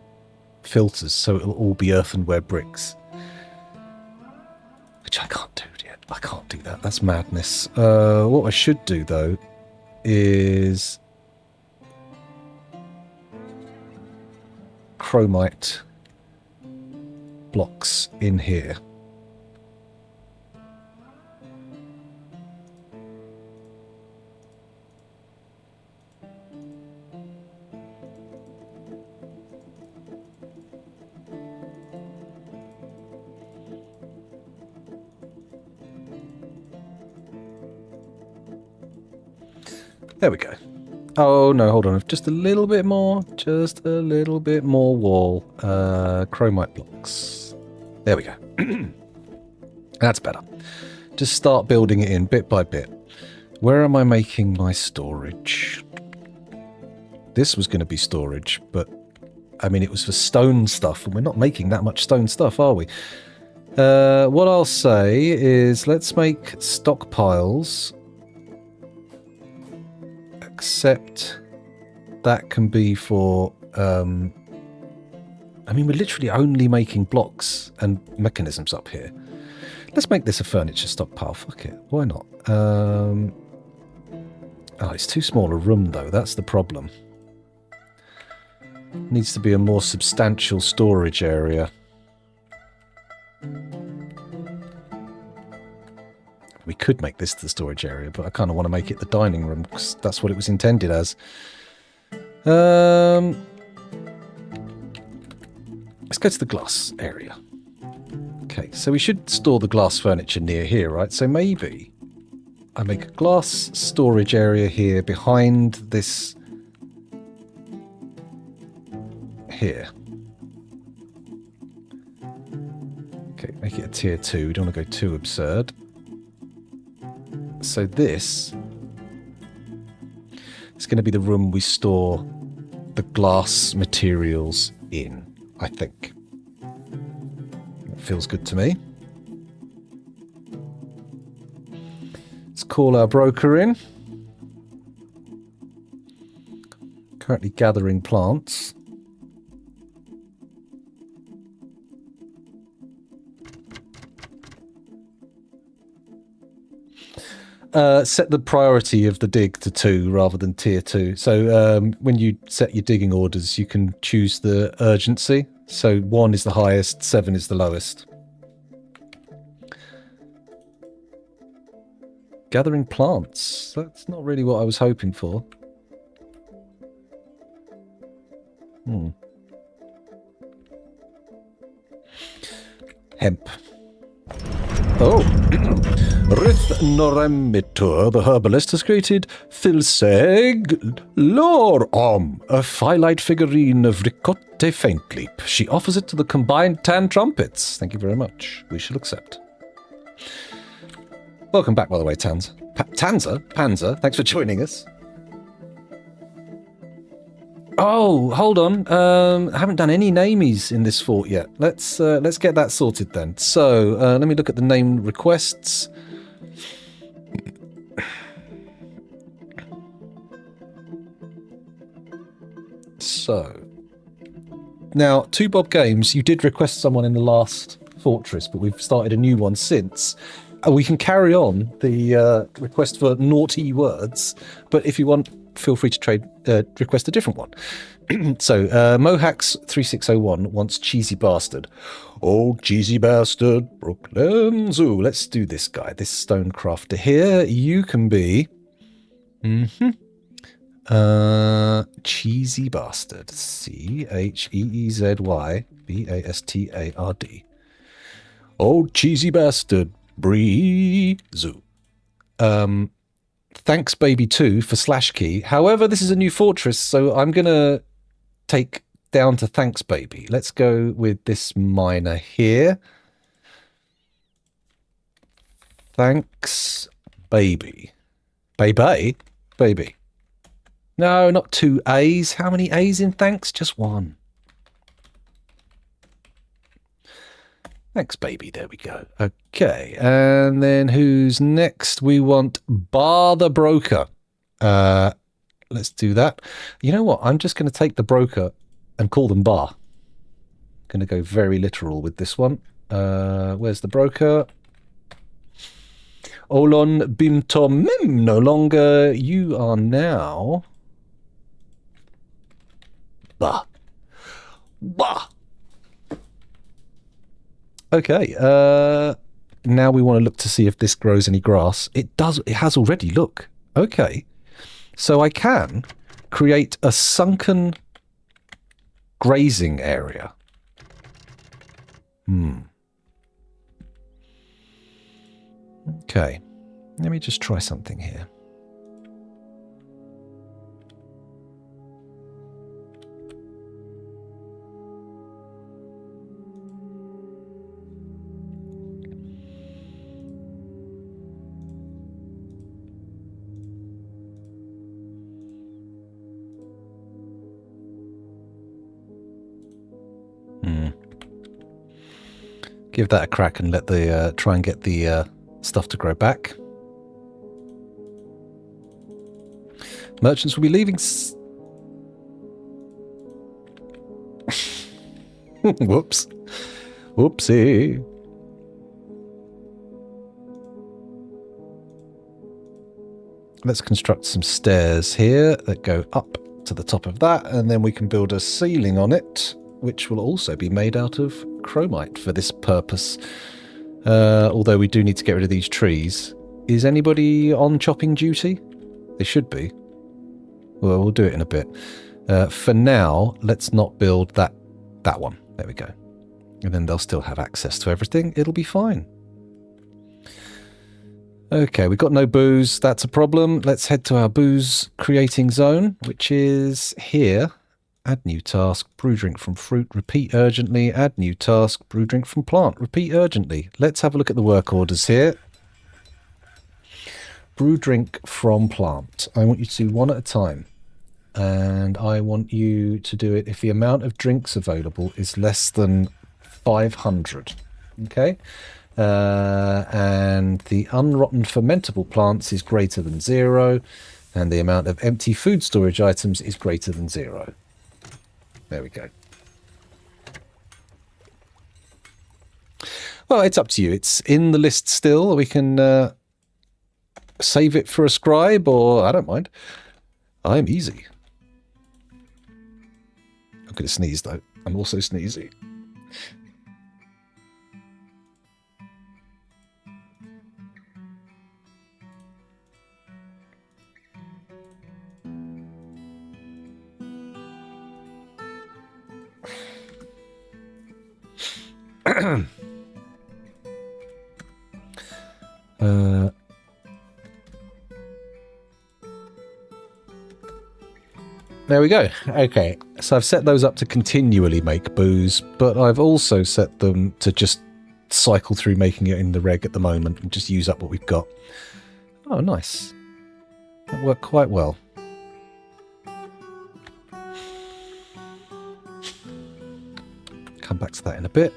filters, so it'll all be earthenware bricks. Which I can't do yet. I can't do that. That's madness. What I should do, though, is... chromite blocks in here. There we go. Oh, no, hold on. Just a little bit more. Just a little bit more wall. Chromite blocks. There we go. That's better. Just start building it in bit by bit. Where am I making my storage? This was going to be storage, but, I mean, it was for stone stuff, and we're not making that much stone stuff, are we? What I'll say is let's make stockpiles... except that can be for I mean, we're literally only making blocks and mechanisms up here. Let's make this a furniture stockpile. Fuck it, why not? Oh, it's too small a room though, that's the problem. Needs to be a more substantial storage area. We could make this the storage area, but I kind of want to make it the dining room because that's what it was intended as. Let's go to the glass area. Okay, so we should store the glass furniture near here, right? So maybe I make a glass storage area here behind this here. Okay, make it a tier 2. We don't want to go too absurd. So this is going to be the room we store the glass materials in, I think. That feels good to me. Let's call our broker in. Currently gathering plants. Set the priority of the dig to 2 rather than tier 2. So when you set your digging orders, you can choose the urgency. So 1 is the highest, 7 is the lowest. Gathering plants. That's not really what I was hoping for. Hemp. Oh. Rith Noramitur, the herbalist, has created Thilseg Lorom, a phyllite figurine of Ricotte Faintleap. She offers it to the combined Tan Trumpets. Thank you very much. We shall accept. Welcome back, by the way, Tanza. Panzer, thanks for joining us. Oh, hold on. I haven't done any namies in this fort yet. Let's get that sorted then. So, let me look at the name requests. So, now, 2Bob Games, you did request someone in the last fortress, but we've started a new one since. We can carry on the request for naughty words, but if you want, feel free to request a different one. So, Mohax3601 wants Cheesy Bastard. Oh, Cheesy Bastard, Brooklyn Zoo. Let's do this guy, this stone crafter here. You can be... Cheesy Bastard. Cheezeybastard. Oh, Cheesy Bastard, Bree-Zoo. Thanks, Baby 2, for slash key. However, this is a new fortress, so I'm going to take down to thanks, baby. Let's go with this miner here. Thanks, baby. Baby? Baby. No, not 2 A's. How many A's in thanks? Just 1. Thanks, baby. There we go. Okay. And then who's next? We want Bar the Broker. Let's do that. You know what? I'm just going to take the broker and call them Bar. Going to go very literal with this one. Where's the broker? Olon Bimtomim. No longer. You are now... Bah. Bah. Okay. Now we want to look to see if this grows any grass. It does. It has already. Look. Okay. So I can create a sunken grazing area. Okay. Let me just try something here. Give that a crack and let the try and get the stuff to grow back. Merchants will be leaving. Whoops. Whoopsie. Let's construct some stairs here that go up to the top of that, and then we can build a ceiling on it, which will also be made out of chromite for this purpose. Although we do need to get rid of these trees. Is anybody on chopping duty? They should be. Well, we'll do it in a bit. For now, let's not build that one. There we go. And then they'll still have access to everything. It'll be fine. Okay, we've got no booze. That's a problem. Let's head to our booze creating zone, which is here. Add new task, brew drink from fruit, repeat urgently. Add new task, brew drink from plant, repeat urgently. Let's have a look at the work orders here. Brew drink from plant. I want you to do one at a time. And I want you to do it if the amount of drinks available is less than 500. Okay? And the unrotten fermentable plants is greater than 0. And the amount of empty food storage items is greater than 0. There we go. Well, it's up to you. It's in the list still. We can save it for a scribe, or I don't mind. I'm easy. I'm going to sneeze, though. I'm also sneezy. There we go. Okay, so I've set those up to continually make booze, but I've also set them to just cycle through making it in the reg at the moment and just use up what we've got. Oh, nice. That worked quite well. Come back to that in a bit.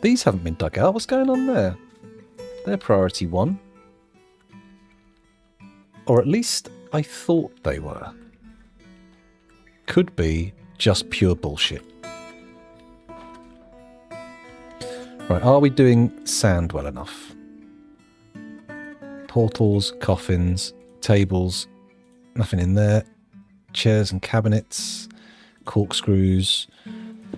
These haven't been dug out. What's going on there? They're priority 1. Or at least I thought they were. Could be just pure bullshit. Right, are we doing sand well enough? Portals, coffins, tables, nothing in there. Chairs and cabinets, corkscrews,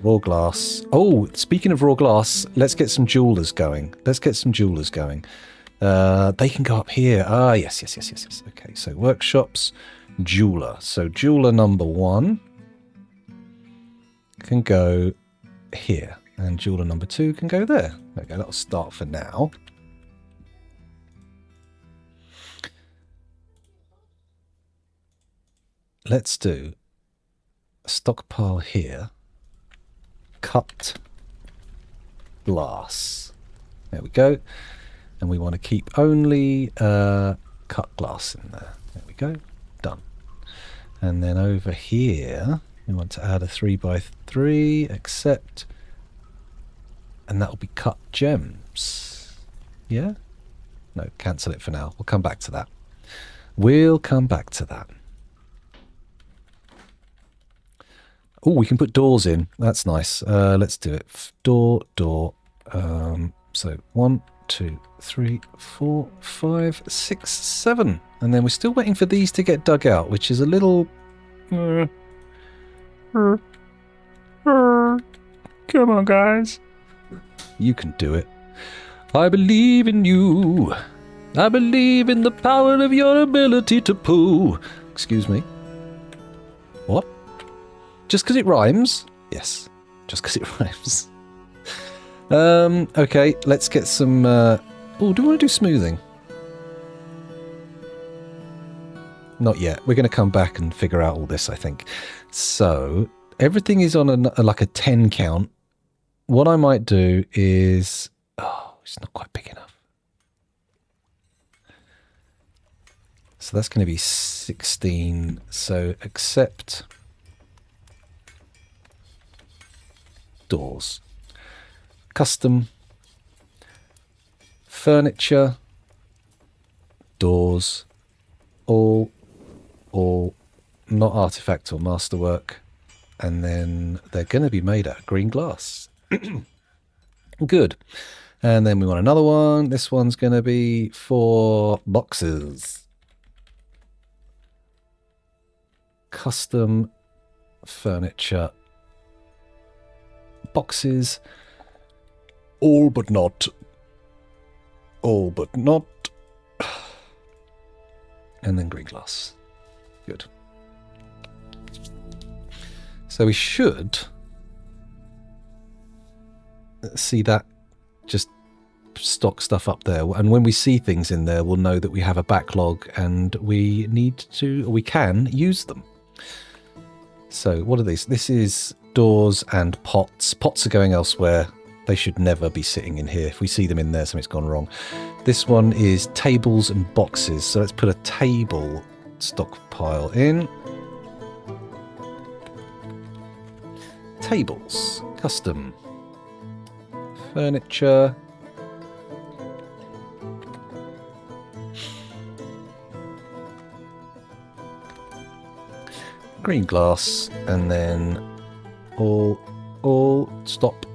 raw glass. Oh, speaking of raw glass, let's get some jewelers going. Let's get some jewelers going. They can go up here. Ah, yes. Okay, so workshops, jeweler. So jeweler number 1 can go here. And jeweler number 2 can go there. Okay, that'll start for now. let's do a stockpile here. Cut glass. There we go. And we want to keep only cut glass in there. There we go. Done. And then over here, we want to add a 3x3, accept. And that will be cut gems. Yeah? No, cancel it for now. We'll come back to that. We'll come back to that. Oh, we can put doors in. That's nice. Let's do it. Door. So 1, 2, 3, 4, 5, 6, 7. And then we're still waiting for these to get dug out, which is a little... Come on, guys. You can do it. I believe in you. I believe in the power of your ability to poo. Excuse me. What? Just because it rhymes? Yes. Just because it rhymes. Okay, let's get some... Oh, do we want to do smoothing? Not yet. We're going to come back and figure out all this, I think. So, everything is on like a 10 count. What I might do is... Oh, it's not quite big enough. So that's going to be 16. So, accept... doors. Custom. Furniture. Doors. All, not artifact or masterwork. And then they're going to be made out of green glass. Good. And then we want another one. This one's going to be for boxes. Custom furniture. Boxes. All but not. All but not. And then green glass. Good. So we should see that just stock stuff up there. And when we see things in there, we'll know that we have a backlog and we need to, or we can use them. So what are these? This is doors and pots. Pots are going elsewhere. They should never be sitting in here. If we see them in there, something's gone wrong. This one is tables and boxes. So let's put a table stockpile in. Tables. Custom. Furniture. Green glass. And then all stop.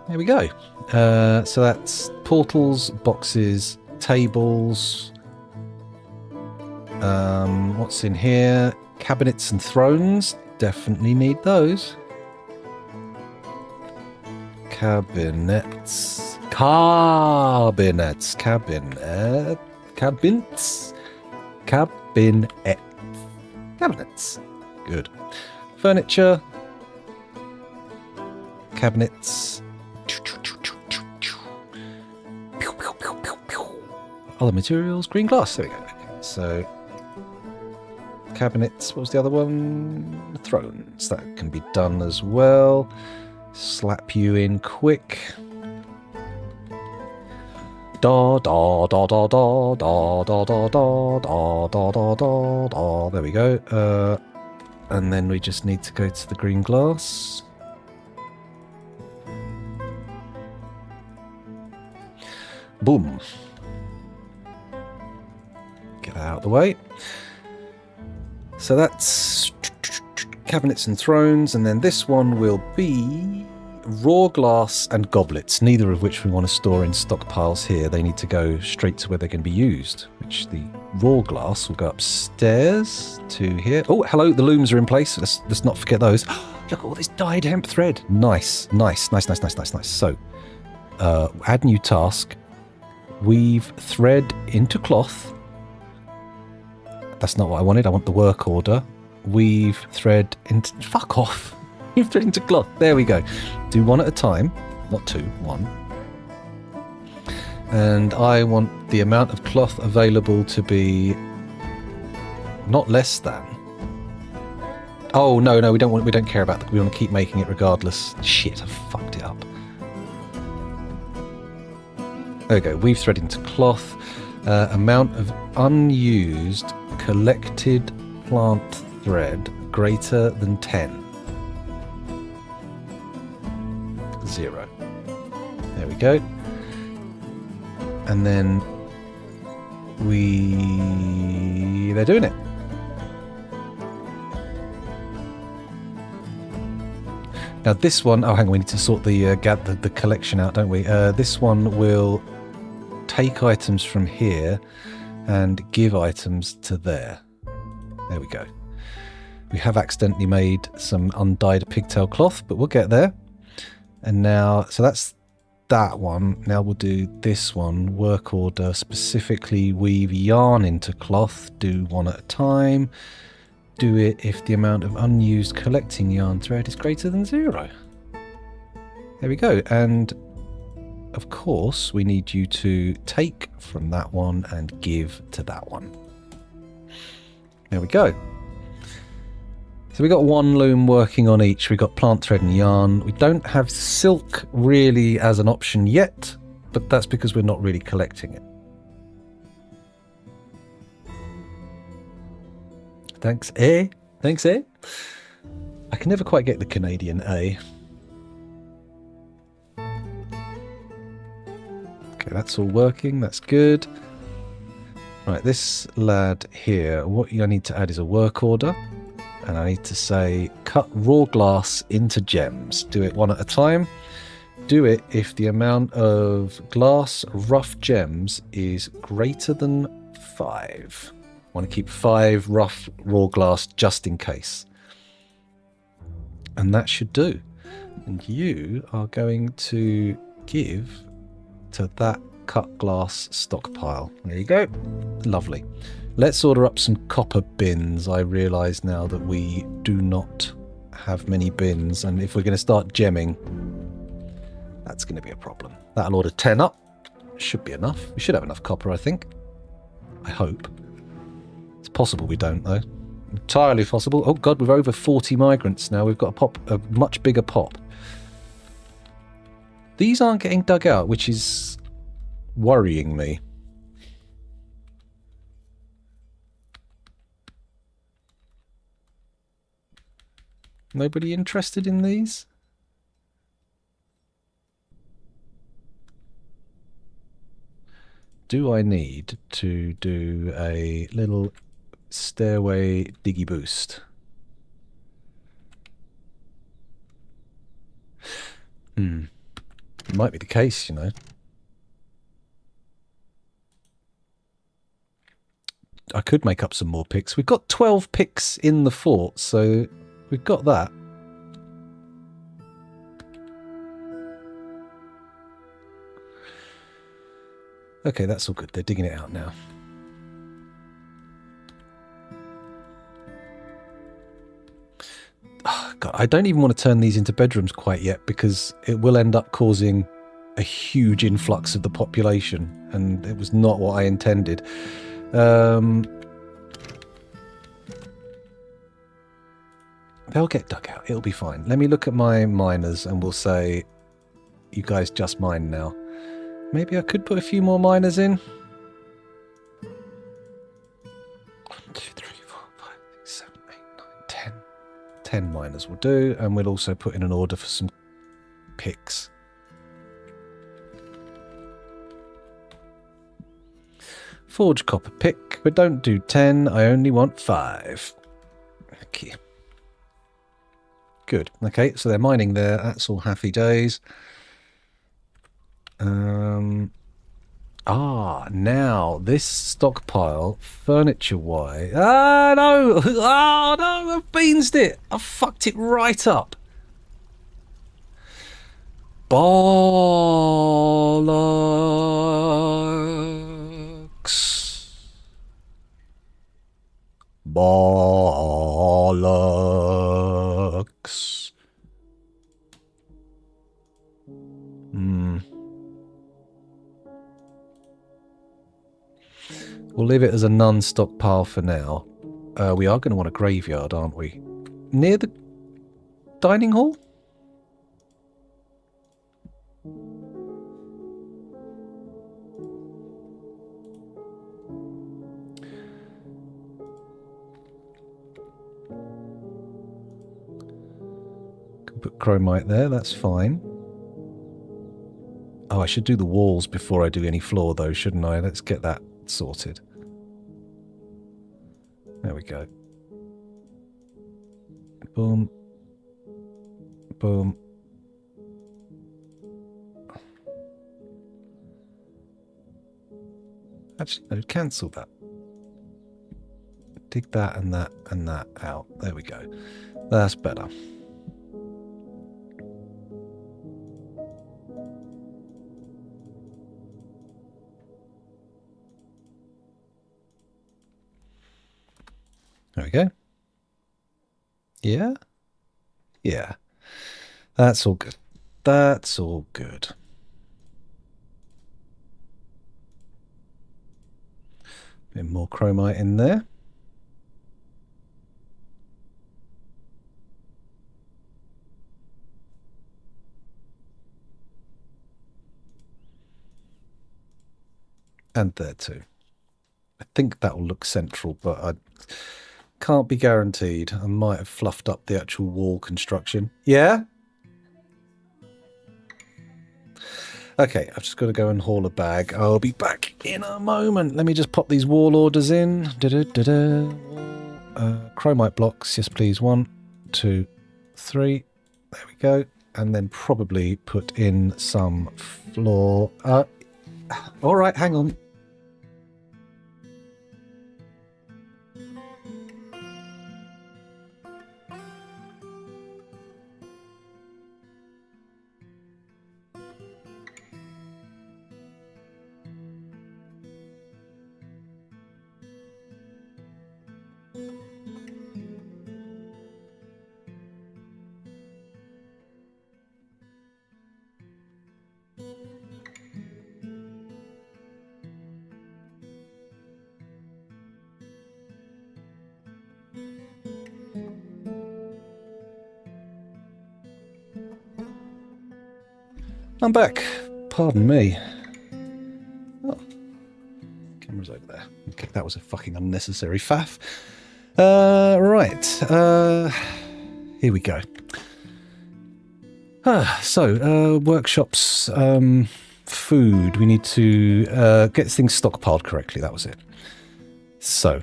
There we go. So that's portals, boxes, tables. What's in here? Cabinets and thrones. Definitely need those. Cabinets. Cabinets. Good. Furniture. Cabinets. Other materials. Green glass. There we go. Okay. So cabinets. What was the other one? Thrones. That can be done as well. Slap you in quick. Da da da da da da da da da da da da da da. There we go. And then we just need to go to the green glass. Boom. Get that out of the way. So that's cabinets and thrones, and then this one will be raw glass and goblets, neither of which we want to store in stockpiles here. They need to go straight to where they're going to be used, which the raw glass will go upstairs to here. Oh, hello, the looms are in place. Let's not forget those. Look at all this dyed hemp thread. Nice. So, add new task. Weave thread into cloth. That's not what I wanted. I want the work order. Weave thread into... Fuck off. Weave thread into cloth. There we go. Do one at a time. Not two. One. And I want the amount of cloth available to be Not less than. Oh, no, we don't care about that. We want to keep making it regardless. Shit, I fucked it up. There we go. Weave thread into cloth. Amount of unused collected plant thread greater than 10. 0. There we go. And then they're doing it. Now this one, oh hang on, we need to sort the collection out, don't we? This one will take items from here and give items to there. There we go. We have accidentally made some undyed pigtail cloth, but we'll get there. And now, so that's that one. Now we'll do this one. Work order, specifically weave yarn into cloth. Do one at a time. Do it if the amount of unused collecting yarn thread is greater than 0. There we go. And of course, we need you to take from that one and give to that one. There we go. So we got one loom working on each. We got plant thread and yarn. We don't have silk really as an option yet, but that's because we're not really collecting it. Thanks, A. Thanks, A. I can never quite get the Canadian A. Okay, that's all working. That's good. Right, this lad here, what I need to add is a work order. And I need to say, cut raw glass into gems. Do it one at a time. Do it if the amount of glass rough gems is greater than 5. I want to keep 5 rough raw glass just in case. And that should do. And you are going to give to that cut glass stockpile. There you go. Lovely. Let's order up some copper bins. I realise now that we do not have many bins, and if we're going to start gemming, that's going to be a problem. That'll order 10 up. Should be enough. We should have enough copper, I think. I hope. It's possible we don't, though. Entirely possible. Oh god, we're over 40 migrants now. We've got a much bigger pop. These aren't getting dug out, which is worrying me. Nobody interested in these? Do I need to do a little stairway diggy boost? It might be the case, you know. I could make up some more picks. We've got 12 picks in the fort, so we've got that. Okay, that's all good. They're digging it out now. Oh, God, I don't even want to turn these into bedrooms quite yet because it will end up causing a huge influx of the population, and it was not what I intended. They'll get dug out. It'll be fine. Let me look at my miners and we'll say, you guys just mine now. Maybe I could put a few more miners in. 1, 2, 3, 4, 5, 6, 7, 8, 9, 10. 10 miners will do, and we'll also put in an order for some picks. Forge copper pick, but don't do 10. I only want 5. Okay. Good. Okay, so they're mining there. That's all happy days. Now this stockpile, furniture-wise. Ah, no! Oh, no! I've beansed it! I've fucked it right up. Bollocks. Bollocks. We'll leave it as a non-stockpile for now. we are going to want a graveyard, aren't we? Near the dining hall? Can put chromite there, that's fine. Oh, I should do the walls before I do any floor, though, shouldn't I? Let's get that sorted. There we go. Boom. Boom. Actually, no, cancel that. Dig that and that out. There we go. That's better. There we go. Yeah? Yeah. That's all good. That's all good. Bit more chromite in there. And there too. I think that will look central, but I can't be guaranteed. I might have fluffed up the actual wall construction. Yeah? Okay, I've just got to go and haul a bag. I'll be back in a moment. Let me just pop these wall orders in. Chromite blocks. Yes, please. 1, 2, 3. There we go. And then probably put in some floor. All right, hang on. I'm back. Pardon me. Oh. Camera's over there. Okay, that was a fucking unnecessary faff. Right. Here we go. Workshops, food. We need to get things stockpiled correctly. That was it. So,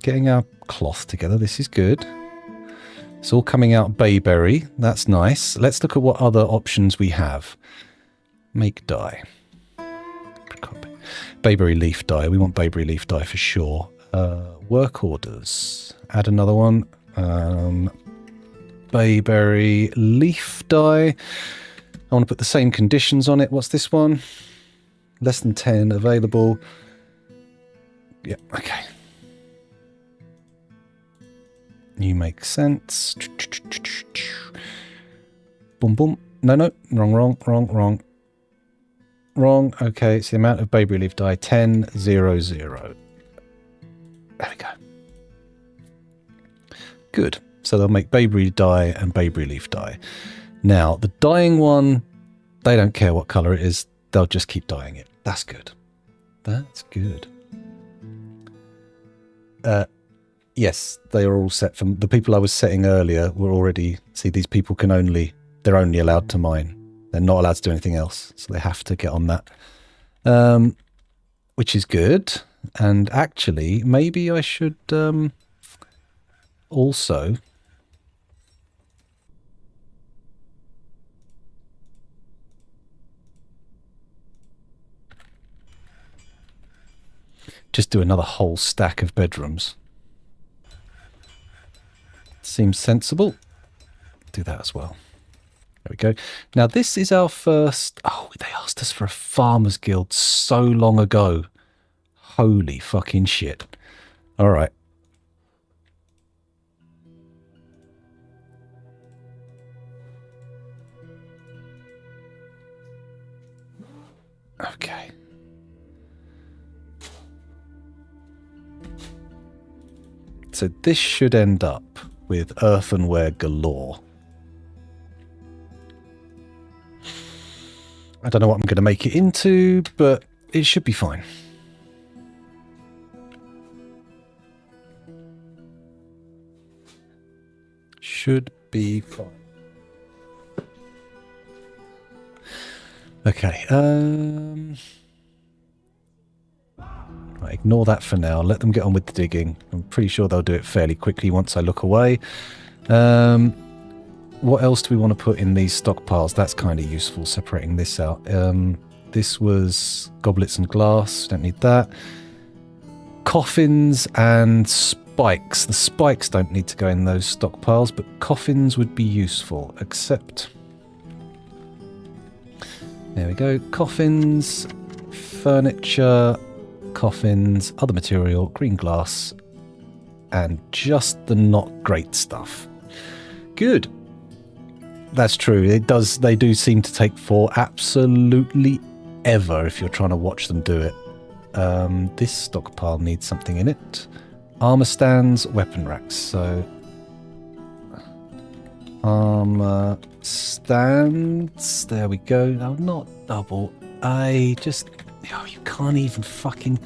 getting our cloth together. This is good. It's all coming out bayberry. That's nice. Let's look at what other options we have. Make dye. Bayberry leaf dye. We want bayberry leaf dye for sure. Work orders. Add another one. Bayberry leaf dye. I want to put the same conditions on it. What's this one? Less than 10 available. Yeah, okay. You make sense. Boom, boom. No. Wrong. Okay, it's the amount of bayberry leaf dye. 1000. There we go. Good. So they'll make bayberry dye and bayberry leaf dye. Now, the dyeing one, they don't care what colour it is. They'll just keep dyeing it. That's good. That's good. Yes, they are all set from the people I was setting earlier were already, see, these people they're only allowed to mine. They're not allowed to do anything else. So they have to get on that, which is good. And actually, maybe I should also just do another whole stack of bedrooms. Seems sensible. Do that as well. There we go. Now this is our first... Oh, they asked us for a farmers guild so long ago. Holy fucking shit. All right. Okay. So this should end up with earthenware galore. I don't know what I'm going to make it into, but it should be fine. Should be fine. Okay. Right, ignore that for now. Let them get on with the digging. I'm pretty sure they'll do it fairly quickly once I look away. What else do we want to put in these stockpiles? That's kind of useful, separating this out. This was goblets and glass. Don't need that. Coffins and spikes. The spikes don't need to go in those stockpiles, but coffins would be useful, except... There we go. Coffins, furniture, coffins, other material, green glass, and just the not great stuff. Good. That's true. It does. They do seem to take for absolutely ever if you're trying to watch them do it. This stockpile needs something in it. Armor stands, weapon racks. So armor stands. There we go. No, not double. I just... Oh, you can't even fucking...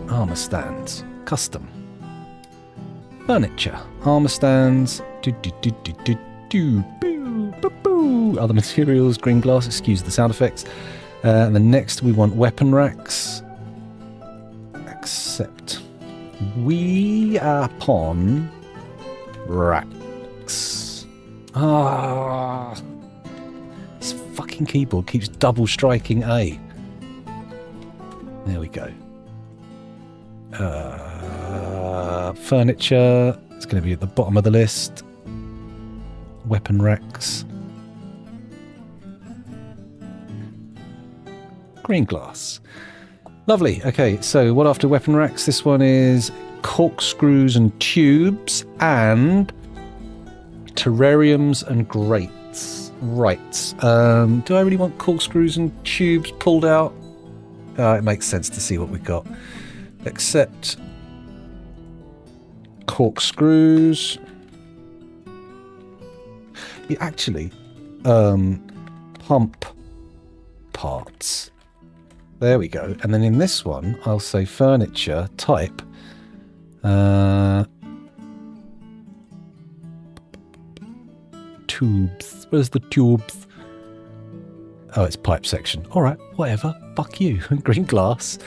Armor stands. Custom. Furniture. Armor stands. Other materials. Green glass. Excuse the sound effects. And then next we want weapon racks. Accept. We are upon racks. Ah... This fucking keyboard keeps double striking A. There we go. Furniture. It's going to be at the bottom of the list. Weapon racks. Green glass. Lovely. Okay, so what after weapon racks? This one is corkscrews and tubes and terrariums and grates. Right. Do I really want corkscrews and tubes pulled out? It makes sense to see what we've got. Except corkscrews. Yeah, actually, pump parts. There we go. And then in this one, I'll say furniture type. Tubes. Where's the tubes? Oh, it's pipe section. All right, whatever. Fuck you. Green glass.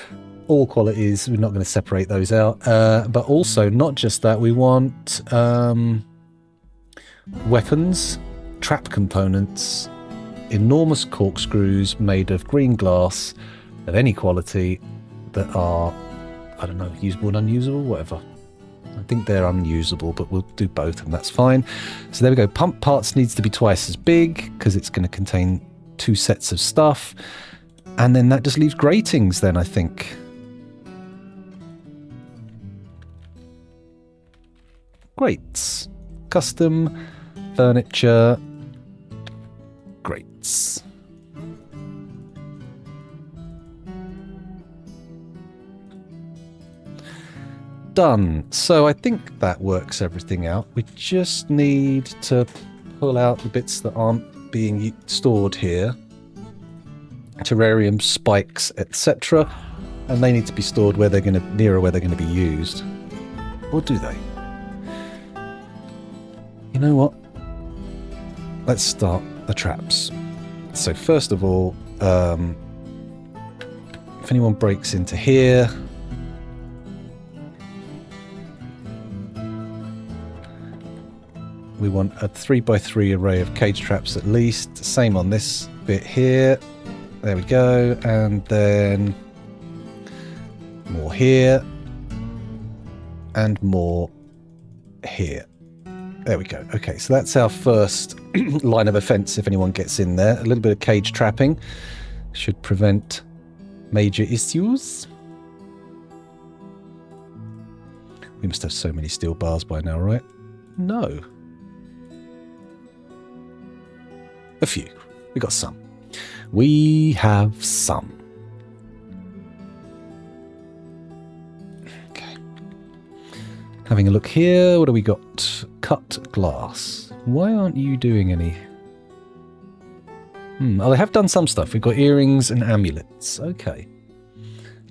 All qualities. We're not going to separate those out. But also, not just that, we want weapons, trap components, enormous corkscrews made of green glass of any quality that are, I don't know, usable and unusable, whatever. I think they're unusable, but we'll do both and that's fine. So there we go. Pump parts needs to be twice as big because it's going to contain 2 sets of stuff. And then that just leaves gratings then, I think. Grates. Custom furniture grates. Done. So I think that works everything out. We just need to pull out the bits that aren't being stored here. Terrarium, spikes, etc. And they need to be stored where they're going to, nearer where they're going to be used. Or do they? You know what? Let's start the traps. So first of all, if anyone breaks into here, we want a 3x3 array of cage traps at least. Same on this bit here. There we go. And then more here. And more here. There we go. Okay, so that's our first line of offence if anyone gets in there. A little bit of cage trapping should prevent major issues. We must have so many steel bars by now, right? No. A few. We got some. We have some. Having a look here, what do we got? Cut glass. Why aren't you doing any? Oh, they have done some stuff. We've got earrings and amulets. Okay.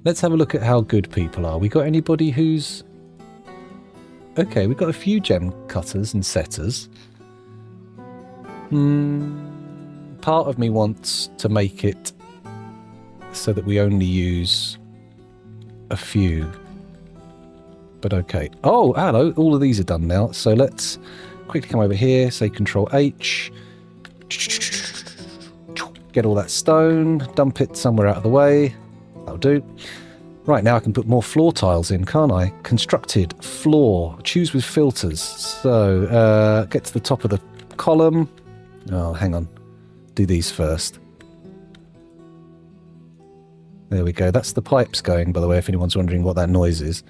Let's have a look at how good people are. We got anybody who's... Okay, we've got a few gem cutters and setters. Part of me wants to make it so that we only use a few. But okay. Oh, hello. All of these are done now. So let's quickly come over here, say Control H. Get all that stone, dump it somewhere out of the way. That'll do. Right, now I can put more floor tiles in, can't I? Constructed floor. Choose with filters. So, get to the top of the column. Oh, hang on. Do these first. There we go. That's the pipes going, by the way, if anyone's wondering what that noise is.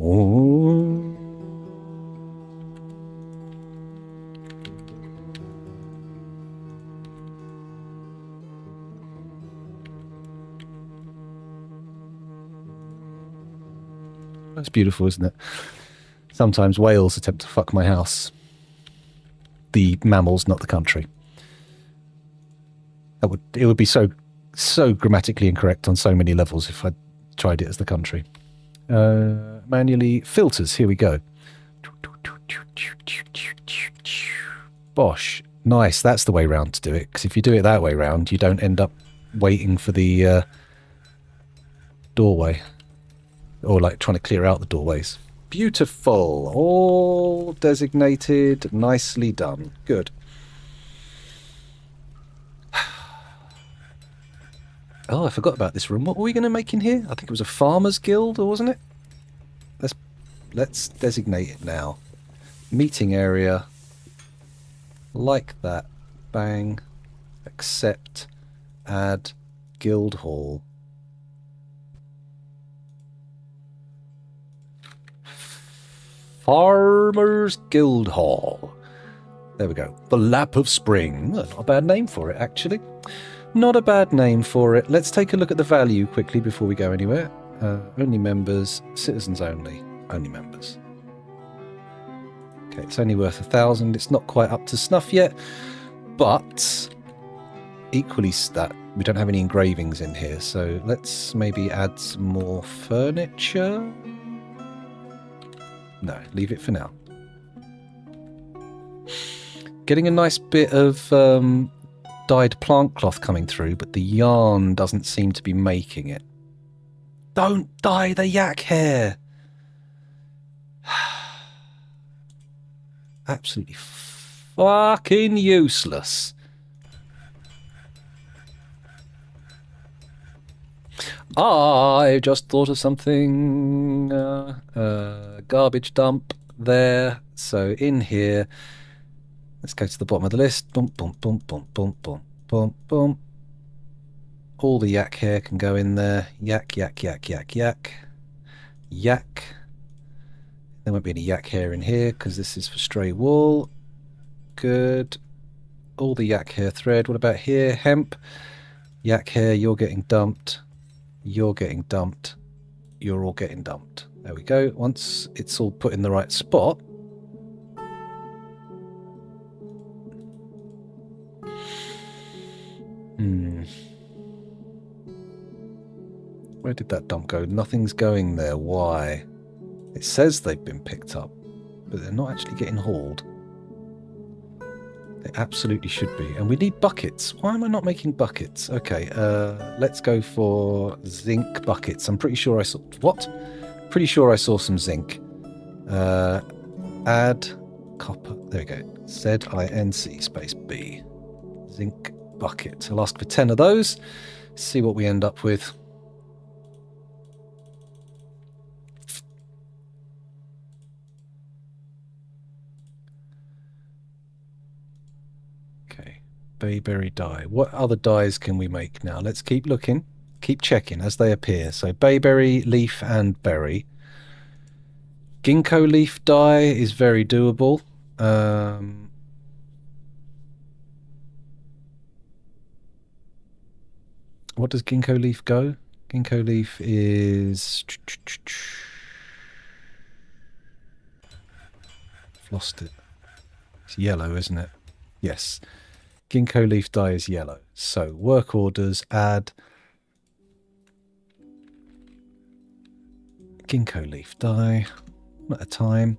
Oh. That's beautiful, isn't it? Sometimes whales attempt to fuck my house. The mammals, not the country. It would be so grammatically incorrect on so many levels if I tried it as the country. Manually filters. Here we go. Bosh. Nice. That's the way round to do it. Because if you do it that way round, you don't end up waiting for the doorway. Or like trying to clear out the doorways. Beautiful. All designated. Nicely done. Good. Oh, I forgot about this room. What were we going to make in here? I think it was a farmer's guild, or wasn't it? Let's designate it now. Meeting area. Like that. Bang. Accept. Add. Guild hall. Farmer's Guild Hall. There we go. The Lap of Spring. Oh, not a bad name for it, actually. Not a bad name for it. Let's take a look at the value quickly before we go anywhere. Only members, citizens only. Only members. Okay, it's only worth 1,000. It's not quite up to snuff yet, but equally that we don't have any engravings in here, so let's maybe add some more furniture. No, leave it for now. Getting a nice bit of dyed plant cloth coming through, but the yarn doesn't seem to be making it. Don't dye the yak hair! Absolutely fucking useless. I just thought of something. Garbage dump there. So in here, let's go to the bottom of the list. Boom, boom, boom, boom, boom, boom, boom, boom. All the yak hair can go in there. Yak, yak, yak, yak, yak. Yak. There won't be any yak hair in here because this is for stray wool. Good. All the yak hair thread. What about here? Hemp. Yak hair, you're getting dumped. You're getting dumped. You're all getting dumped. There we go. Once it's all put in the right spot. Where did that dump go? Nothing's going there. Why? It says they've been picked up, but they're not actually getting hauled. They absolutely should be. And we need buckets. Why am I not making buckets? Okay, let's go for zinc buckets. I'm pretty sure I saw... What? Pretty sure I saw some zinc. Add copper. There we go. Z-I-N-C space B. Zinc bucket. I'll ask for 10 of those. See what we end up with. Bayberry dye. What other dyes can we make now? Let's keep looking. Keep checking as they appear. So bayberry, leaf, and berry. Ginkgo leaf dye is very doable. What does ginkgo leaf go? Ginkgo leaf is... I've lost it. It's yellow, isn't it? Yes. Ginkgo leaf dye is yellow. So work orders, add ginkgo leaf dye, one at a time.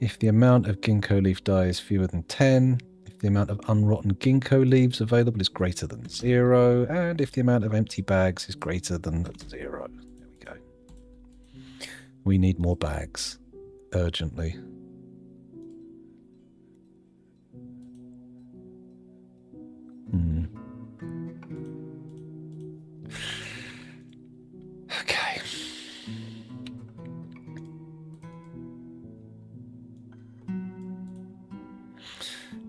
If the amount of ginkgo leaf dye is fewer than 10, if the amount of unrotten ginkgo leaves available is greater than 0, and if the amount of empty bags is greater than 0. There we go. We need more bags urgently. Okay.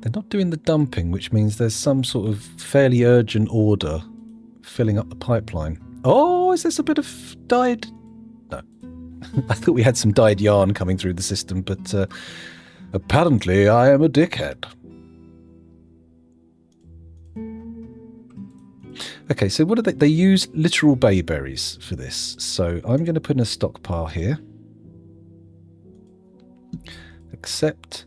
They're not doing the dumping, which means there's some sort of fairly urgent order filling up the pipeline. Oh, is this a bit of dyed? No. I thought we had some dyed yarn coming through the system, but apparently I am a dickhead. Okay, so what do they use literal bayberries for this. So I'm going to put in a stockpile here. Accept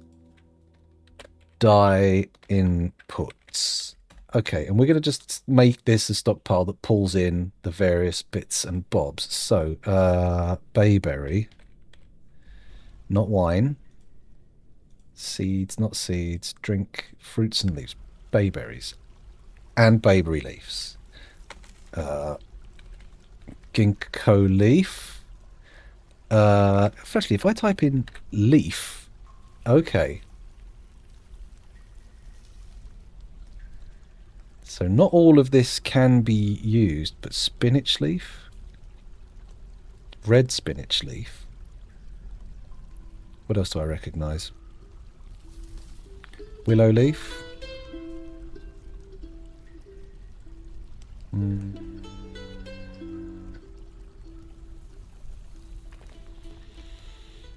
dye inputs. Okay, and we're going to just make this a stockpile that pulls in the various bits and bobs. So, bayberry, not wine. Seeds, not seeds. Drink, fruits and leaves. Bayberries. And bayberry leaves. Ginkgo leaf. Actually, if I type in leaf, okay. So not all of this can be used, but spinach leaf, red spinach leaf. What else do I recognise? Willow leaf. I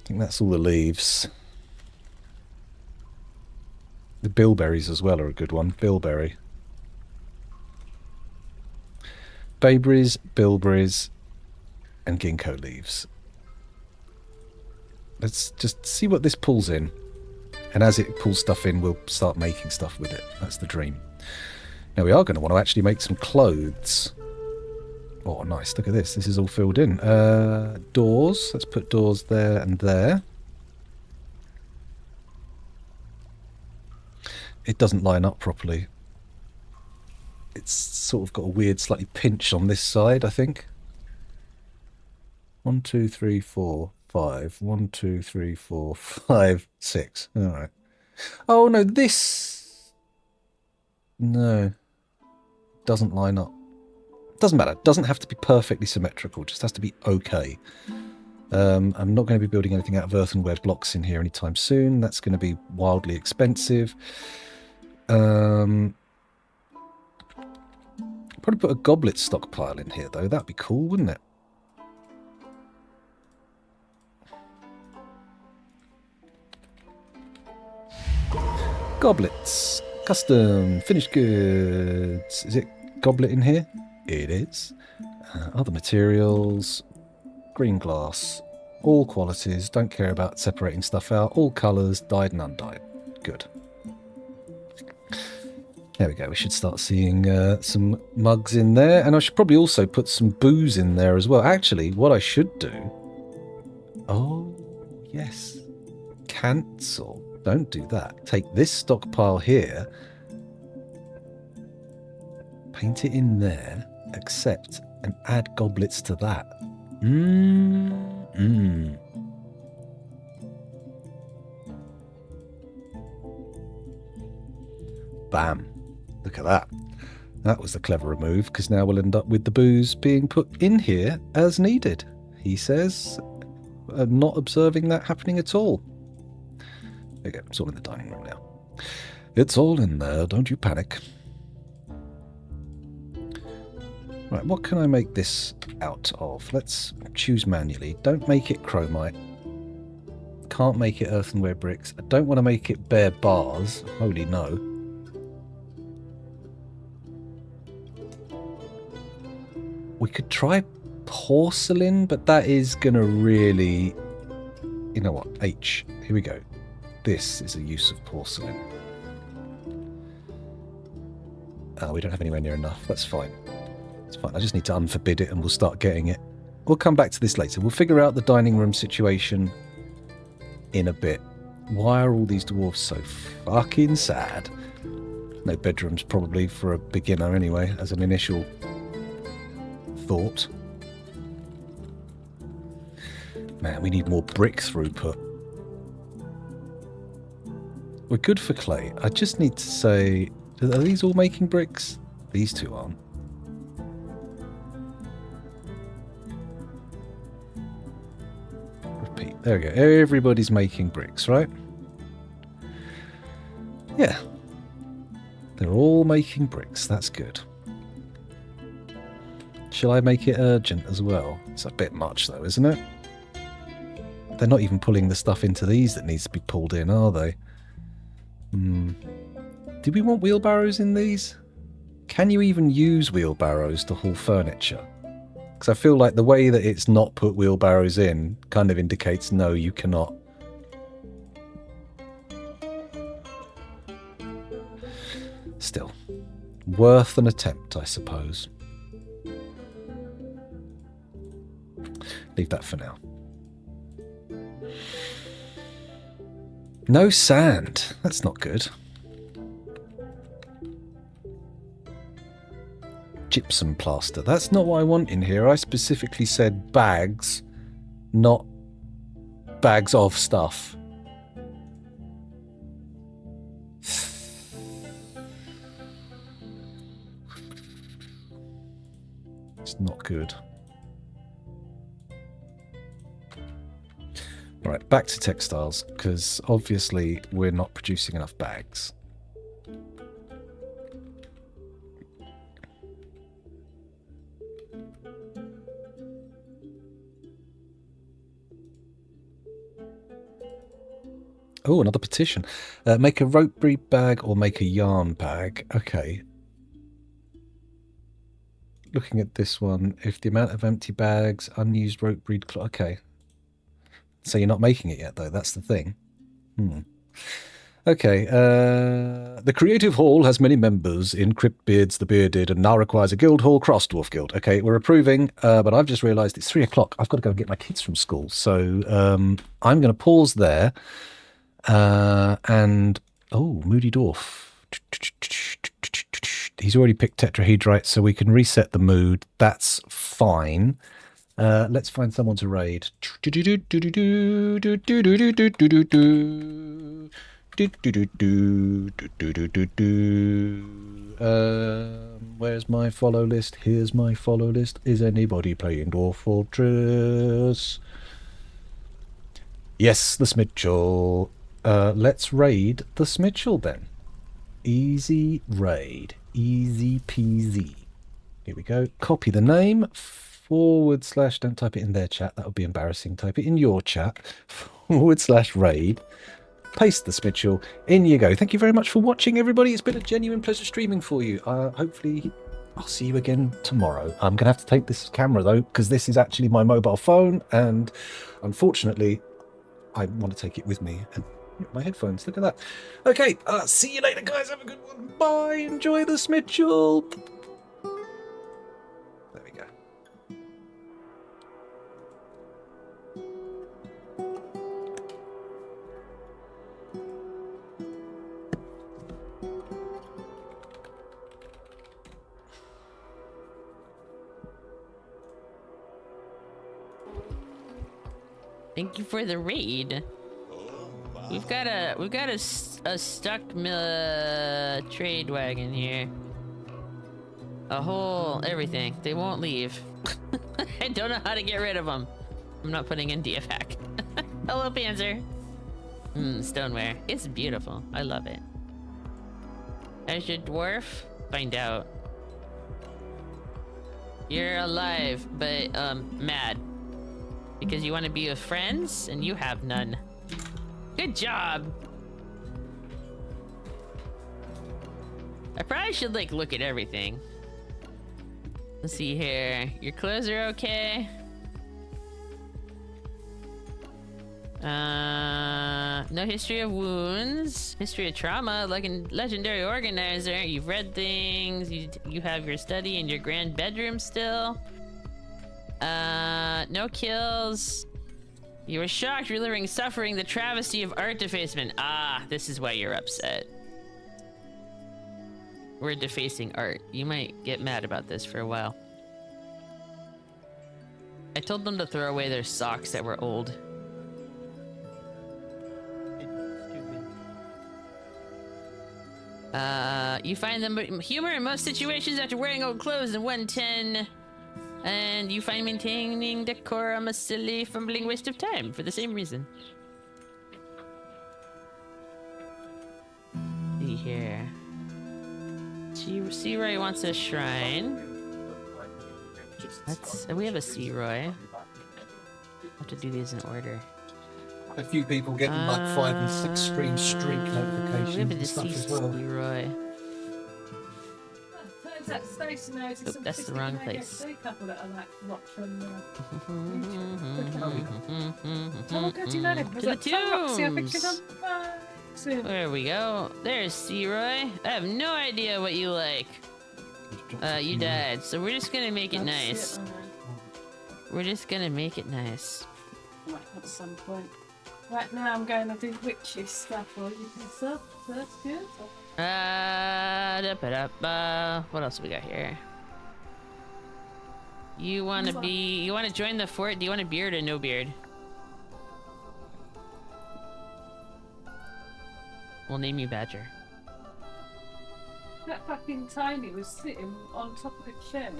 think that's all the leaves. The bilberries as well are a good one. Bilberry. Bayberries, bilberries, and ginkgo leaves. Let's just see what this pulls in. And as it pulls stuff in, we'll start making stuff with it. That's the dream. Now we are going to want to actually make some clothes. Oh, nice. Look at this. This is all filled in. Doors. Let's put doors there and there. It doesn't line up properly. It's sort of got a weird, slightly pinch on this side, I think. 1, 2, 3, 4, 5. 1, 2, 3, 4, 5, 6. All right. Oh, no, this... No. Doesn't line up. Doesn't matter. Doesn't have to be perfectly symmetrical. Just has to be okay. I'm not going to be building anything out of earthenware blocks in here anytime soon. That's going to be wildly expensive. Probably put a goblet stockpile in here, though. That'd be cool, wouldn't it? Goblets. Custom. Finished goods. Is it goblet in here? It is. Other materials. Green glass. All qualities. Don't care about separating stuff out. All colours. Dyed and undyed. Good. There we go. We should start seeing some mugs in there. And I should probably also put some booze in there as well. Actually, what I should do... Oh, yes. Cancel. Don't do that. Take this stockpile here. Paint it in there. Accept. And add goblets to that. Bam. Look at that. That was the clever move, because now we'll end up with the booze being put in here as needed. He says, not observing that happening at all. There you go. It's all in the dining room now. It's all in there. Don't you panic. Right, what can I make this out of? Let's choose manually. Don't make it chromite. Can't make it earthenware bricks. I don't want to make it bare bars. Holy no. We could try porcelain, but that is going to really... You know what? H. Here we go. this is a use of porcelain. Oh, we don't have anywhere near enough. That's fine. It's fine. I just need to unforbid it and we'll start getting it. We'll come back to this later. We'll figure out the dining room situation in a bit. Why are all these dwarves so fucking sad? No bedrooms probably for a beginner anyway, as an initial thought. Man, we need more brick throughput. We're good for clay. I just need to say, are these all making bricks? These two aren't. Repeat. There we go. Everybody's making bricks, right? Yeah. They're all making bricks. That's good. Shall I make it urgent as well? It's a bit much though, isn't it? They're not even pulling the stuff into these that needs to be pulled in, are they? Do we want wheelbarrows in these? Can you even use wheelbarrows to haul furniture? Because I feel like the way that it's not put wheelbarrows in kind of indicates no, you cannot. Still, worth an attempt, I suppose. Leave that for now. No sand. That's not good. Gypsum plaster. That's not what I want in here. I specifically said bags, not bags of stuff. It's not good. Right, back to textiles, because obviously we're not producing enough bags. Oh, another petition. Make a rope breed bag or make a yarn bag. Okay. Looking at this one, if the amount of empty bags, unused rope breed... Okay. So you're not making it yet, though. That's the thing. Okay. The Creative Hall has many members in Cryptbeards the Bearded and now requires a guild hall cross dwarf guild. Okay, we're approving, but I've just realised it's 3 o'clock. I've got to go and get my kids from school. So I'm going to pause there. And... Oh, Moody Dwarf. He's already picked tetrahedrite, so we can reset the mood. That's fine. Let's find someone to raid. Where's my follow list? Here's my follow list. Is anybody playing Dwarf Fortress? Yes, the Smitchell. Let's raid the Smitchell then. Easy raid. Easy peasy. Here we go. Copy the name. / don't type it in their chat, that would be embarrassing. Type it in your chat. / raid. Paste the Smitchell. In you go. Thank you very much for watching, everybody. It's been a genuine pleasure streaming for you. Hopefully I'll see you again tomorrow. I'm gonna have to take this camera though, because this is actually my mobile phone, and unfortunately I want to take it with me. And my headphones, look at that. Okay, see you later, guys. Have a good one. Bye. Enjoy the Smitchell. There we go. Thank you for the raid. We've got a stuck trade wagon here. A whole everything. They won't leave. I don't know how to get rid of them. I'm not putting in DFhack. Hello, Panzer. Stoneware. It's beautiful. I love it. As your dwarf, find out. You're alive, but mad. Because you want to be with friends, and you have none. Good job! I probably should, like, look at everything. Let's see here. Your clothes are okay. No history of wounds. History of trauma. Like a legendary organizer. You've read things. You have your study in your grand bedroom still. No kills. You were shocked, reliving suffering, the travesty of art defacement. Ah, this is why you're upset. We're defacing art. You might get mad about this for a while. I told them to throw away their socks that were old. You find them humor in most situations after wearing old clothes in 110. And you find maintaining decorum a silly, fumbling waste of time for the same reason. See here. Searoy wants a shrine. We have a Searoy. Have to do these in order. A few people getting like 5 and 6 screen streak We have a notifications and stuff as deceased well. Searoy. Oop, that's the wrong place. Couple that I like to watch from oh, God, you know, To the tombs. There we go. There's Searoy. I have no idea what you like. You died, so we're just gonna make it nice. We're just gonna make it nice. Right, at some point. Right now I'm going to do witchy stuff or you can sub, so that's good. What else we got here? You wanna join the fort? Do you want a beard or no beard? We'll name you Badger. That fucking Tiny was sitting on top of a chair,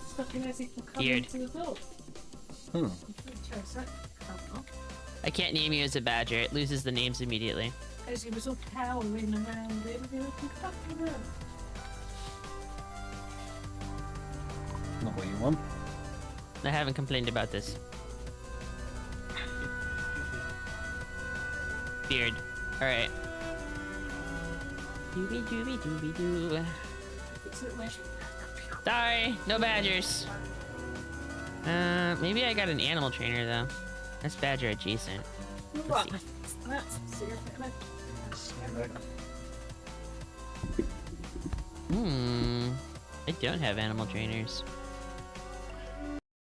stopping as he could come Beard. into the door. I can't name you as a Badger. It loses the names immediately. As he was all cowering around him, he was looking fucking around. Not what you want. I haven't complained about this. Beard. Alright. Doobie doobie doobie doo. Sorry, no badgers. Maybe I got an animal trainer though. That's badger adjacent. Let's see. I don't have animal trainers.